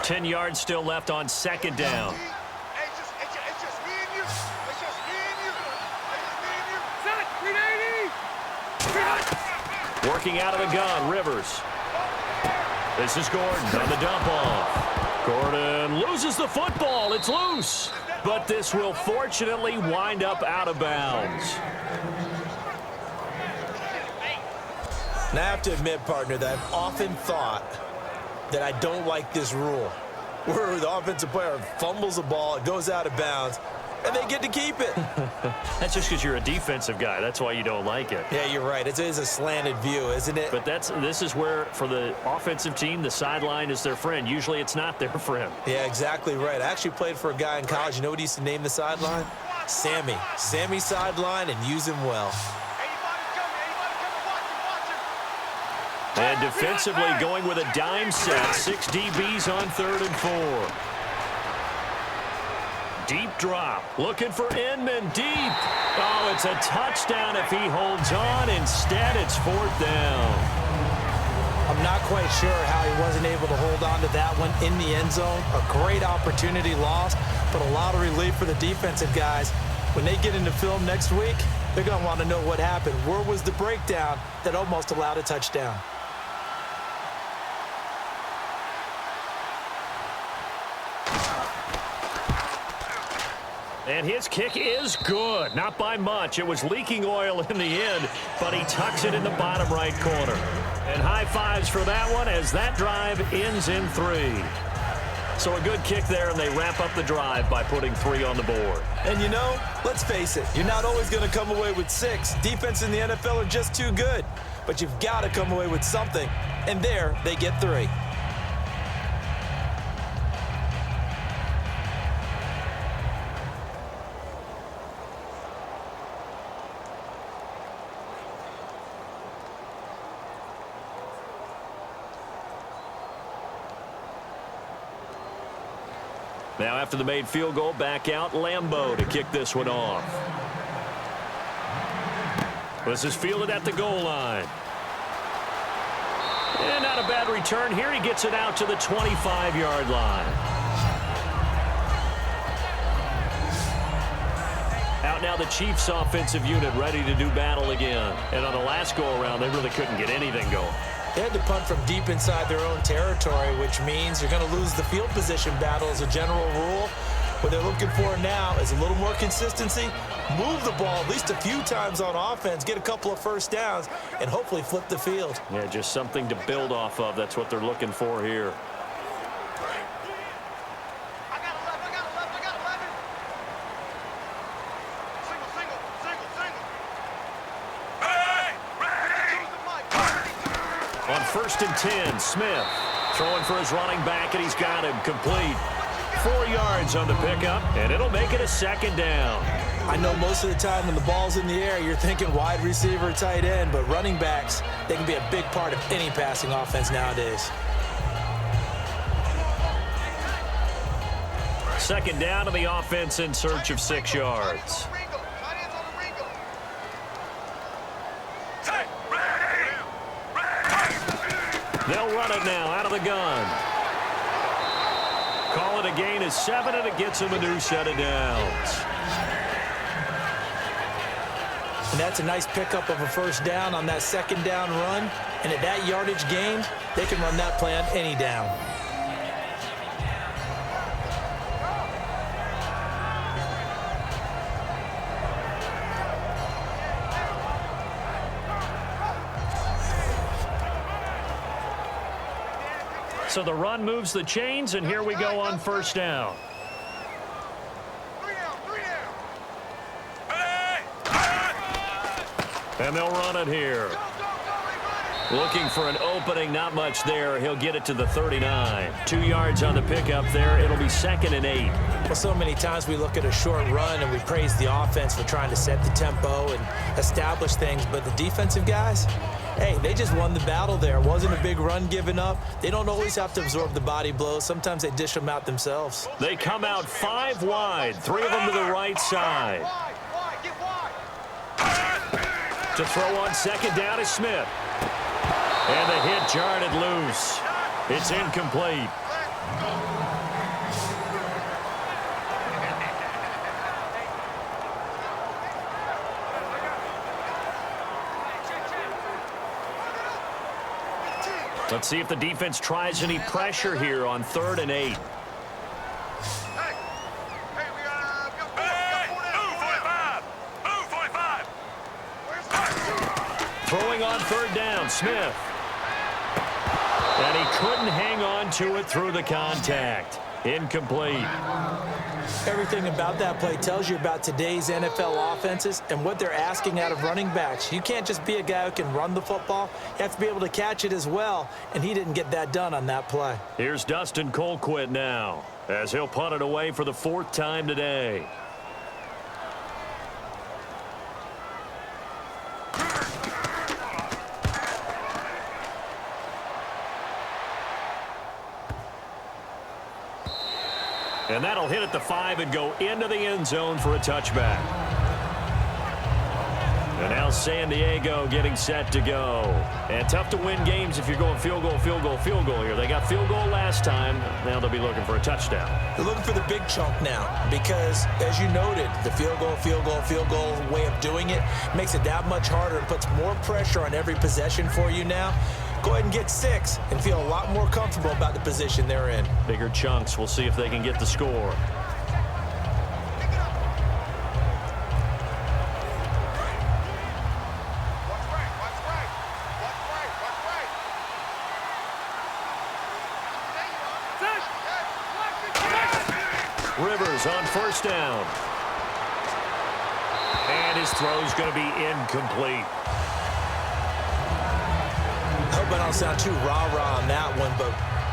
Ten yards still left on second down. Working out of the gun, Rivers. This is Gordon on the dump off. Gordon loses the football. It's loose. But this will fortunately wind up out of bounds. Now, I have to admit, partner, that I've often thought that I don't like this rule, where the offensive player fumbles the ball, it goes out of bounds, and they get to keep it. That's just because you're a defensive guy. That's why you don't like it. Yeah, you're right. It is a slanted view, isn't it? But this is where, for the offensive team, the sideline is their friend. Usually it's not their friend. Yeah, exactly right. I actually played for a guy in college. You know what he used to name the sideline? Sammy. Sammy sideline, and use him well. And defensively going with a dime set. 6 DBs on 3rd and 4. Deep drop. Looking for Inman. Deep. Oh, it's a touchdown if he holds on. Instead, it's 4th down. I'm not quite sure how he wasn't able to hold on to that one in the end zone. A great opportunity lost, but a lot of relief for the defensive guys. When they get into film next week, they're going to want to know what happened. Where was the breakdown that almost allowed a touchdown? And his kick is good. Not by much. It was leaking oil in the end, but he tucks it in the bottom right corner. And high fives for that one as that drive ends in 3. So a good kick there, and they wrap up the drive by putting 3 on the board. And you know, let's face it, you're not always going to come away with 6. Defense in the NFL are just too good. But you've got to come away with something. And there, they get 3. Now after the made field goal, back out Lambeau to kick this one off. This is fielded at the goal line. And not a bad return here. He gets it out to the 25-yard line. Out now the Chiefs offensive unit ready to do battle again. And on the last go-around, they really couldn't get anything going. They had to punt from deep inside their own territory, which means you're going to lose the field position battle as a general rule. What they're looking for now is a little more consistency, move the ball at least a few times on offense, get a couple of first downs, and hopefully flip the field. Yeah, just something to build off of. That's what they're looking for here. On 1st and 10, Smith throwing for his running back, and he's got him complete. 4 yards on the pickup, and it'll make it a 2nd down. I know most of the time when the ball's in the air, you're thinking wide receiver, tight end, but running backs, they can be a big part of any passing offense nowadays. 2nd down, and the offense in search of 6 yards. They'll run it now out of the gun. Call it a gain of 7, and it gets him a new set of downs. And that's a nice pickup of a 1st down on that 2nd down run. And at that yardage gain, they can run that play on any down. So the run moves the chains, and here we go on 1st down. And they'll run it here. Looking for an opening, not much there. He'll get it to the 39. 2 yards on the pickup there. It'll be 2nd and 8. Well, so many times we look at a short run and we praise the offense for trying to set the tempo and establish things, but the defensive guys, hey, they just won the battle there. It wasn't a big run given up. They don't always have to absorb the body blows. Sometimes they dish them out themselves. They come out 5 wide, 3 of them to the right side. To throw on 2nd down is Smith. And the hit jarred it loose. It's incomplete. Let's see if the defense tries any pressure here on 3rd and 8. Throwing on 3rd down, Smith. And he couldn't hang on to it through the contact. Incomplete. Everything about that play tells you about today's NFL offenses and what they're asking out of running backs. You can't just be a guy who can run the football. You have to be able to catch it as well, and he didn't get that done on that play. Here's Dustin Colquitt now, as he'll punt it away for the 4th time today. And that'll hit at the 5 and go into the end zone for a touchback. And now San Diego getting set to go. And tough to win games if you're going field goal, field goal, field goal here. They got field goal last time. Now they'll be looking for a touchdown. They're looking for the big chunk now because, as you noted, the field goal, field goal, field goal way of doing it makes it that much harder and puts more pressure on every possession for you now. Go ahead and get 6 and feel a lot more comfortable about the position they're in. Bigger chunks. We'll see if they can get the score. Rivers on first down. And his throw's going to be incomplete. I hope I don't sound too rah-rah on that one, but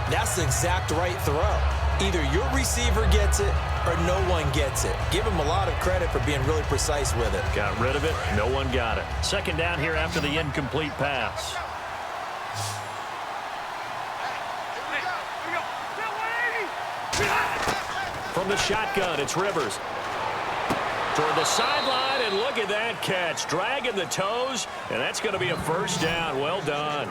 that's the exact right throw. Either your receiver gets it or no one gets it. Give him a lot of credit for being really precise with it. Got rid of it. No one got it. Second down here after the incomplete pass. From the shotgun, it's Rivers. Toward the sideline, and look at that catch. Dragging the toes, and that's going to be a first down. Well done.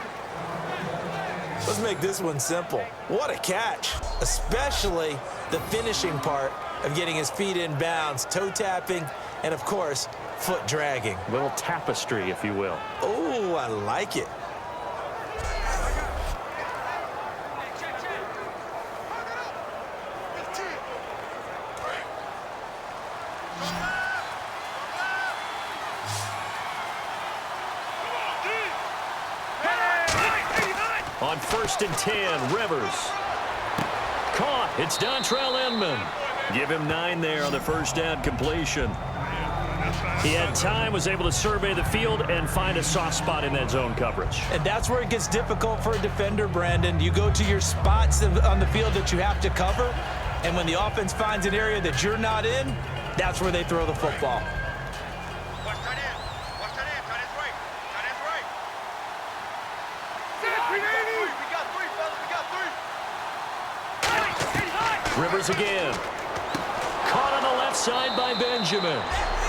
Let's make this one simple. What a catch, especially the finishing part of getting his feet in bounds, toe tapping, and, of course, foot dragging. Little tapestry, if you will. Oh, I like it. On 1st and 10, Rivers. Caught. It's Dontrell Inman. Give him 9 there on the first down completion. He had time, was able to survey the field and find a soft spot in that zone coverage. And that's where it gets difficult for a defender, Brandon. You go to your spots on the field that you have to cover, and when the offense finds an area that you're not in, that's where they throw the football. Rivers again. Caught on the left side by Benjamin.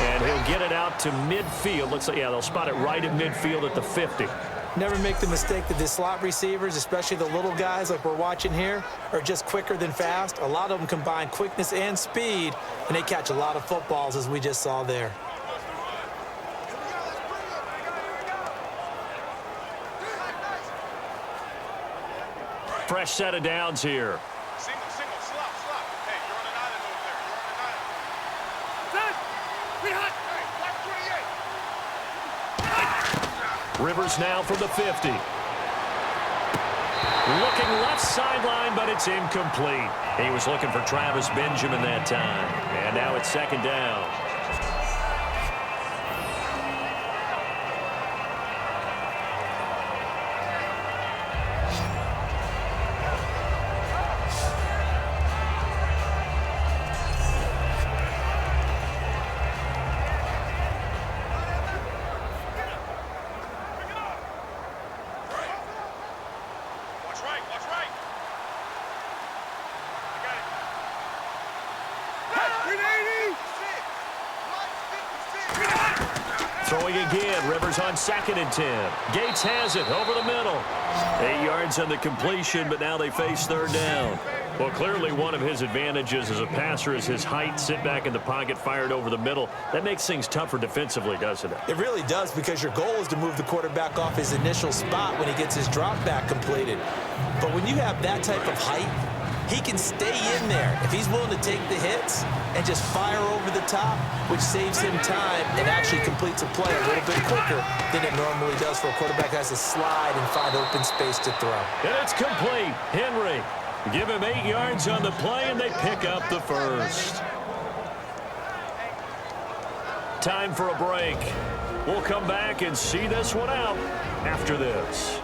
And he'll get it out to midfield. Looks like, yeah, they'll spot it right at midfield at the 50. Never make the mistake that the slot receivers, especially the little guys like we're watching here, are just quicker than fast. A lot of them combine quickness and speed, and they catch a lot of footballs, as we just saw there. Fresh set of downs here. Rivers now from the 50. Looking left sideline, but it's incomplete. He was looking for Travis Benjamin that time. And now it's second down. Throwing again, Rivers on 2nd and 10. Gates has it over the middle. 8 yards on the completion, but now they face 3rd down. Well, clearly one of his advantages as a passer is his height. Sit back in the pocket, fired over the middle. That makes things tougher defensively, doesn't it? It really does, because your goal is to move the quarterback off his initial spot when he gets his drop back completed. But when you have that type of height, he can stay in there if he's willing to take the hits and just fire over the top, which saves him time and actually completes a play a little bit quicker than it normally does for a quarterback who has to slide and find open space to throw. And it's complete. Henry, give him 8 yards on the play, and they pick up the first. Time for a break. We'll come back and see this one out after this.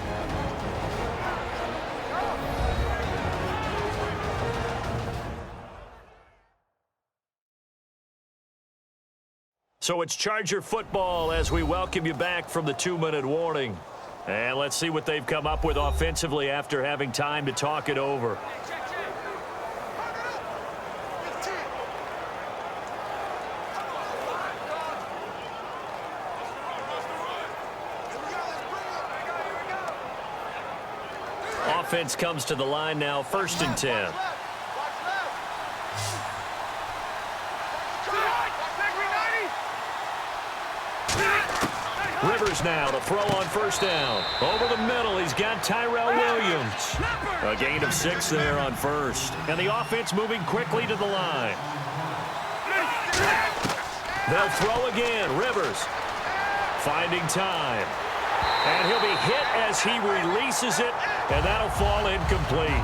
So it's Charger football as we welcome you back from the 2-minute warning. And let's see what they've come up with offensively after having time to talk it over. offense comes to the line now, 1st and 10. Rivers now to throw on 1st down. Over the middle, he's got Tyrell Williams. A gain of 6 there on 1st. And the offense moving quickly to the line. They'll throw again. Rivers finding time. And he'll be hit as he releases it, and that'll fall incomplete.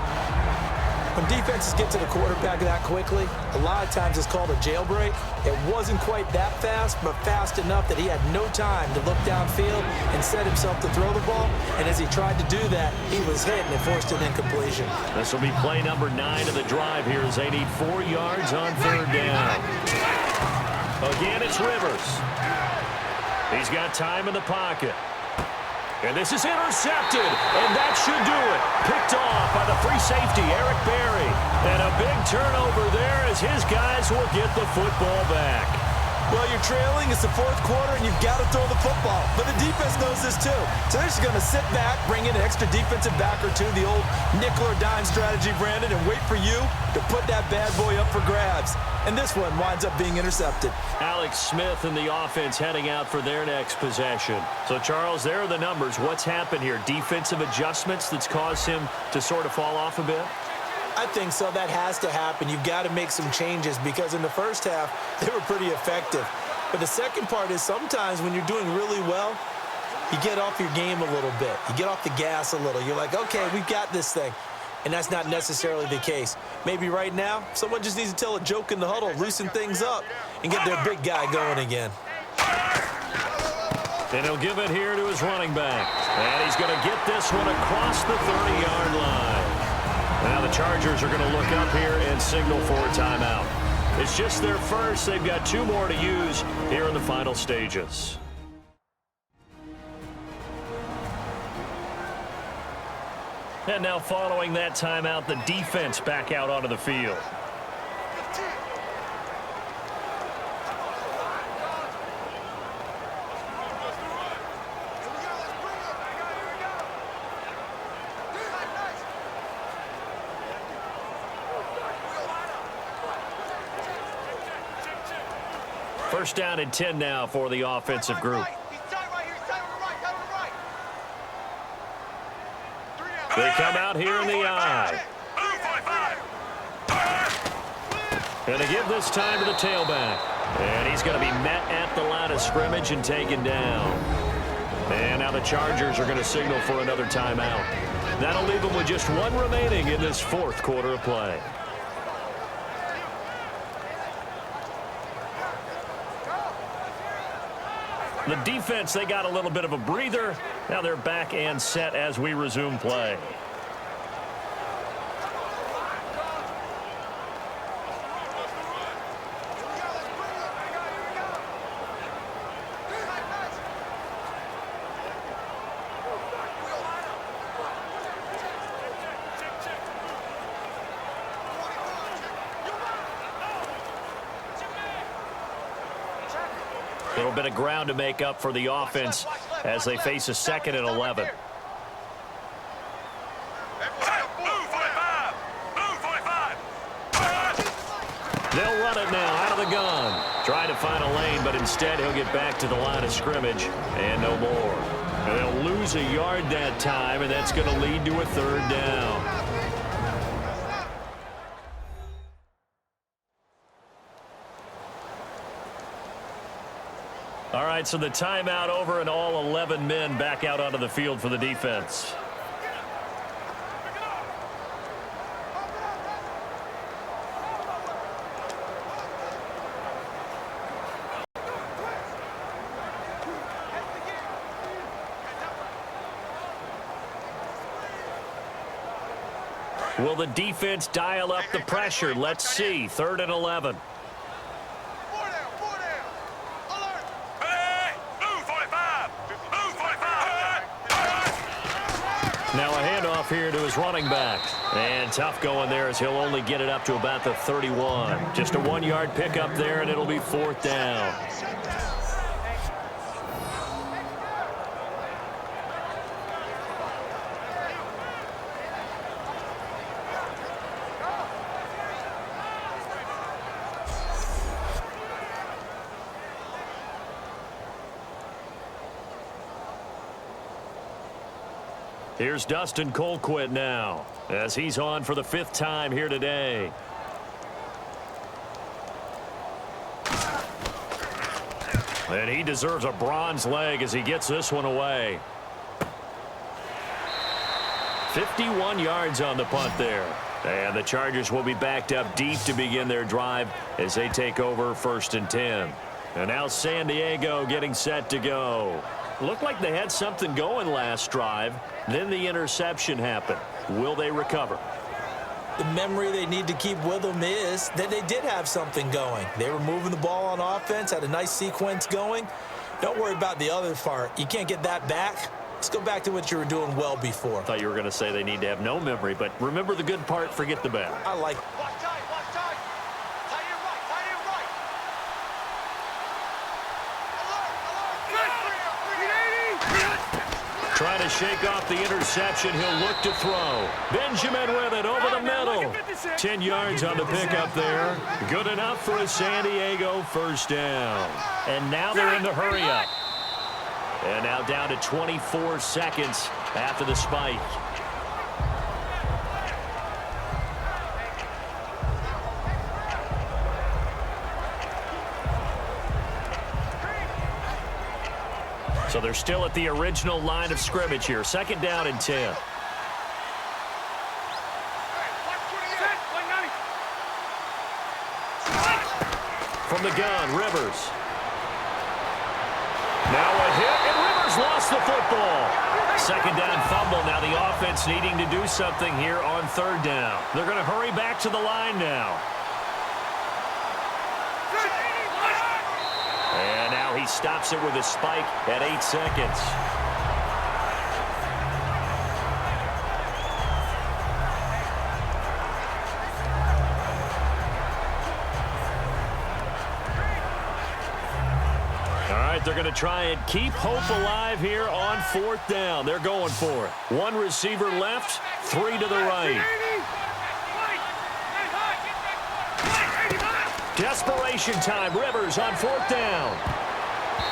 When defenses get to the quarterback that quickly, a lot of times it's called a jailbreak. It wasn't quite that fast, but fast enough that he had no time to look downfield and set himself to throw the ball. And as he tried to do that, he was hit, and it forced an incompletion. This will be play number 9 of the drive here as they need 4 yards on 3rd down. Again, it's Rivers. He's got time in the pocket. And this is intercepted, and that should do it. Picked off by the free safety, Eric Berry. And a big turnover there as his guys will get the football back. Well, you're trailing. It's the 4th quarter, and you've got to throw the football. But the defense knows this, too. So they're just going to sit back, bring in an extra defensive back or two, the old nickel or dime strategy, Brandon, and wait for you to put that bad boy up for grabs. And this one winds up being intercepted. Alex Smith and the offense heading out for their next possession. So, Charles, there are the numbers. What's happened here? Defensive adjustments that's caused him to sort of fall off a bit? I think so. That has to happen. You've got to make some changes because in the first half, they were pretty effective. But the second part is sometimes when you're doing really well, you get off your game a little bit. You get off the gas a little. You're like, okay, we've got this thing. And that's not necessarily the case. Maybe right now, someone just needs to tell a joke in the huddle, loosen things up, and get their big guy going again. And he'll give it here to his running back. And he's going to get this one across the 30-yard line. Now the Chargers are going to look up here and signal for a timeout. It's just their first. They've got 2 more to use here in the final stages. And now following that timeout, the defense back out onto the field. First down and 10 now for the offensive group. They come out here in the eye. And they give this time to the tailback. And he's going to be met at the line of scrimmage and taken down. And now the Chargers are going to signal for another timeout. That'll leave them with just 1 remaining in this 4th quarter of play. The defense, they got a little bit of a breather. Now they're back and set as we resume play. A little bit of ground to make up for the offense as they face a 2nd and 11. They'll run it now out of the gun. Trying to find a lane, but instead he'll get back to the line of scrimmage and no more. And they'll lose a yard that time, and that's going to lead to a 3rd down. All right, so the timeout over and all 11 men back out onto the field for the defense. Will the defense dial up the pressure? Let's see. 3rd and 11. Now a handoff here to his running back. And tough going there as he'll only get it up to about the 31. Just a 1-yard pickup there, and it'll be 4th down. Here's Dustin Colquitt now, as he's on for the 5th time here today. And he deserves a bronze leg as he gets this one away. 51 yards on the punt there. And the Chargers will be backed up deep to begin their drive as they take over 1st and 10. And now San Diego getting set to go. Looked like they had something going last drive. Then the interception happened. Will they recover? The memory they need to keep with them is that they did have something going. They were moving the ball on offense, had a nice sequence going. Don't worry about the other part. You can't get that back. Let's go back to what you were doing well before. I thought you were going to say they need to have no memory, but remember the good part, forget the bad. I like Watch tight, watch tight. Tight and right, tight and right. Alert, alert. Trying to shake off the interception. He'll look to throw. Benjamin with it over the middle. 10 yards on the pickup there. Good enough for a San Diego 1st down. And now they're in the hurry-up. And now down to 24 seconds after the spike. So they're still at the original line of scrimmage here. 2nd down and 10. From the gun, Rivers. Now a hit, and Rivers lost the football. 2nd down fumble. Now the offense needing to do something here on 3rd down. They're going to hurry back to the line now. And now he stops it with a spike at 8 seconds. They're going to try and keep hope alive here on 4th down. They're going for it. 1 receiver left, 3 to the right. Desperation time. Rivers on 4th down.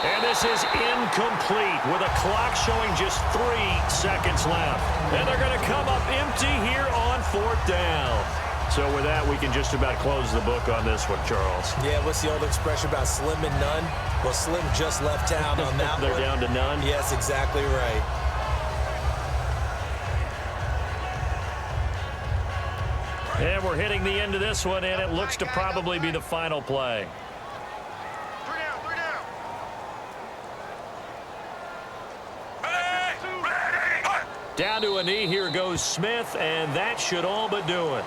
And this is incomplete with a clock showing just 3 seconds left. And they're going to come up empty here on 4th down. So with that, we can just about close the book on this one, Charles. Yeah, what's the old expression about slim and none? Well, Slim just left town on that They're one. down to none? Yes, exactly right. And we're hitting the end of this one, and it looks to probably be the final play. 3 down, 3 down. Down to a knee. Here goes Smith, and that should all but do it.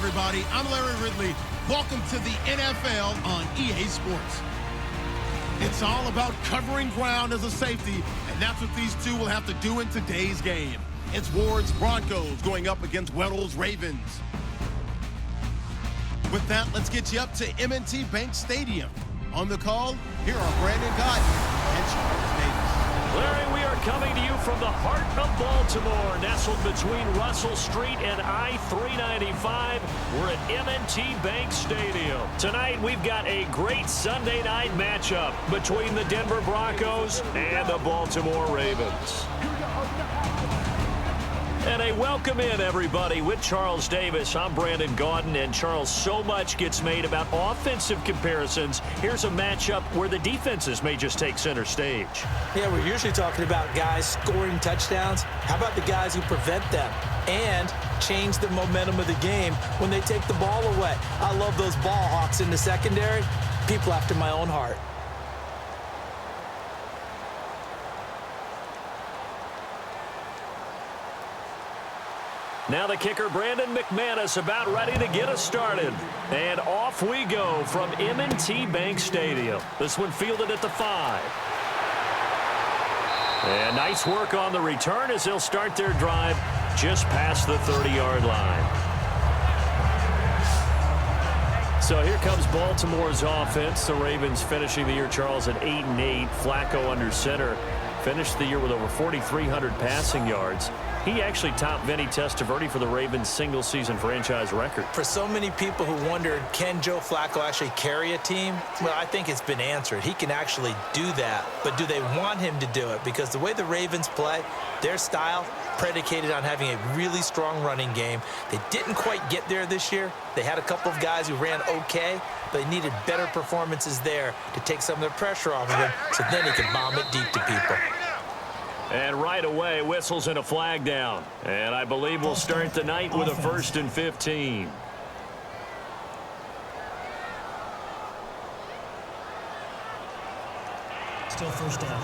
everybody. I'm Larry Ridley. Welcome to the NFL on EA Sports. It's all about covering ground as a safety, and that's what these two will have to do in today's game. It's Ward's Broncos going up against Weddle's Ravens. With that, let's get you up to M&T Bank Stadium. On the call, here are Brandon Gott and Charles Davis. Larry, we are coming to you from the heart of Baltimore, nestled between Russell Street and I-395. We're at M&T Bank Stadium. Tonight, we've got a great Sunday night matchup between the Denver Broncos and the Baltimore Ravens. And a welcome in, everybody, with Charles Davis. I'm Brandon Gaudin, and Charles, so much gets made about offensive comparisons. Here's a matchup where the defenses may just take center stage. Yeah, we're usually talking about guys scoring touchdowns. How about the guys who prevent them and change the momentum of the game when they take the ball away? I love those ball hawks in the secondary. People after my own heart. Now the kicker, Brandon McManus, about ready to get us started. And off we go from M&T Bank Stadium. This one fielded at the 5. And nice work on the return as they'll start their drive just past the 30-yard line. So here comes Baltimore's offense. The Ravens finishing the year, Charles, at 8-8. Flacco under center. Finished the year with over 4,300 passing yards. He actually topped Vinny Testaverde for the Ravens' single-season franchise record. For so many people who wondered, can Joe Flacco actually carry a team? Well, I think it's been answered. He can actually do that. But do they want him to do it? Because the way the Ravens play, their style predicated on having a really strong running game. They didn't quite get there this year. They had a couple of guys who ran okay, but they needed better performances there to take some of the pressure off of him so then he could bomb it deep to people. And right away, whistles and a flag down. And I believe we'll start the night with a 1st and 15. Still first down.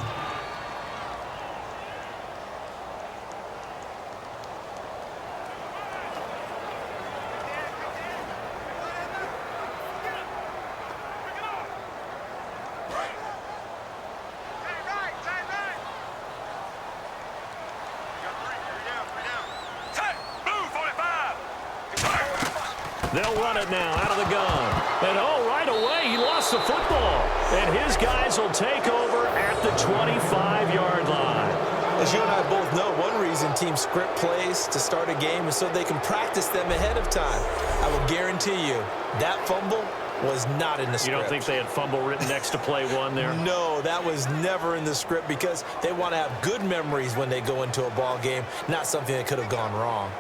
They'll run it now out of the gun. And, oh, right away, he lost the football. And his guys will take over at the 25-yard line. As you and I both know, one reason teams script plays to start a game is so they can practice them ahead of time. I will guarantee you that fumble was not in the script. You don't think they had fumble written next to play one there? No, that was never in the script because they want to have good memories when they go into a ball game, not something that could have gone wrong.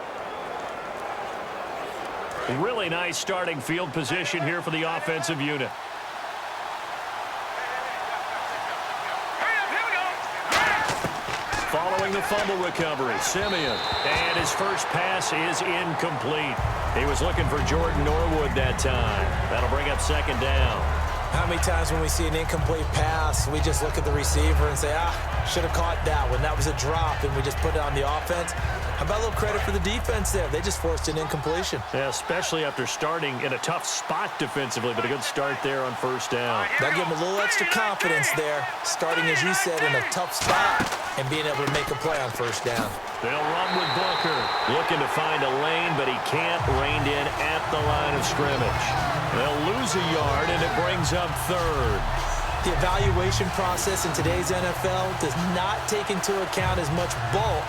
Really nice starting field position here for the offensive unit. Following the fumble recovery, Simeon. And his first pass is incomplete. He was looking for Jordan Norwood that time. That'll bring up 2nd down. How many times when we see an incomplete pass, we just look at the receiver and say, should have caught that one. That was a drop, and we just put it on the offense. How about a little credit for the defense there? They just forced an incompletion. Yeah, especially after starting in a tough spot defensively, but a good start there on 1st down. That'll give them a little extra confidence there, starting, as you said, in a tough spot and being able to make a play on 1st down. They'll run with Booker, looking to find a lane, but he can't, reined in at the line of scrimmage. They'll lose a yard, and it brings up 3rd. The evaluation process in today's NFL does not take into account as much bulk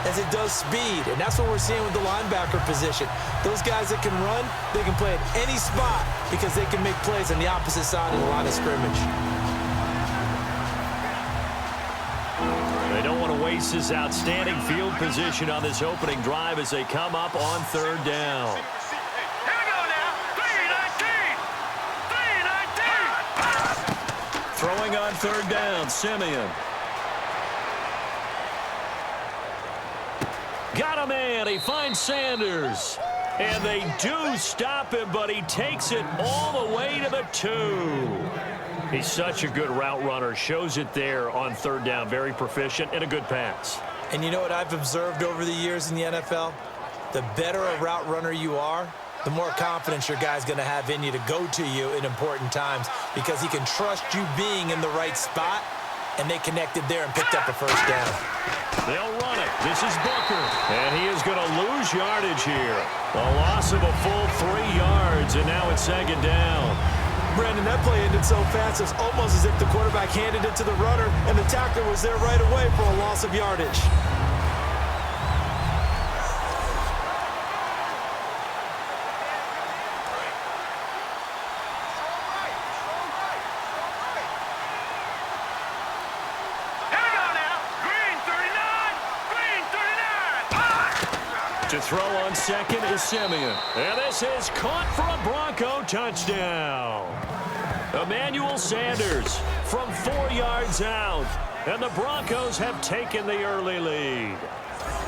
as it does speed, and that's what we're seeing with the linebacker position. Those guys that can run, they can play at any spot because they can make plays on the opposite side of the line of scrimmage. They don't want to waste this outstanding field position on this opening drive as they come up on 3rd down. Here we go now. 3-19. Throwing on 3rd down, Simeon. Got a man. He finds Sanders. And they do stop him, but he takes it all the way to the 2. He's such a good route runner. Shows it there on 3rd down. Very proficient and a good pass. And you know what I've observed over the years in the NFL? The better a route runner you are, the more confidence your guy's going to have in you to go to you in important times because he can trust you being in the right spot and they connected there and picked up a first down. They'll run it. This is Booker. And he is going to lose yardage here. A loss of a full 3 yards, and now it's second down. Brandon, that play ended so fast, it's almost as if the quarterback handed it to the runner, and the tackler was there right away for a loss of yardage. To throw on second is Simeon. And this is caught for a Bronco touchdown. Emmanuel Sanders from 4 yards out. And the Broncos have taken the early lead.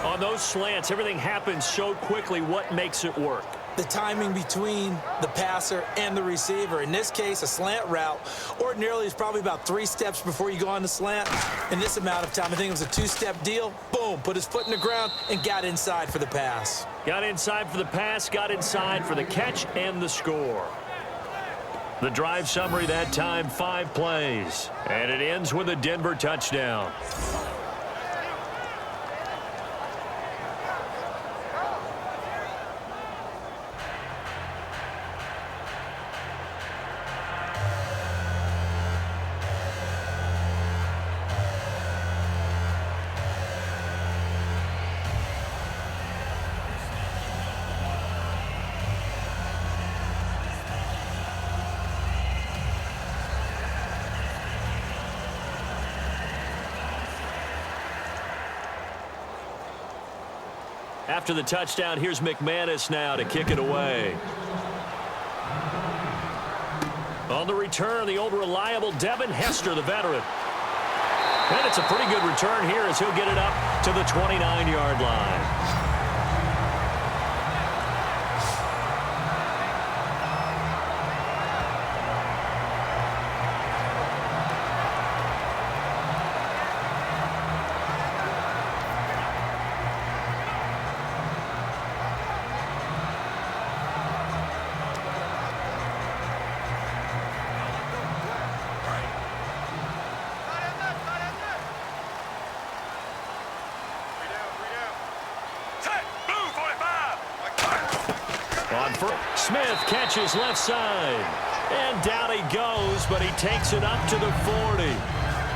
On those slants, everything happens so quickly. What makes it work? The timing between the passer and the receiver. In this case, a slant route ordinarily is probably about 3 steps before you go on the slant. In this amount of time, I think it was a 2-step deal. Boom, put his foot in the ground and got inside for the pass. Got inside for the pass, got inside for the catch and the score. The drive summary that time, 5 plays. And it ends with a Denver touchdown. After the touchdown, here's McManus now to kick it away. On the return, the old reliable Devin Hester, the veteran. And it's a pretty good return here as he'll get it up to the 29-yard line. Smith catches left side. And down he goes, but he takes it up to the 40.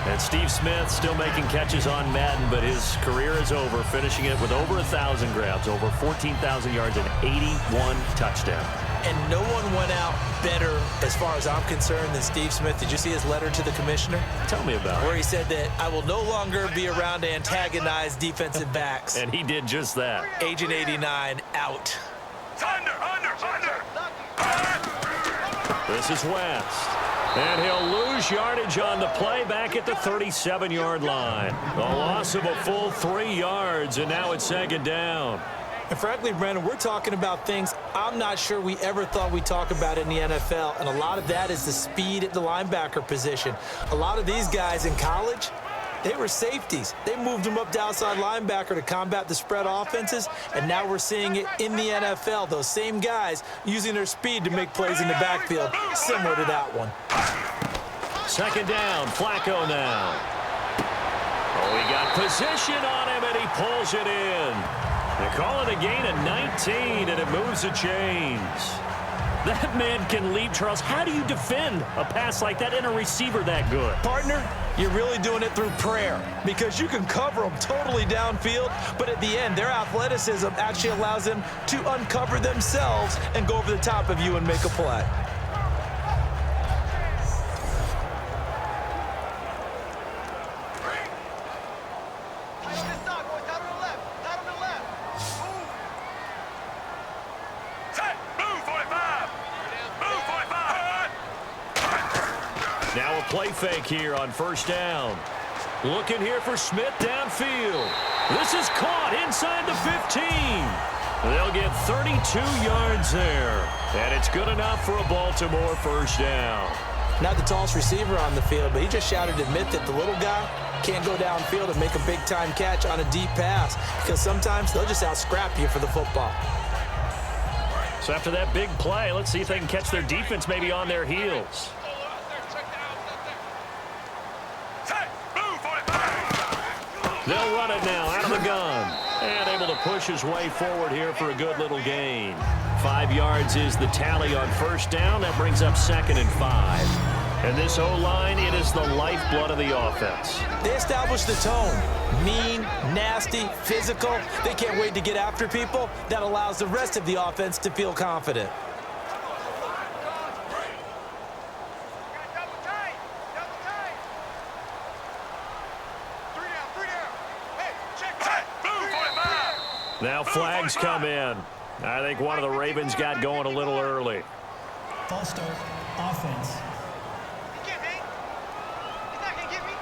And Steve Smith still making catches on Madden, but his career is over, finishing it with over 1,000 grabs, over 14,000 yards, and 81 touchdowns. And no one went out better, as far as I'm concerned, than Steve Smith. Did you see his letter to the commissioner? Tell me about it. Where he said that I will no longer be around to antagonize defensive backs. And he did just that. Agent 89 out. Under. This is West. And he'll lose yardage on the play back at the 37-yard line. A loss of a full 3 yards, and now it's second down. And frankly, Brandon, we're talking about things I'm not sure we ever thought we'd talk about in the NFL. And a lot of that is the speed at the linebacker position. A lot of these guys in college, they were safeties. They moved them up to outside linebacker to combat the spread offenses, and now we're seeing it in the NFL. Those same guys using their speed to make plays in the backfield, similar to that one. Second down, Flacco now. Oh, he got position on him, and he pulls it in. They call it a gain of 19, and it moves the chains. That man can leap, Charles. How do you defend a pass like that and a receiver that good? Partner, you're really doing it through prayer, because you can cover them totally downfield, but at the end, their athleticism actually allows them to uncover themselves and go over the top of you and make a play. Now a play fake here on first down. Looking here for Smith downfield. This is caught inside the 15. They'll get 32 yards there. And it's good enough for a Baltimore first down. Not the tallest receiver on the field, but he just shouted to admit that the little guy can't go downfield and make a big-time catch on a deep pass, because sometimes they'll just out-scrap you for the football. So after that big play, let's see if they can catch their defense maybe on their heels. They'll run it now out of the gun. And able to push his way forward here for a good little gain. 5 yards is the tally on first down. That brings up 2nd and 5. And this O-line, it is the lifeblood of the offense. They established the tone. Mean, nasty, physical. They can't wait to get after people. That allows the rest of the offense to feel confident. Now flags come in. I think one of the Ravens got going a little early. False start, offense. He can't hang. He's not going to get me.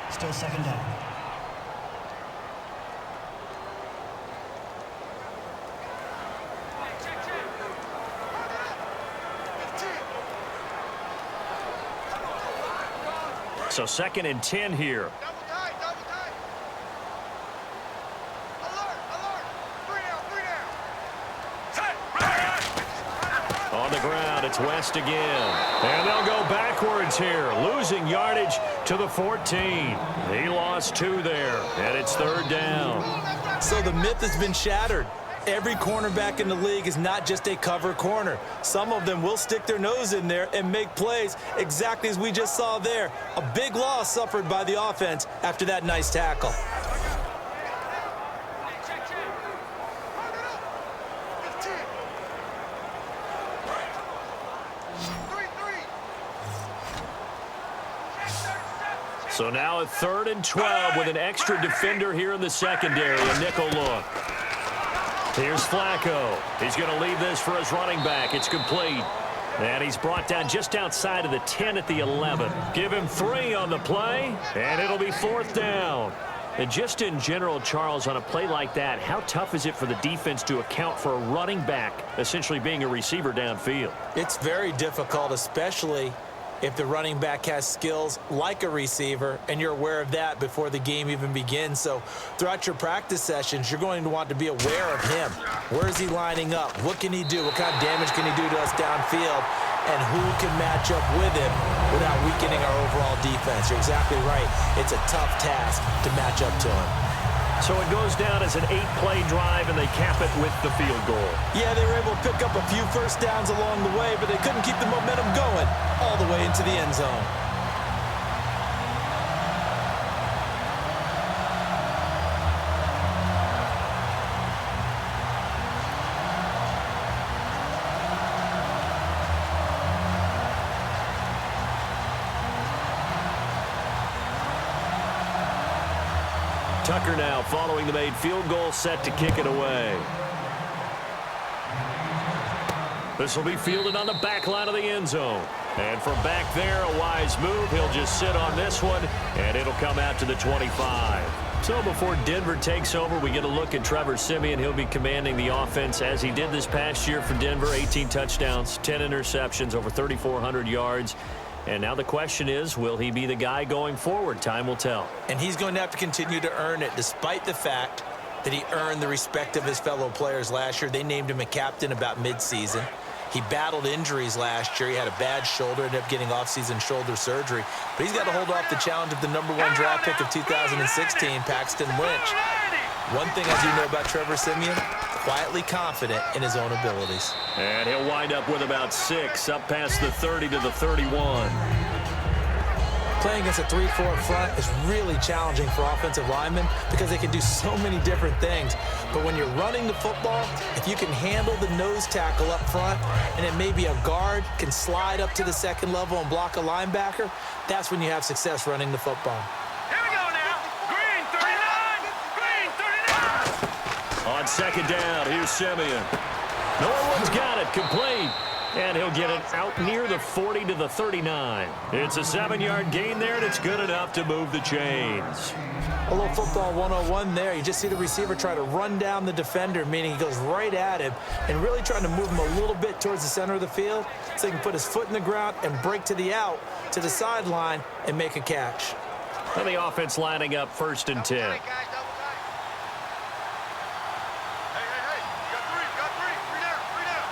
Still 2nd down. So 2nd and 10 here. Double tight, double tight. Alert, alert. 3 down, 3 down. On the ground, it's West again. And they'll go backwards here, losing yardage to the 14. He lost 2 there, and it's 3rd down. So the myth has been shattered. Every cornerback in the league is not just a cover corner. Some of them will stick their nose in there and make plays exactly as we just saw there. A big loss suffered by the offense after that nice tackle. So now a 3rd and 12 with an extra defender here in the secondary, a nickel look. Here's Flacco. He's going to leave this for his running back. It's complete. And he's brought down just outside of the 10 at the 11. Give him 3 on the play, and it'll be 4th down. And just in general, Charles, on a play like that, how tough is it for the defense to account for a running back essentially being a receiver downfield? It's very difficult, especially if the running back has skills like a receiver, and you're aware of that before the game even begins. So throughout your practice sessions, you're going to want to be aware of him. Where is he lining up? What can he do? What kind of damage can he do to us downfield? And who can match up with him without weakening our overall defense? You're exactly right. It's a tough task to match up to him. So it goes down as an 8-play drive, and they cap it with the field goal. Yeah, they were able to pick up a few first downs along the way, but they couldn't keep the momentum going all the way into the end zone. Tucker now following the made field goal, set to kick it away. This will be fielded on the back line of the end zone. And from back there, a wise move. He'll just sit on this one, and it'll come out to the 25. So before Denver takes over, we get a look at Trevor Siemian. He'll be commanding the offense as he did this past year for Denver. 18 touchdowns, 10 interceptions, over 3,400 yards. And now the question is, will he be the guy going forward? Time will tell. And he's going to have to continue to earn it, despite the fact that he earned the respect of his fellow players last year. They named him a captain about midseason. He battled injuries last year. He had a bad shoulder, ended up getting off-season shoulder surgery. But he's got to hold off the challenge of the #1 draft pick of 2016, Paxton Lynch. One thing I do know about Trevor Siemian, quietly confident in his own abilities. And he'll wind up with about 6, up past the 30 to the 31. Playing against a 3-4 front is really challenging for offensive linemen because they can do so many different things. But when you're running the football, if you can handle the nose tackle up front, and then maybe a guard can slide up to the second level and block a linebacker, that's when you have success running the football. Here we go now. Green 39. Green 39. On second down, here's Siemian. Norwood's got it, complete. And he'll get it out near the 40 to the 39. It's a 7-yard gain there, and it's good enough to move the chains. A little football 101 there. You just see the receiver try to run down the defender, meaning he goes right at him and really trying to move him a little bit towards the center of the field so he can put his foot in the ground and break to the out, to the sideline, and make a catch. And the offense lining up 1st and 10. Double tight, guys, double tight. Hey. You got 3, got 3. 3 down, 3 down.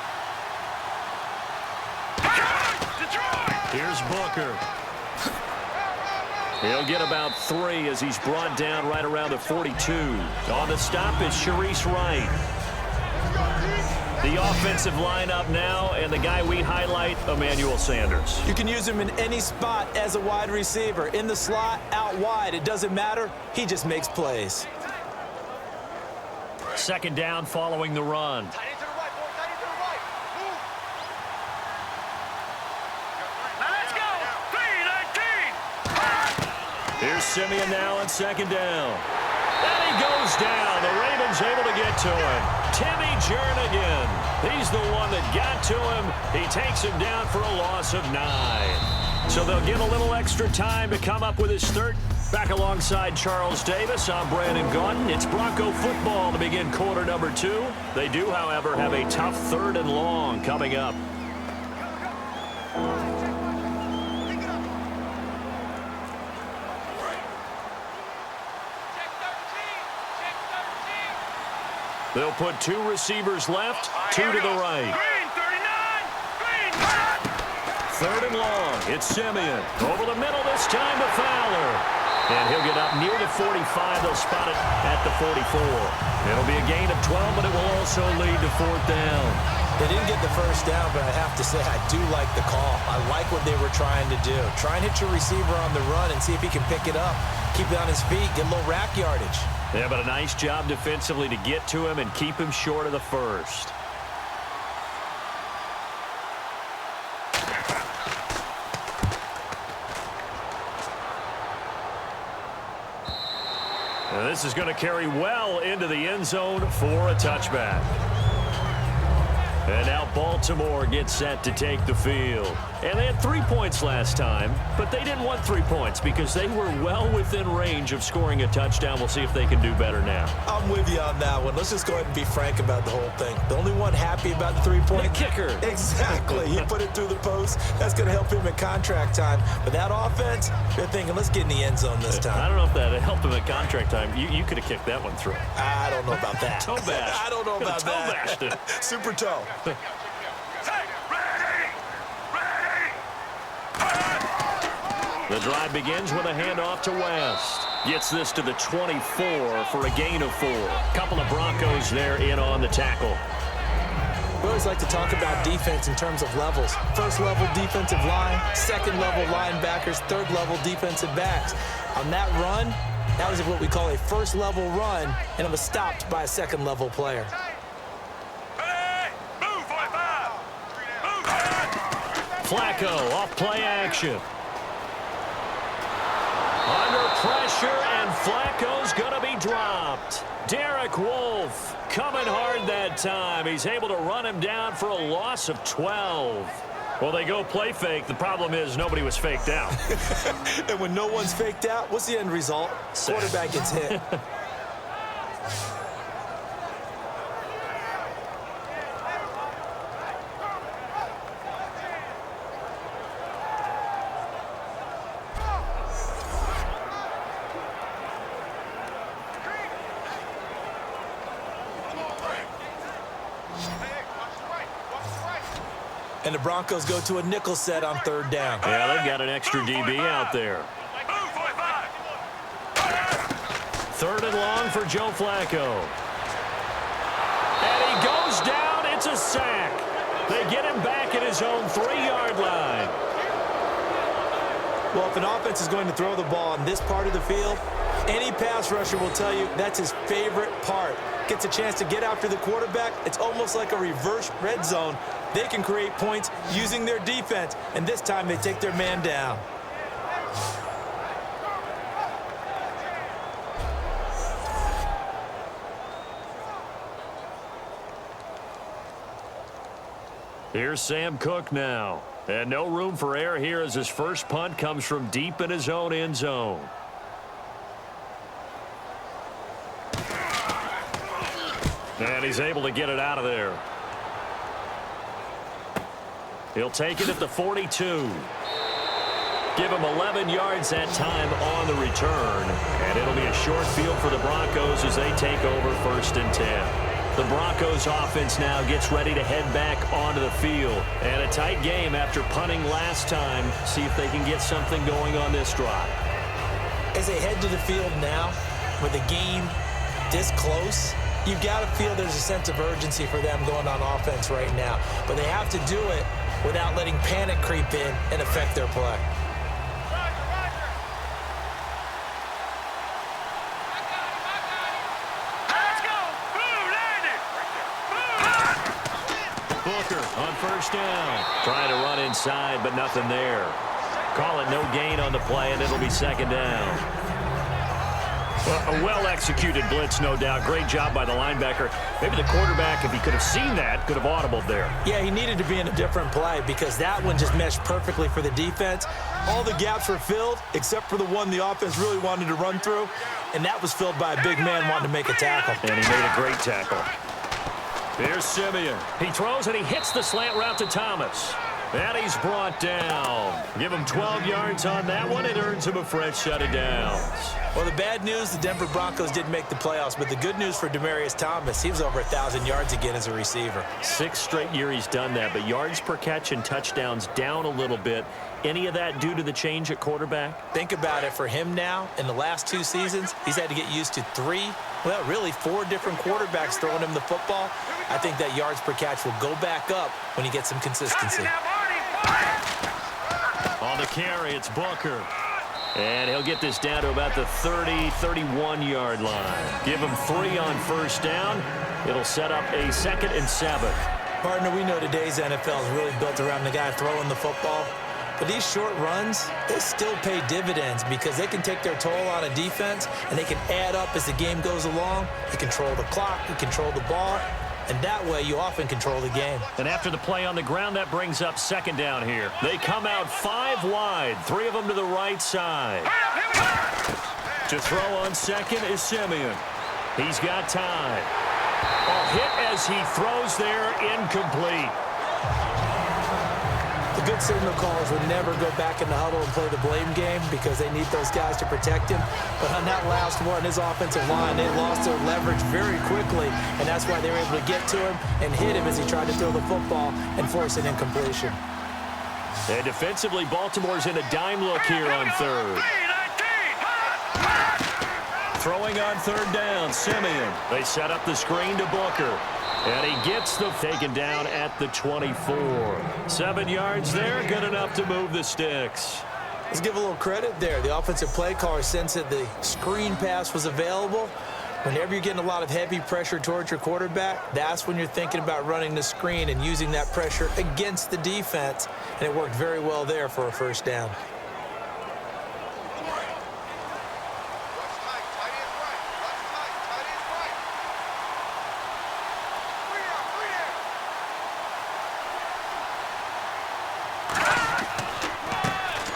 Detroit! Here's Booker. He'll get about 3 as he's brought down right around the 42. On the stop is Sharice Wright. The offensive lineup now, and the guy we highlight, Emmanuel Sanders. You can use him in any spot as a wide receiver. In the slot, out wide. It doesn't matter. He just makes plays. Second down following the run. Here's Simeon now on second down. And he goes down. The Ravens able to get to him. Timmy Jernigan. He's the one that got to him. He takes him down for a loss of 9. So they'll get a little extra time to come up with his third. Back alongside Charles Davis, I'm Brandon Gaudin. It's Bronco football to begin quarter number 2. They do, however, have a tough 3rd and long coming up. They'll put 2 receivers left, 2 to the right. Third and long. It's Simeon. Over the middle this time to Fowler. And he'll get up near the 45. They'll spot it at the 44. It'll be a gain of 12, but it will also lead to 4th down. They didn't get the first down, but I have to say I do like the call. I like what they were trying to do. Try and hit your receiver on the run and see if he can pick it up. Keep it on his feet, get a little rack yardage. Yeah, but a nice job defensively to get to him and keep him short of the first. And this is going to carry well into the end zone for a touchback. And now Baltimore gets set to take the field. And they had 3 points last time, but they didn't want 3 points because they were well within range of scoring a touchdown. We'll see if they can do better now. I'm with you on that one. Let's just go ahead and be frank about the whole thing. The only one happy about the 3-point. The kicker. Exactly. He put it through the post. That's going to help him in contract time. But that offense, they're thinking, let's get in the end zone this time. I don't know if that helped him at contract time. You could have kicked that one through. I don't know about that. Toe bash. I don't know about that. Toe bashed it. Super toe. The drive begins with a handoff to West. Gets this to the 24 for a gain of 4. Couple of Broncos there in on the tackle. We always like to talk about defense in terms of levels. First level defensive line, second level linebackers, third level defensive backs. On that run, that was what we call a first level run, and it was stopped by a second level player. Flacco off play action. Under pressure, and Flacco's going to be dropped. Derek Wolfe coming hard that time. He's able to run him down for a loss of 12. Well, they go play fake. The problem is nobody was faked out. And when no one's faked out, what's the end result? Quarterback gets hit. And the Broncos go to a nickel set on third down. Yeah, they've got an extra DB out there. Third and long for Joe Flacco. And he goes down. It's a sack. They get him back at his own 3-yard line. Well, if an offense is going to throw the ball in this part of the field, any pass rusher will tell you that's his favorite part. Gets a chance to get after the quarterback. It's almost like a reverse red zone. They can create points using their defense, and this time they take their man down. Here's Sam Cook now. And no room for error here as his first punt comes from deep in his own end zone. And he's able to get it out of there. He'll take it at the 42. Give him 11 yards that time on the return. And it'll be a short field for the Broncos as they take over first and 10. The Broncos offense now gets ready to head back onto the field. And a tight game after punting last time. See if they can get something going on this drive. as they head to the field now, with the game this close, you've got to feel there's a sense of urgency for them going on offense right now. But they have to do it without letting panic creep in and affect their play. Booker on first down. Trying to run inside, but nothing there. Call it no gain on the play, and it'll be second down. Well, a well-executed blitz, no doubt. Great job by the linebacker. Maybe the quarterback, if he could have seen that, could have audibled there. Yeah, he needed to be in a different play because that one just meshed perfectly for the defense. All the gaps were filled except for the one the offense really wanted to run through, and that was filled by a big man wanting to make a tackle. And he made a great tackle. Here's Simeon. He throws and he hits the slant route to Thomas. And he's brought down. Give him 12 yards on that one. It earns him a fresh set of downs. Well, the bad news, the Denver Broncos didn't make the playoffs, but the good news for Demaryius Thomas, he was over 1,000 yards again as a receiver. 6th straight year he's done that, but yards per catch and touchdowns down a little bit. Any of that due to the change at quarterback? Think about it. For him now, in the last 2 seasons, he's had to get used to 4 different quarterbacks throwing him the football. I think that yards per catch will go back up when he gets some consistency. On the carry, it's Booker. And he'll get this down to about the 30, 31-yard line. Give him 3 on first down. It'll set up a 2nd and 7. Partner, we know today's NFL is really built around the guy throwing the football. But these short runs, they still pay dividends because they can take their toll on a defense and they can add up as the game goes along. They control the clock, they control the ball, and that way you often control the game. And after the play on the ground, that brings up 2nd down here. They come out 5 wide, 3 of them to the right side. To throw on 2nd is Simeon. He's got time. A hit as he throws there, incomplete. The good signal callers would never go back in the huddle and play the blame game because they need those guys to protect him. But on that last one, his offensive line, they lost their leverage very quickly, and that's why they were able to get to him and hit him as he tried to throw the football and force an incompletion. And defensively, Baltimore's in a dime look here on 3rd. Throwing on 3rd down, Simeon. They set up the screen to Booker. And he gets the taken down at the 24. 7 yards there, good enough to move the sticks. Let's give a little credit there. The offensive play caller sensed that the screen pass was available. Whenever you're getting a lot of heavy pressure towards your quarterback, that's when you're thinking about running the screen and using that pressure against the defense. And it worked very well there for a first down.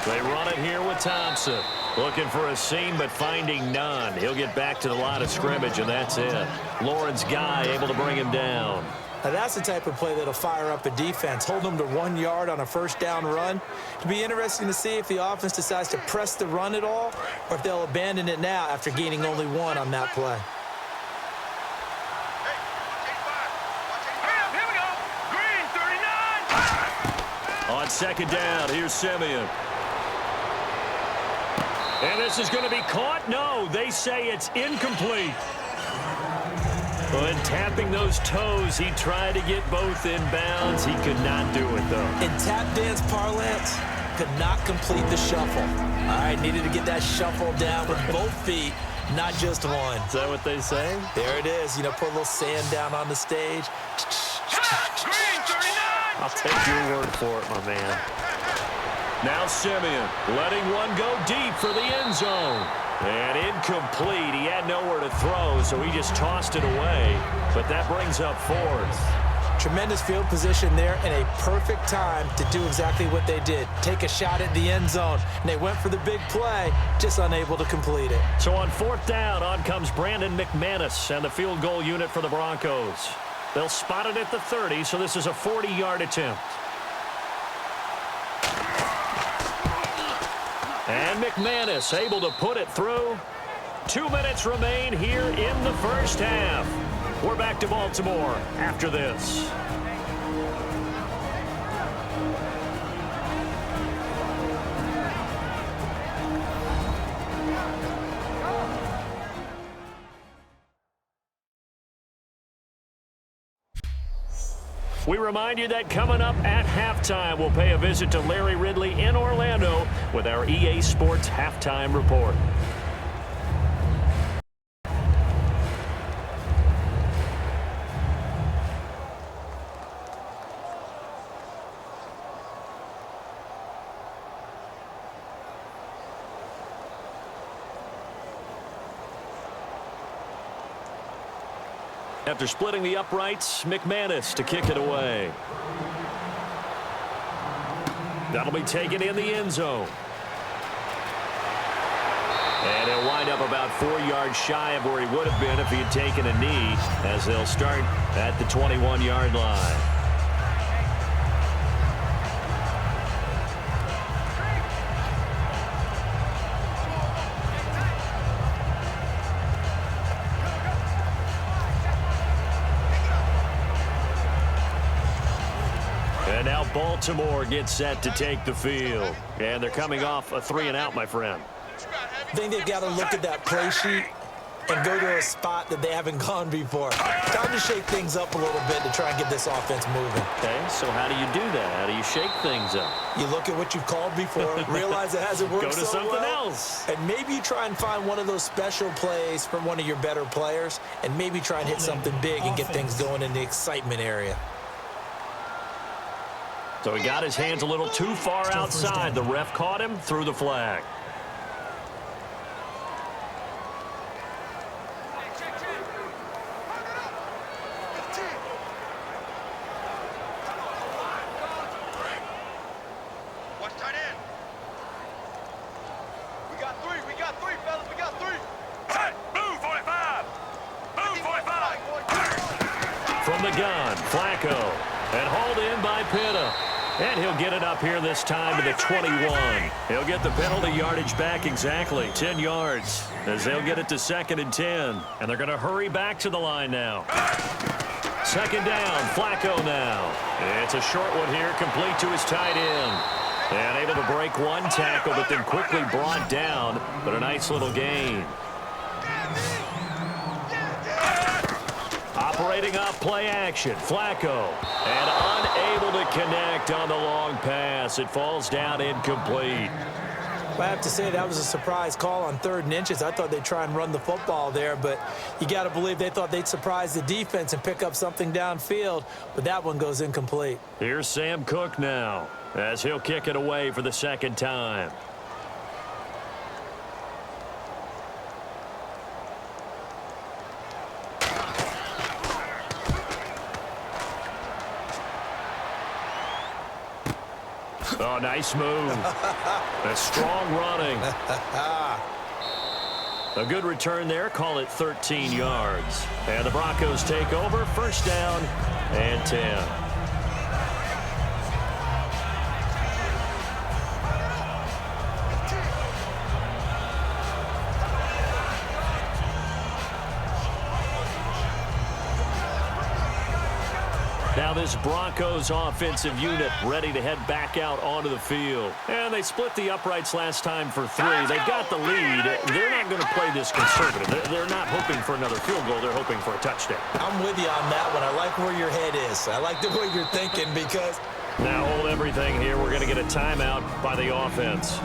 They run it here with Thompson. Looking for a seam, but finding none. He'll get back to the line of scrimmage, and that's it. Lawrence Guy able to bring him down. Now that's the type of play that'll fire up a defense. Hold them to 1 yard on a first down run. It'll be interesting to see if the offense decides to press the run at all or if they'll abandon it now after gaining only 1 on that play. On 2nd down, here's Simeon. And this is going to be caught? No, they say it's incomplete. When tapping those toes, he tried to get both in bounds. He could not do it, though. In tap dance parlance, could not complete the shuffle. All right, needed to get that shuffle down with both feet, not just one. Is that what they say? There it is. You know, put a little sand down on the stage. I'll take your word for it, my man. Now Simeon letting one go deep for the end zone. And incomplete. He had nowhere to throw, so he just tossed it away. But that brings up 4th. Tremendous field position there and a perfect time to do exactly what they did. Take a shot at the end zone. And they went for the big play, just unable to complete it. So on 4th down, on comes Brandon McManus and the field goal unit for the Broncos. They'll spot it at the 30, so this is a 40-yard attempt. And McManus able to put it through. 2 minutes remain here in the first half. We're back to Baltimore after this. We remind you that coming up at halftime, we'll pay a visit to Larry Ridley in Orlando with our EA Sports Halftime Report. After splitting the uprights, McManus to kick it away. That'll be taken in the end zone. And he'll wind up about 4 yards shy of where he would have been if he had taken a knee, as they'll start at the 21-yard line. And now Baltimore gets set to take the field. And they're coming off a 3-and-out, my friend. I think they've got to look at that play sheet and go to a spot that they haven't gone before. Time to shake things up a little bit to try and get this offense moving. Okay, so how do you do that? How do you shake things up? You look at what you've called before, realize it hasn't worked Go to so something well, else. and maybe you try and find one of those special plays from one of your better players, and maybe try and hit something big and get things going in the excitement area. So he got his hands a little too far outside. The ref caught him, threw the flag. We got three, fellas. We got three. Hey, move 45. Move 45. From the gun, Flacco. And hauled in by Pitta. And he'll get it up here this time to the 21. He'll get the penalty yardage back exactly, 10 yards, as they'll get it to 2nd and 10. And they're going to hurry back to the line now. 2nd down, Flacco now. It's a short one here, complete to his tight end. And able to break one tackle, but then quickly brought down. But a nice little gain. Operating up play action, Flacco. And unable to connect on the long pass. It falls down incomplete. I have to say that was a surprise call on 3rd and inches. I thought they'd try and run the football there, but you got to believe they thought they'd surprise the defense and pick up something downfield, but that one goes incomplete. Here's Sam Cook now, as he'll kick it away for the 2nd time. Oh, nice move. That's strong running. A good return there. Call it 13 yards. And the Broncos take over. 1st down and 10. Now this Broncos offensive unit ready to head back out onto the field. And they split the uprights last time for 3. They've got the lead. They're not going to play this conservative. They're not hoping for another field goal. They're hoping for a touchdown. I'm with you on that one. I like where your head is. I like the way you're thinking because... Now hold everything here. We're going to get a timeout by the offense.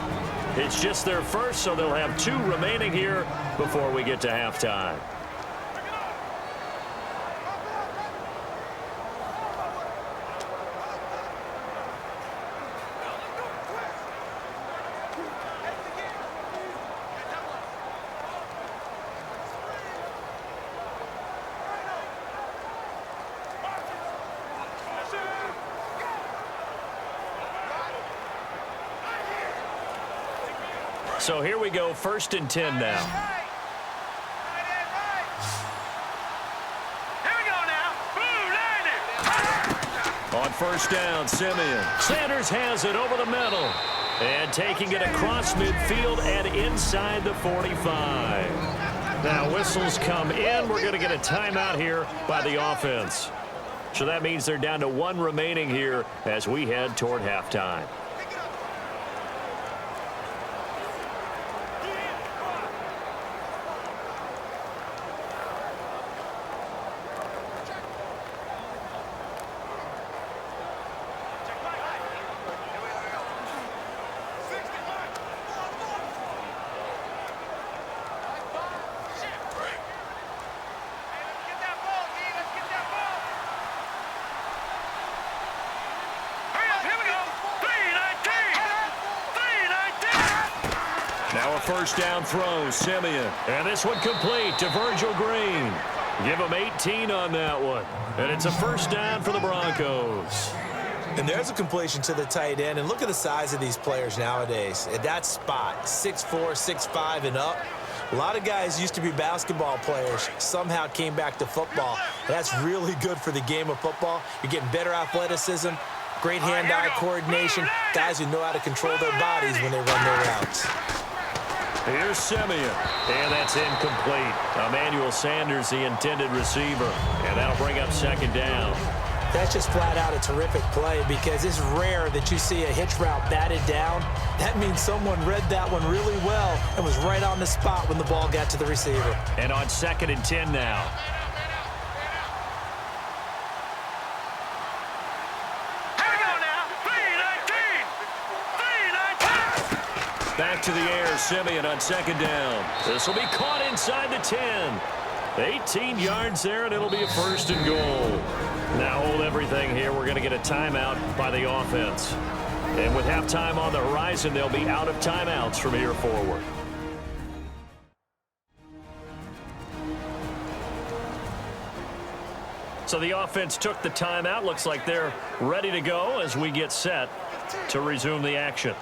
It's just their first, so they'll have 2 remaining here before we get to halftime. So here we go, 1st and 10 now. Here we go now. Boom, landed. On 1st down, Simeon. Sanders has it over the middle. And taking it across midfield and inside the 45. Now whistles come in. We're going to get a timeout here by the offense. So that means they're down to 1 remaining here as we head toward halftime. first down throw, Simeon. And this one complete to Virgil Green. Give him 18 on that one. And it's a first down for the Broncos. And there's a completion to the tight end. And look at the size of these players nowadays. At that spot, 6'4", 6'5", and up. A lot of guys used to be basketball players, somehow came back to football. That's really good for the game of football. You're getting better athleticism, great hand-eye coordination, guys who know how to control their bodies when they run their routes. Here's Simeon, and that's incomplete. Emmanuel Sanders, the intended receiver, and that'll bring up second down. That's just flat out a terrific play because it's rare that you see a hitch route batted down. That means someone read that one really well and was right on the spot when the ball got to the receiver. And on 2nd and 10 now. Back to the air, Simeon on 2nd down. This will be caught inside the 10. 18 yards there, and it'll be a 1st and goal. Now hold everything here. We're going to get a timeout by the offense. And with halftime on the horizon, they'll be out of timeouts from here forward. So the offense took the timeout. Looks like they're ready to go as we get set to resume the action.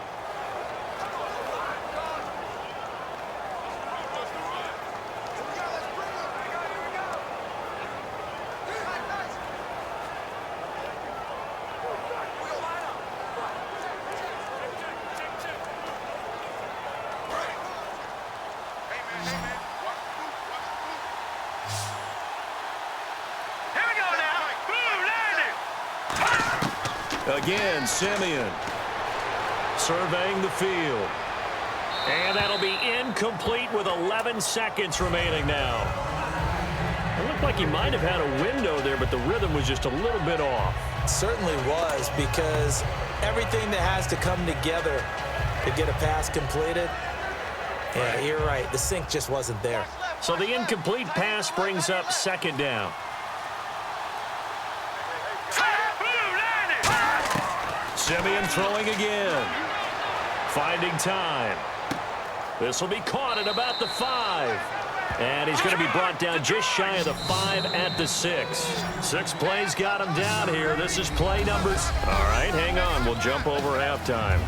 Again, Simeon surveying the field. And that'll be incomplete with 11 seconds remaining now. It looked like he might have had a window there, but the rhythm was just a little bit off. It certainly was, because everything that has to come together to get a pass completed, yeah, you're right. The sync just wasn't there. So the incomplete pass brings up 2nd down. Simeon throwing again. Finding time. This will be caught at about the 5. And he's going to be brought down just shy of the 5 at the 6. 6 plays got him down here. This is play numbers. All right, hang on. We'll jump over halftime.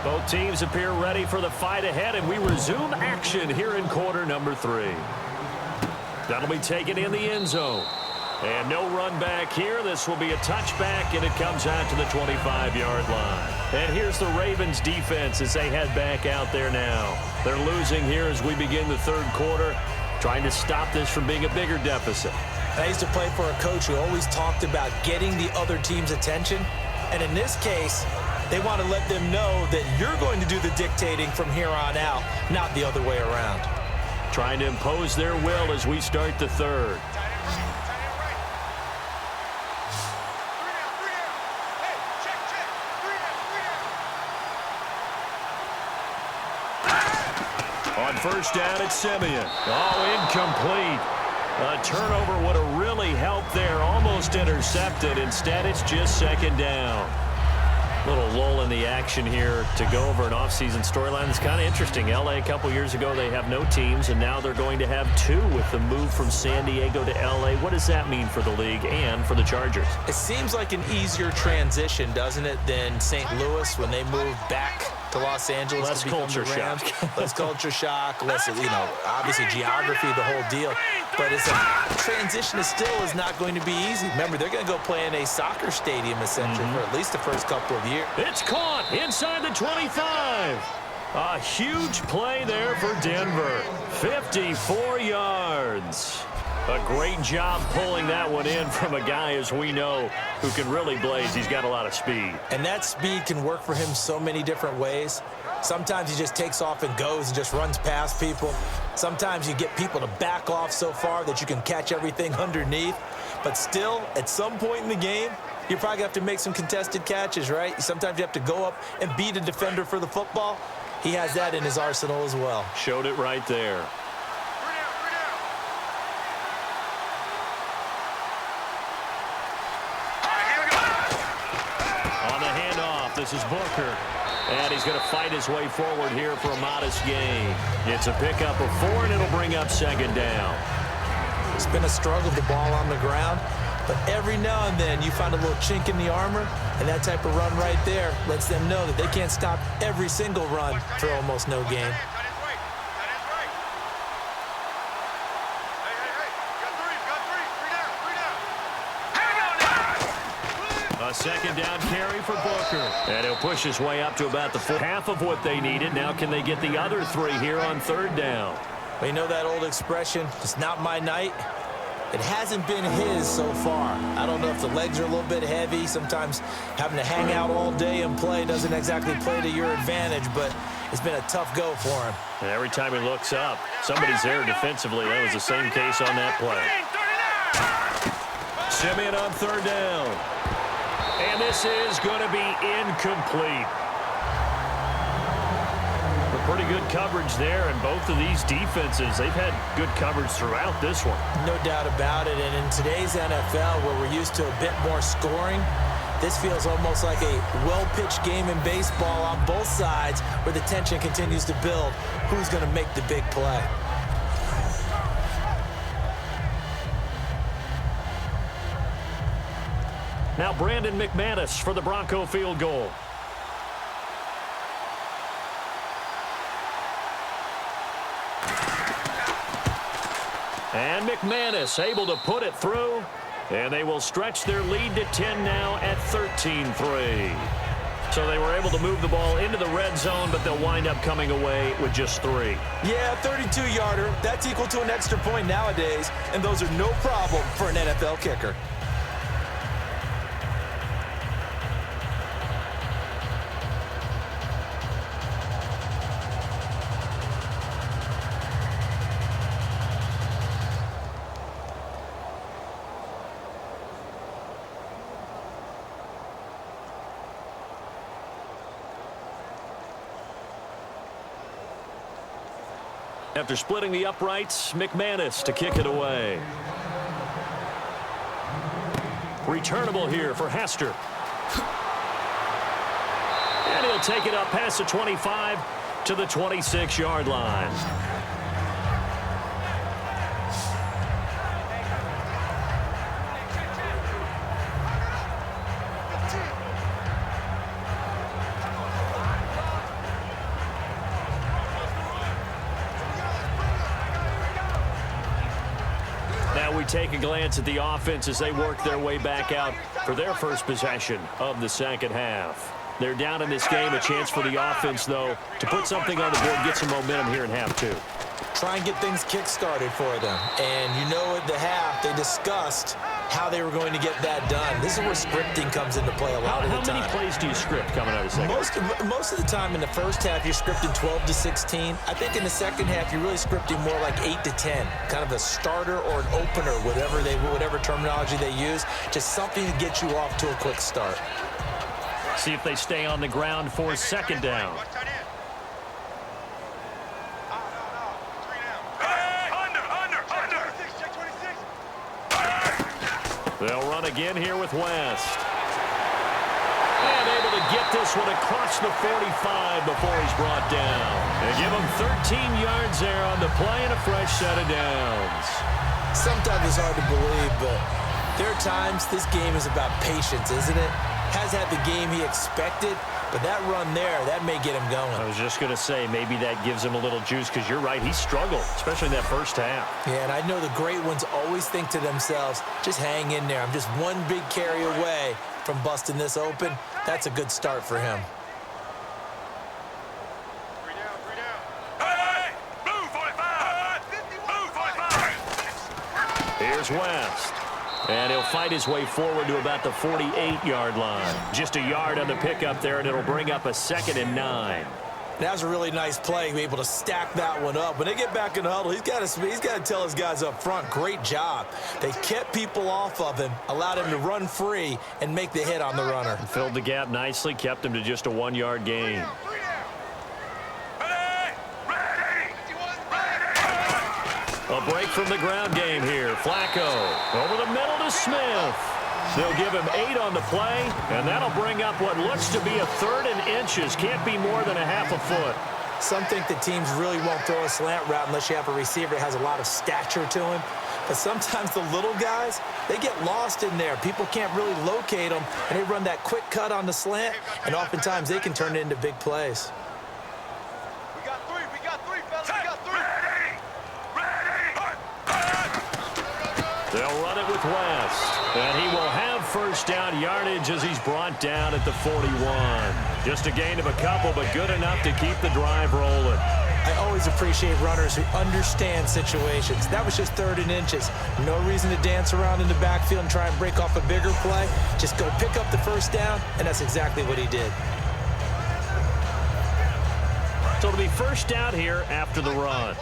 Both teams appear ready for the fight ahead, and we resume action here in quarter number 3. That'll be taken in the end zone. And no run back here. This will be a touchback, and it comes out to the 25-yard line. And here's the Ravens defense as they head back out there now. They're losing here as we begin the 3rd quarter, trying to stop this from being a bigger deficit. I used to play for a coach who always talked about getting the other team's attention. And in this case, they want to let them know that you're going to do the dictating from here on out, not the other way around. Trying to impose their will as we start the 3rd. On 1st down, it's Simeon. Oh, incomplete. A turnover would have really helped there. Almost intercepted. Instead, it's just 2nd down. Little lull in the action here to go over an offseason storyline. It's kind of interesting. L.A. a couple years ago, they have no teams, and now they're going to have 2 with the move from San Diego to L.A. What does that mean for the league and for the Chargers? It seems like an easier transition, doesn't it, than St. Louis when they moved back to Los Angeles. Less to become culture the Rams. shock. Less culture shock, less, obviously geography, the whole deal. But it's a transition is not going to be easy. Remember, they're going to go play in a soccer stadium, essentially, for at least the first couple of years. It's caught inside the 25. A huge play there for Denver. 54 yards. A great job pulling that one in from a guy, as we know, who can really blaze. He's got a lot of speed. And that speed can work for him so many different ways. Sometimes he just takes off and goes and just runs past people. Sometimes you get people to back off so far that you can catch everything underneath. But still, at some point in the game, you're probably going to have to make some contested catches, right? Sometimes you have to go up and beat a defender for the football. He has that in his arsenal as well. Showed it right there. This is Booker, and he's going to fight his way forward here for a modest gain. It's a pickup of 4, and it'll bring up second down. It's been a struggle, the ball on the ground, but every now and then you find a little chink in the armor, and that type of run right there lets them know that they can't stop every single run for almost no gain. A second down carry for Booker. And he'll push his way up to about the half of what they needed. Now can they get the other 3 here on third down? Well, you know that old expression, it's not my night. It hasn't been his so far. I don't know if the legs are a little bit heavy. Sometimes having to hang out all day and play doesn't exactly play to your advantage, but it's been a tough go for him. And every time he looks up, somebody's there defensively. That was the same case on that play. Simeon on third down. And this is going to be incomplete. But pretty good coverage there, and both of these defenses, they've had good coverage throughout this one. No doubt about it, and in today's NFL, where we're used to a bit more scoring, this feels almost like a well-pitched game in baseball on both sides, where the tension continues to build. Who's going to make the big play? Now Brandon McManus for the Bronco field goal. And McManus able to put it through. And they will stretch their lead to 10 now at 13-3. So they were able to move the ball into the red zone, but they'll wind up coming away with just 3. Yeah, 32-yarder. That's equal to an extra point nowadays, and those are no problem for an NFL kicker. After splitting the uprights, McManus to kick it away. Returnable here for Hester. And he'll take it up past the 25 to the 26-yard line. We take a glance at the offense as they work their way back out for their first possession of the second half. They're down in this game. A chance for the offense, though, to put something on the board, get some momentum here in half 2. Try and get things kick-started for them. And you know at the half, they discussed how they were going to get that done. This is where scripting comes into play a lot of the time. How many plays do you script coming out of second? Most of the time in the first half, you're scripting 12 to 16. I think in the second half, you're really scripting more like 8 to 10. Kind of a starter or an opener, whatever terminology they use. Just something to get you off to a quick start. See if they stay on the ground for second down. They'll run again here with West. And able to get this one across the 45 before he's brought down. They give him 13 yards there on the play and a fresh set of downs. Sometimes it's hard to believe, but there are times this game is about patience, isn't it? Has had the game he expected, but that run there, that may get him going. I was just going to say, maybe that gives him a little juice, because you're right, he struggled, especially in that first half. Yeah, and I know the great ones always think to themselves, just hang in there. I'm just one big carry away from busting this open. That's a good start for him. Hey! Blue 45! Blue 45! Here's West. And he'll fight his way forward to about the 48-yard line. Just a yard on the pickup there, and it'll bring up a 2nd and 9. That was a really nice play, be able to stack that one up. When they get back in the huddle, he's got to tell his guys up front, great job. They kept people off of him, allowed him to run free and make the hit on the runner. Filled the gap nicely, kept him to just a 1-yard gain. A break from the ground game here. Flacco over the middle to Smith. They'll give him 8 on the play, and that'll bring up what looks to be a 3rd and inches. Can't be more than a half a foot. Some think the teams really won't throw a slant route unless you have a receiver that has a lot of stature to him. But sometimes the little guys, they get lost in there. People can't really locate them, and they run that quick cut on the slant, and oftentimes they can turn it into big plays. We got 3, fellas. We got 3. They'll run it with West. And he will have first down yardage as he's brought down at the 41. Just a gain of a couple, but good enough to keep the drive rolling. I always appreciate runners who understand situations. That was just 3rd and inches. No reason to dance around in the backfield and try and break off a bigger play. Just go pick up the first down, and that's exactly what he did. So it'll be first down here after the run.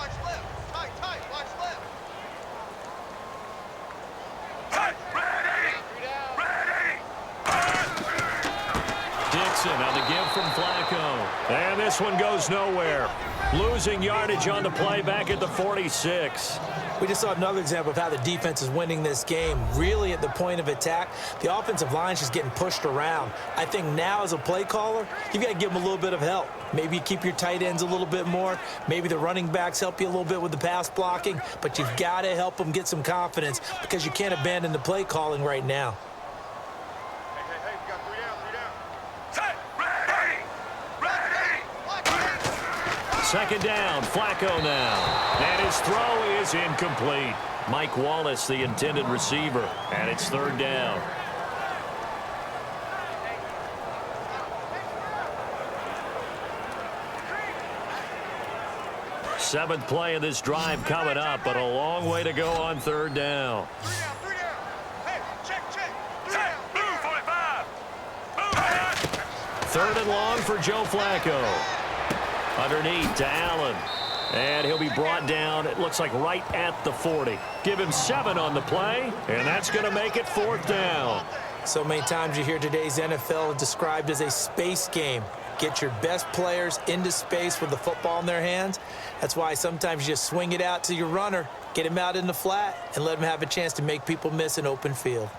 On the give from Flacco. And this one goes nowhere. Losing yardage on the play back at the 46. We just saw another example of how the defense is winning this game. Really at the point of attack, the offensive line is just getting pushed around. I think now as a play caller, you've got to give them a little bit of help. Maybe you keep your tight ends a little bit more. Maybe the running backs help you a little bit with the pass blocking. But you've got to help them get some confidence because you can't abandon the play calling right now. Second down, Flacco now. And his throw is incomplete. Mike Wallace, the intended receiver. And it's 3rd down. Seventh play of this drive coming up, but a long way to go on 3rd down. 3rd and long for Joe Flacco. Underneath to Allen. And he'll be brought down, it looks like right at the 40. Give him 7 on the play, and that's going to make it 4th down. So many times you hear today's NFL described as a space game. Get your best players into space with the football in their hands. That's why sometimes you just swing it out to your runner, get him out in the flat, and let him have a chance to make people miss an open field.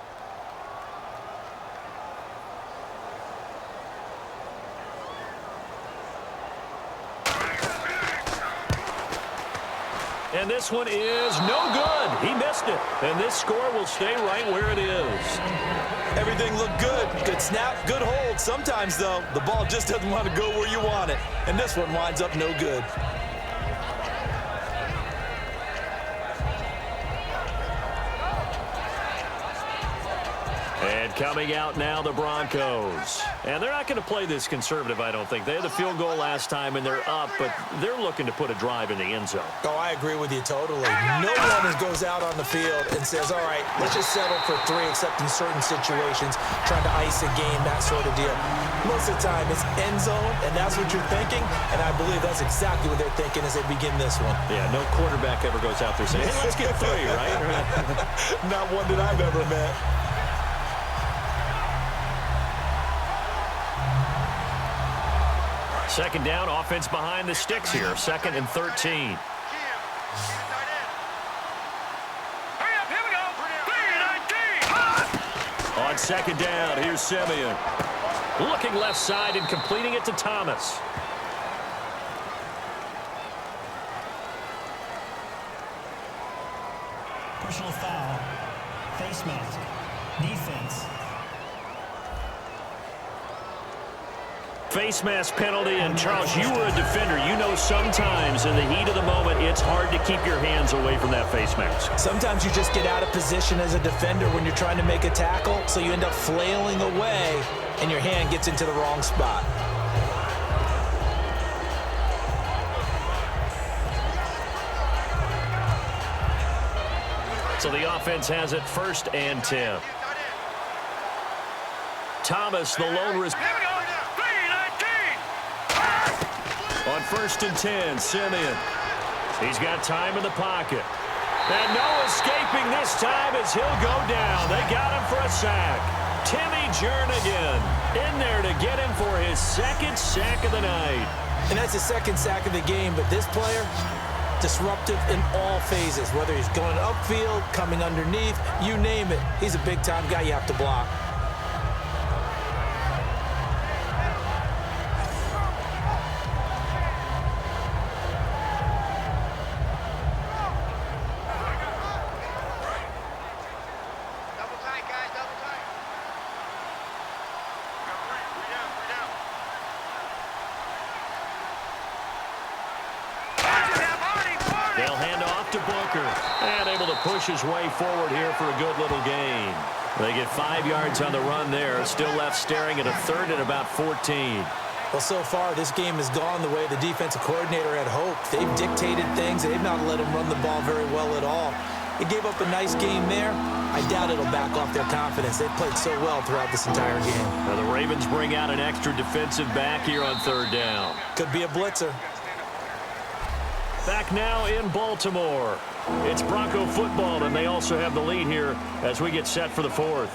And this one is no good. He missed it. And this score will stay right where it is. Everything looked good. Good snap, good hold. Sometimes, though, the ball just doesn't want to go where you want it. And this one winds up no good. And coming out now, the Broncos. And they're not going to play this conservative, I don't think. They had the field goal last time, and they're up, but they're looking to put a drive in the end zone. Oh, I agree with you totally. No runner goes out on the field and says, all right, let's just settle for 3, except in certain situations, trying to ice a game, that sort of deal. Most of the time, it's end zone, and that's what you're thinking, and I believe that's exactly what they're thinking as they begin this one. Yeah, no quarterback ever goes out there saying, hey, let's get 3, right? Not one that I've ever met. Second down, offense behind the sticks here. 2nd and 13. On 2nd down, here's Simeon. Looking left side and completing it to Thomas. Personal foul. Face mask. Defense. Face mask penalty, and Charles, you were a defender. You know sometimes in the heat of the moment, it's hard to keep your hands away from that face mask. Sometimes you just get out of position as a defender when you're trying to make a tackle, so you end up flailing away, and your hand gets into the wrong spot. So the offense has it 1st and 10. Thomas, the lone receiver. On 1st and 10. Simeon. He's got time in the pocket. And no escaping this time as he'll go down. They got him for a sack. Timmy Jernigan in there to get him for his 2nd sack of the night. And that's his 2nd sack of the game, but this player, disruptive in all phases, whether he's going upfield, coming underneath, you name it. He's a big-time guy you have to block. They'll hand off to Booker. And able to push his way forward here for a good little gain. They get 5 yards on the run there. Still left staring at a 3rd and about 14. Well, so far, this game has gone the way the defensive coordinator had hoped. They've dictated things. They've not let him run the ball very well at all. He gave up a nice game there. I doubt it'll back off their confidence. They've played so well throughout this entire game. Now the Ravens bring out an extra defensive back here on 3rd down. Could be a blitzer. Back now in Baltimore. It's Bronco football, and they also have the lead here as we get set for the 4th.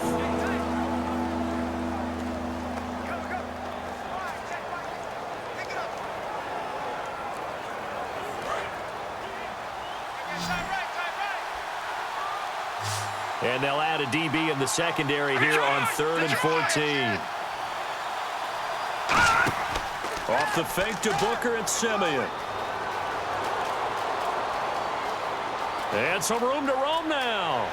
And they'll add a DB in the secondary here on 3rd and 14. Off the fake to Booker and Simeon. And some room to roam now.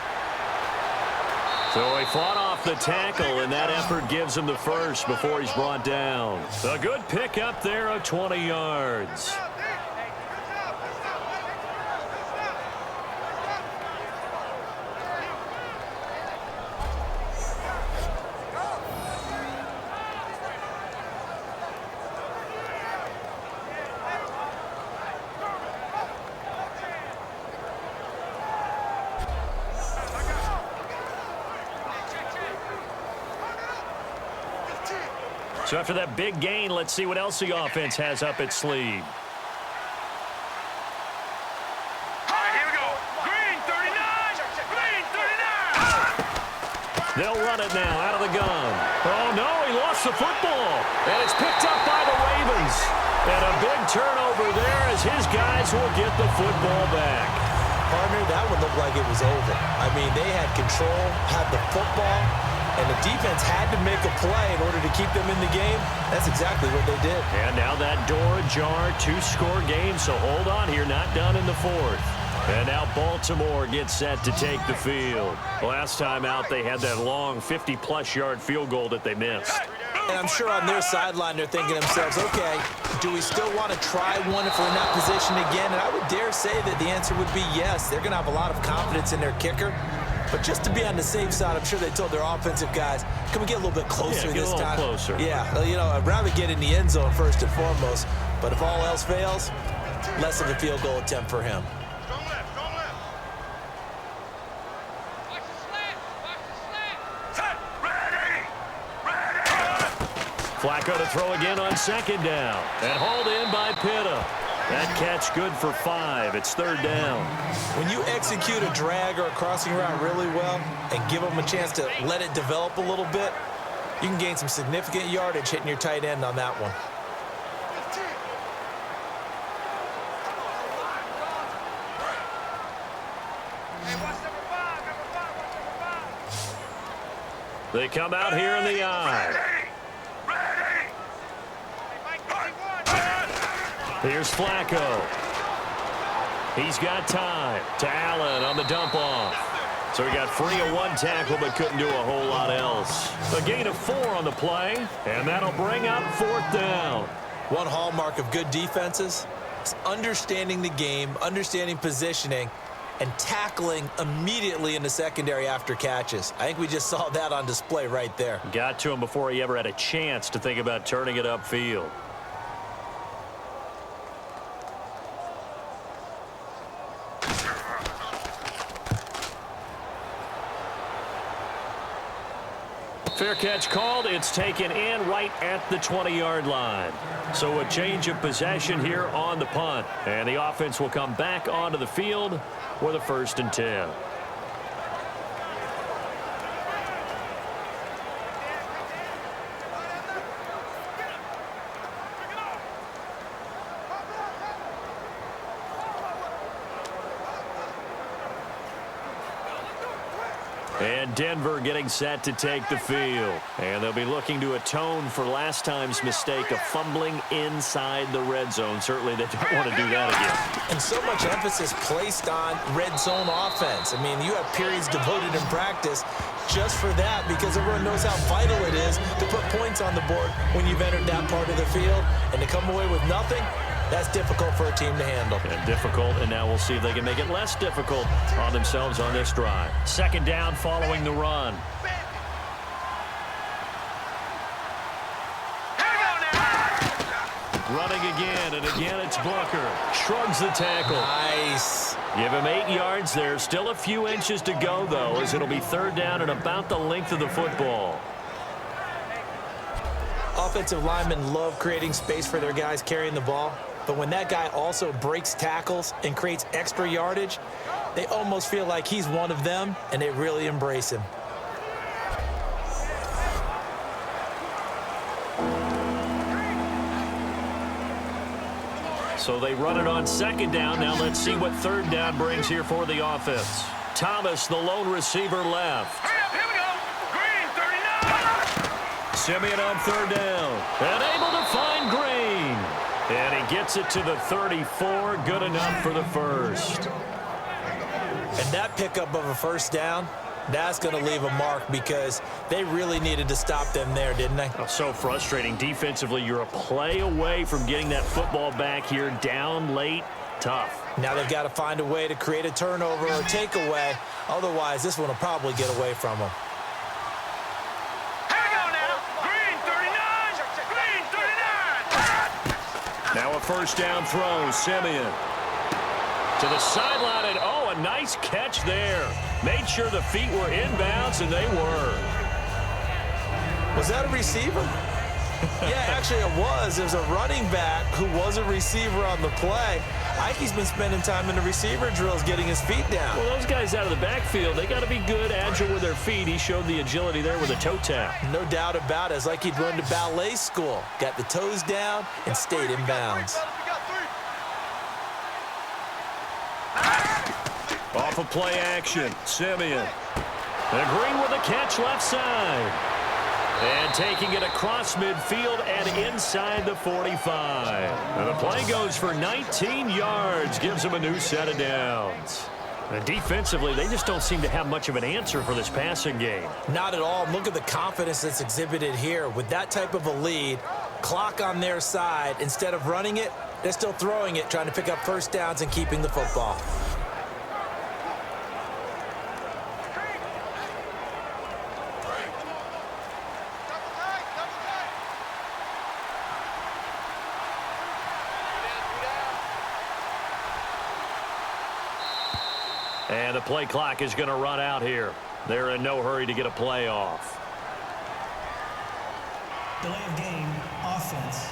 So he fought off the tackle, and that effort gives him the 1st before he's brought down. A good pickup there of 20 yards. So after that big gain, let's see what else the offense has up its sleeve. Here we go. Green 39. Green 39. They'll run it now out of the gun. Oh, no, he lost the football. And it's picked up by the Ravens. And a big turnover there as his guys will get the football back. Partner, that one looked like it was over. I mean, they had control, had the football, and the defense had to make a play in order to keep them in the game. That's exactly what they did. And now that door ajar, 2-score game, so hold on here, not done in the 4th. And now Baltimore gets set to take the field. Last time out, they had that long 50-plus yard field goal that they missed. And I'm sure on their sideline they're thinking to themselves, okay, do we still want to try one if we're in that position again? And I would dare say that the answer would be yes. They're going to have a lot of confidence in their kicker. But just to be on the safe side, I'm sure they told their offensive guys, can we get a little bit closer this time? Closer. Yeah, you know, I'd rather get in the end zone first and foremost. But if all else fails, less of a field goal attempt for him. Strong left. Strong left. Watch the slant. Watch the slant. Set. Ready. Ready. Flacco to throw again on 2nd down. And hauled in by Pitta. That catch good for 5. It's 3rd down. When you execute a drag or a crossing route really well and give them a chance to let it develop a little bit, you can gain some significant yardage hitting your tight end on that one. Hey, watch number 5. Number 5. Watch number 5. They come out here in the eye. Ready. Hey, Mike, 51. Here's Flacco. He's got time to Allen on the dump off. So he got free of 1 tackle but couldn't do a whole lot else. A gain of 4 on the play, and that'll bring up 4th down. One hallmark of good defenses is understanding the game, understanding positioning, and tackling immediately in the secondary after catches. I think we just saw that on display right there. Got to him before he ever had a chance to think about turning it upfield. Fair catch called. It's taken in right at the 20-yard line. So a change of possession here on the punt. And the offense will come back onto the field with a 1st and 10. And Denver getting set to take the field. And they'll be looking to atone for last time's mistake of fumbling inside the red zone. Certainly they don't want to do that again. And so much emphasis placed on red zone offense. I mean, you have periods devoted in practice just for that because everyone knows how vital it is to put points on the board when you've entered that part of the field. And to come away with nothing, that's difficult for a team to handle. And difficult, and now we'll see if they can make it less difficult on themselves on this drive. 2nd down following the run. Running again, and again it's Booker. Shrugs the tackle. Nice. Give him 8 yards there. Still a few inches to go, though, as it'll be 3rd down and about the length of the football. Offensive linemen love creating space for their guys carrying the ball. But when that guy also breaks tackles and creates extra yardage, they almost feel like he's one of them, and they really embrace him. So they run it on 2nd down. Now let's see what 3rd down brings here for the offense. Thomas, the lone receiver, left. Here we go. Green, 39. Simeon on 3rd down. And able to find Green. And he gets it to the 34. Good enough for the 1st. And that pickup of a 1st down, that's going to leave a mark because they really needed to stop them there, didn't they? Oh, so frustrating. Defensively, you're a play away from getting that football back here down late. Tough. Now they've got to find a way to create a turnover or takeaway. Otherwise, this one will probably get away from them. Now a 1st down throw. Simeon to the sideline, and oh, a nice catch there. Made sure the feet were inbounds, and they were. Was that a receiver? Yeah, actually it was. There's a running back who was a receiver on the play. Ike's been spending time in the receiver drills getting his feet down. Well, those guys out of the backfield, they got to be good, agile with their feet. He showed the agility there with a toe tap. No doubt about it. It's like he'd run to ballet school. Got the toes down and stayed in bounds. Off of play action, Simeon. And Green with a catch left side. And taking it across midfield and inside the 45. And the play goes for 19 yards. Gives them a new set of downs. And defensively, they just don't seem to have much of an answer for this passing game. Not at all. Look at the confidence that's exhibited here. With that type of a lead, clock on their side, instead of running it, they're still throwing it, trying to pick up 1st downs and keeping the football. And the play clock is going to run out here. They're in no hurry to get a play off. Delay of game, offense.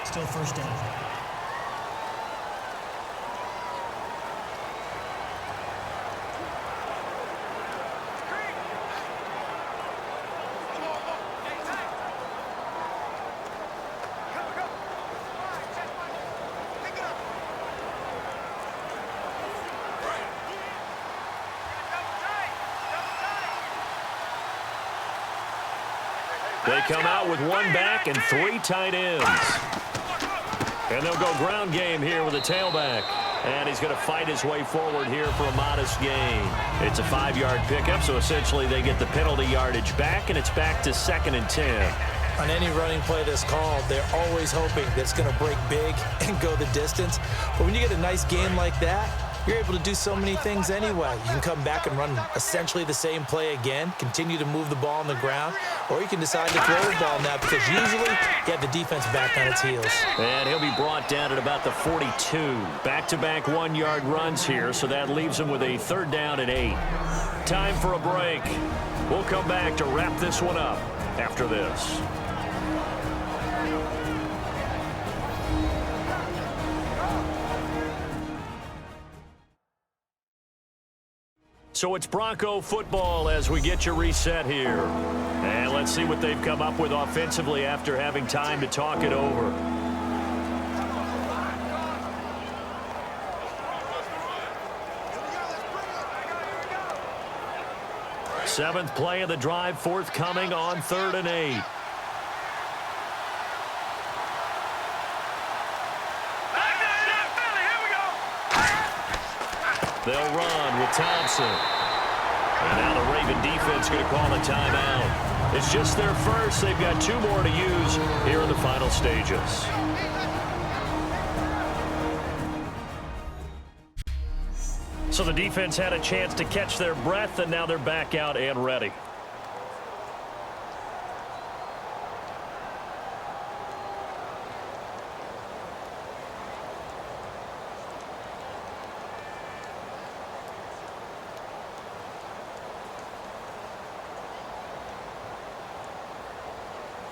Still 1st down. They come out with 1 back and 3 tight ends. And they'll go ground game here with a tailback. And he's going to fight his way forward here for a modest gain. It's a 5-yard pickup, so essentially they get the penalty yardage back, and it's back to 2nd and 10. On any running play that's called, they're always hoping that it's going to break big and go the distance. But when you get a nice gain like that, you're able to do so many things anyway. You can come back and run essentially the same play again, continue to move the ball on the ground, or you can decide to throw the ball now because usually you have the defense back on its heels. And he'll be brought down at about the 42. Back-to-back 1-yard runs here, so that leaves him with a 3rd down and 8. Time for a break. We'll come back to wrap this one up after this. So it's Bronco football as we get you reset here. And let's see what they've come up with offensively after having time to talk it over. Seventh play of the drive forthcoming on 3rd and 8. They'll run with Thompson. And now the Raven defense going to call a timeout. It's just their first. They've got 2 more to use here in the final stages. So the defense had a chance to catch their breath, and now they're back out and ready.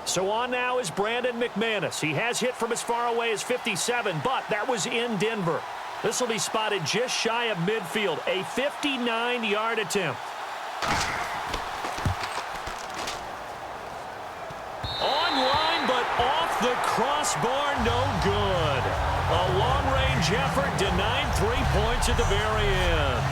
So on now is Brandon McManus. He has hit from as far away as 57, but that was in Denver. This will be spotted just shy of midfield. A 59-yard attempt. Online, but off the crossbar, no good. A long-range effort denied 3 points at the very end.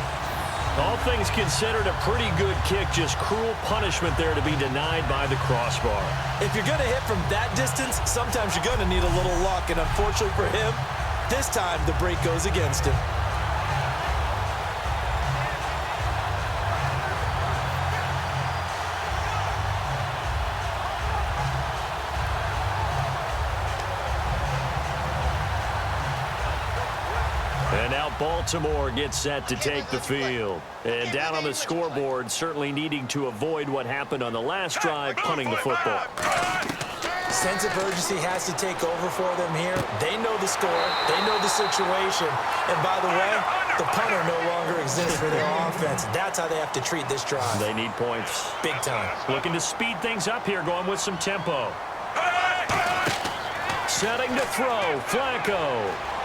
All things considered, a pretty good kick, just cruel punishment there to be denied by the crossbar. If you're going to hit from that distance, sometimes you're going to need a little luck, and unfortunately for him, this time the break goes against him. And now Baltimore gets set to take the field. And down on the scoreboard, certainly needing to avoid what happened on the last drive, punting the football. Sense of urgency has to take over for them here. They know the score. They know the situation. And by the way, the punter no longer exists for their offense. That's how they have to treat this drive. They need points. Big time. Looking to speed things up here, going with some tempo. Setting to throw, Flacco.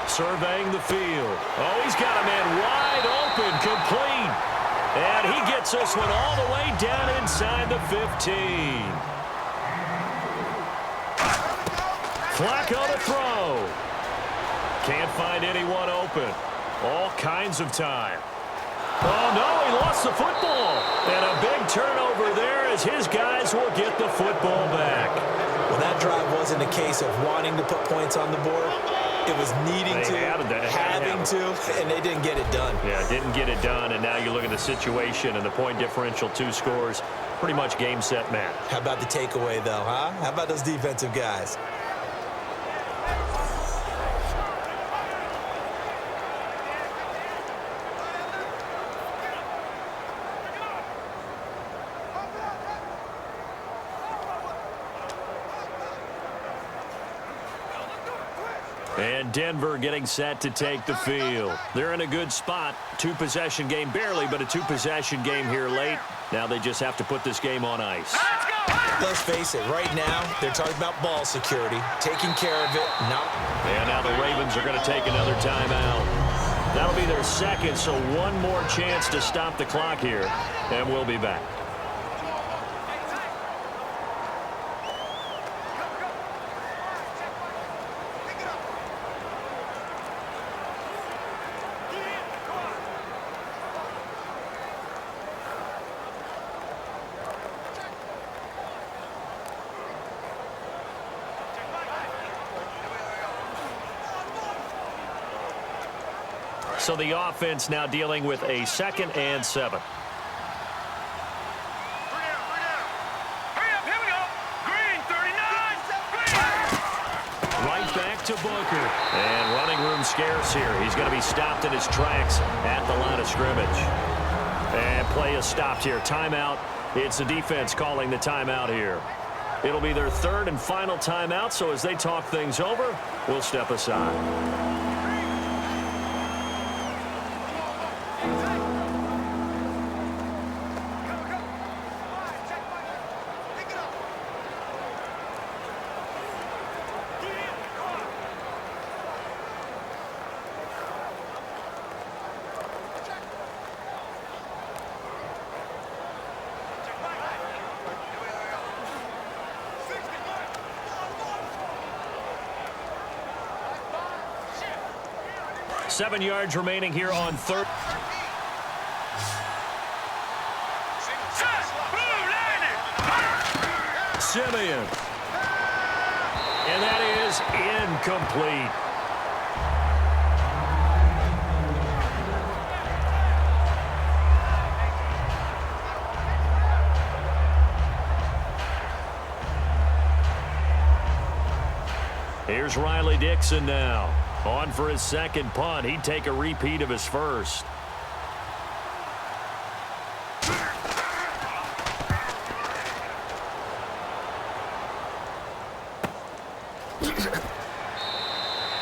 Surveying the field. Oh, he's got a man wide open, complete. And he gets this one all the way down inside the 15. Flacco to throw. Can't find anyone open. All kinds of time. Oh, no, he lost the football. And a big turnover there as his guys will get the football back. Well, that drive wasn't a case of wanting to put points on the board. It was needing to, having to, and they didn't get it done. Yeah, didn't get it done, and now you look at the situation and the point differential, 2 scores, pretty much game, set, match. How about the takeaway, though, huh? How about those defensive guys? And Denver getting set to take the field. They're in a good spot. 2-possession game, barely, but a 2-possession game here late. Now they just have to put this game on ice. Let's face it, right now, they're talking about ball security, taking care of it. And now the Ravens are going to take another timeout. That'll be their second, so one more chance to stop the clock here, and we'll be back. So the offense now dealing with a 2nd and 7. Right back off to Booker. And running room scarce here. He's going to be stopped in his tracks at the line of scrimmage. And play is stopped here. Timeout. It's the defense calling the timeout here. It'll be their third and final timeout, so as they talk things over, we'll step aside. Seven yards remaining here on third. Simeon. And that is incomplete. Here's Riley Dixon now. On for his second punt. He'd take a repeat of his first.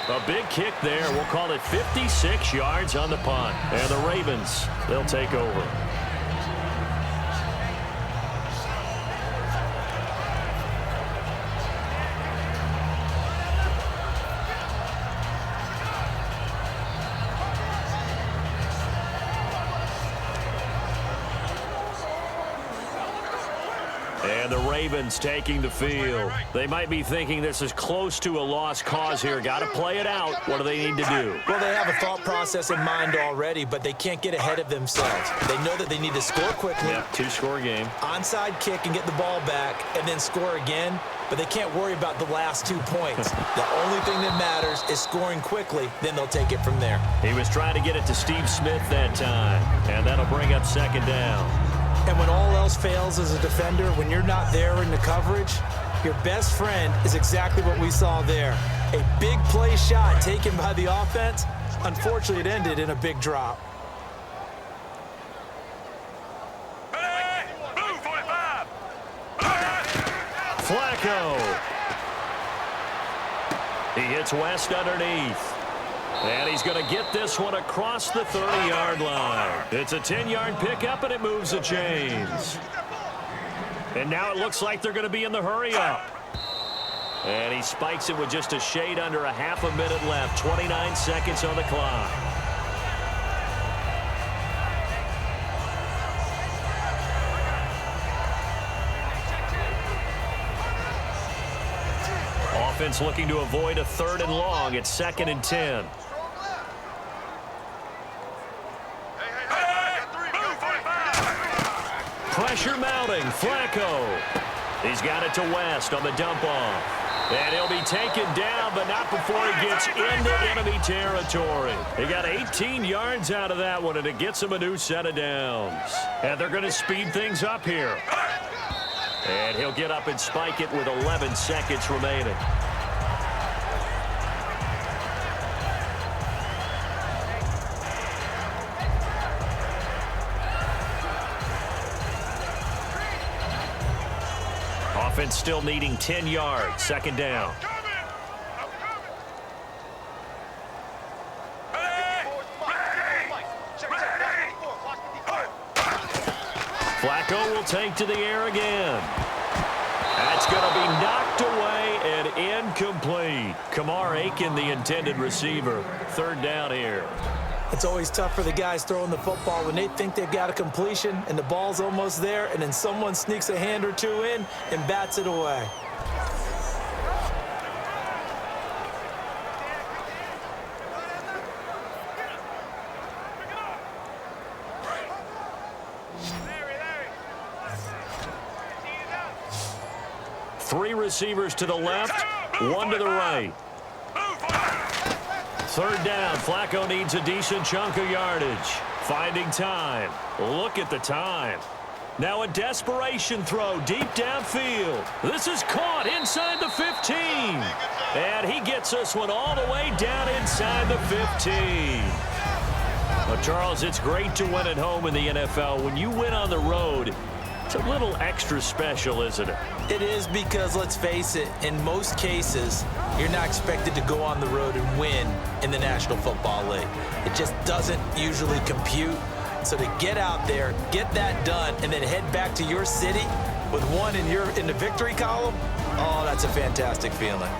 A big kick there. We'll call it 56 yards on the punt. And the Ravens, they'll take over. And the Ravens taking the field. They might be thinking this is close to a lost cause here. Got to play it out. What do they need to do? Well, they have a thought process in mind already, but they can't get ahead of themselves. They know that they need to score quickly. Yep, two-score game. Onside kick and get the ball back and then score again, but they can't worry about the last 2 points. The only thing that matters is scoring quickly, then they'll take it from there. He was trying to get it to Steve Smith that time, and that'll bring up second down. And when all else fails as a defender, when you're not there in the coverage, your best friend is exactly what we saw there. A big play shot taken by the offense. Unfortunately, it ended in a big drop. Flacco. He hits West underneath. And he's going to get this one across the 30-yard line. It's a 10-yard pickup, and it moves the chains. And now it looks like they're going to be in the hurry-up. And he spikes it with just a shade under a half a minute left. 29 seconds on the clock. Offense looking to avoid a third and long. It's 2nd and 10. Pressure mounting. Flacco. He's got it to West on the dump off. And he'll be taken down, but not before he gets into enemy territory. He got 18 yards out of that one, and it gets him a new set of downs. And they're going to speed things up here. And he'll get up and spike it with 11 seconds remaining. Offense still needing 10 yards. Second down. Flacco will take to the air again. That's going to be knocked away and incomplete. Kamar Aiken, the intended receiver. Third down here. It's always tough for the guys throwing the football when they think they've got a completion and the ball's almost there, and then someone sneaks a hand or two in and bats it away. Three receivers to the left, one to the right. Third down. Flacco needs a decent chunk of yardage. Finding time. Look at the time. Now a desperation throw deep downfield. This is caught inside the 15. And he gets this one all the way down inside the 15. Well, Charles, it's great to win at home in the NFL. When you win on the road, it's a little extra special, isn't it? It is, because let's face it, in most cases, you're not expected to go on the road and win in the National Football League. It just doesn't usually compute. So to get out there, get that done, and then head back to your city with one in the victory column, oh, that's a fantastic feeling.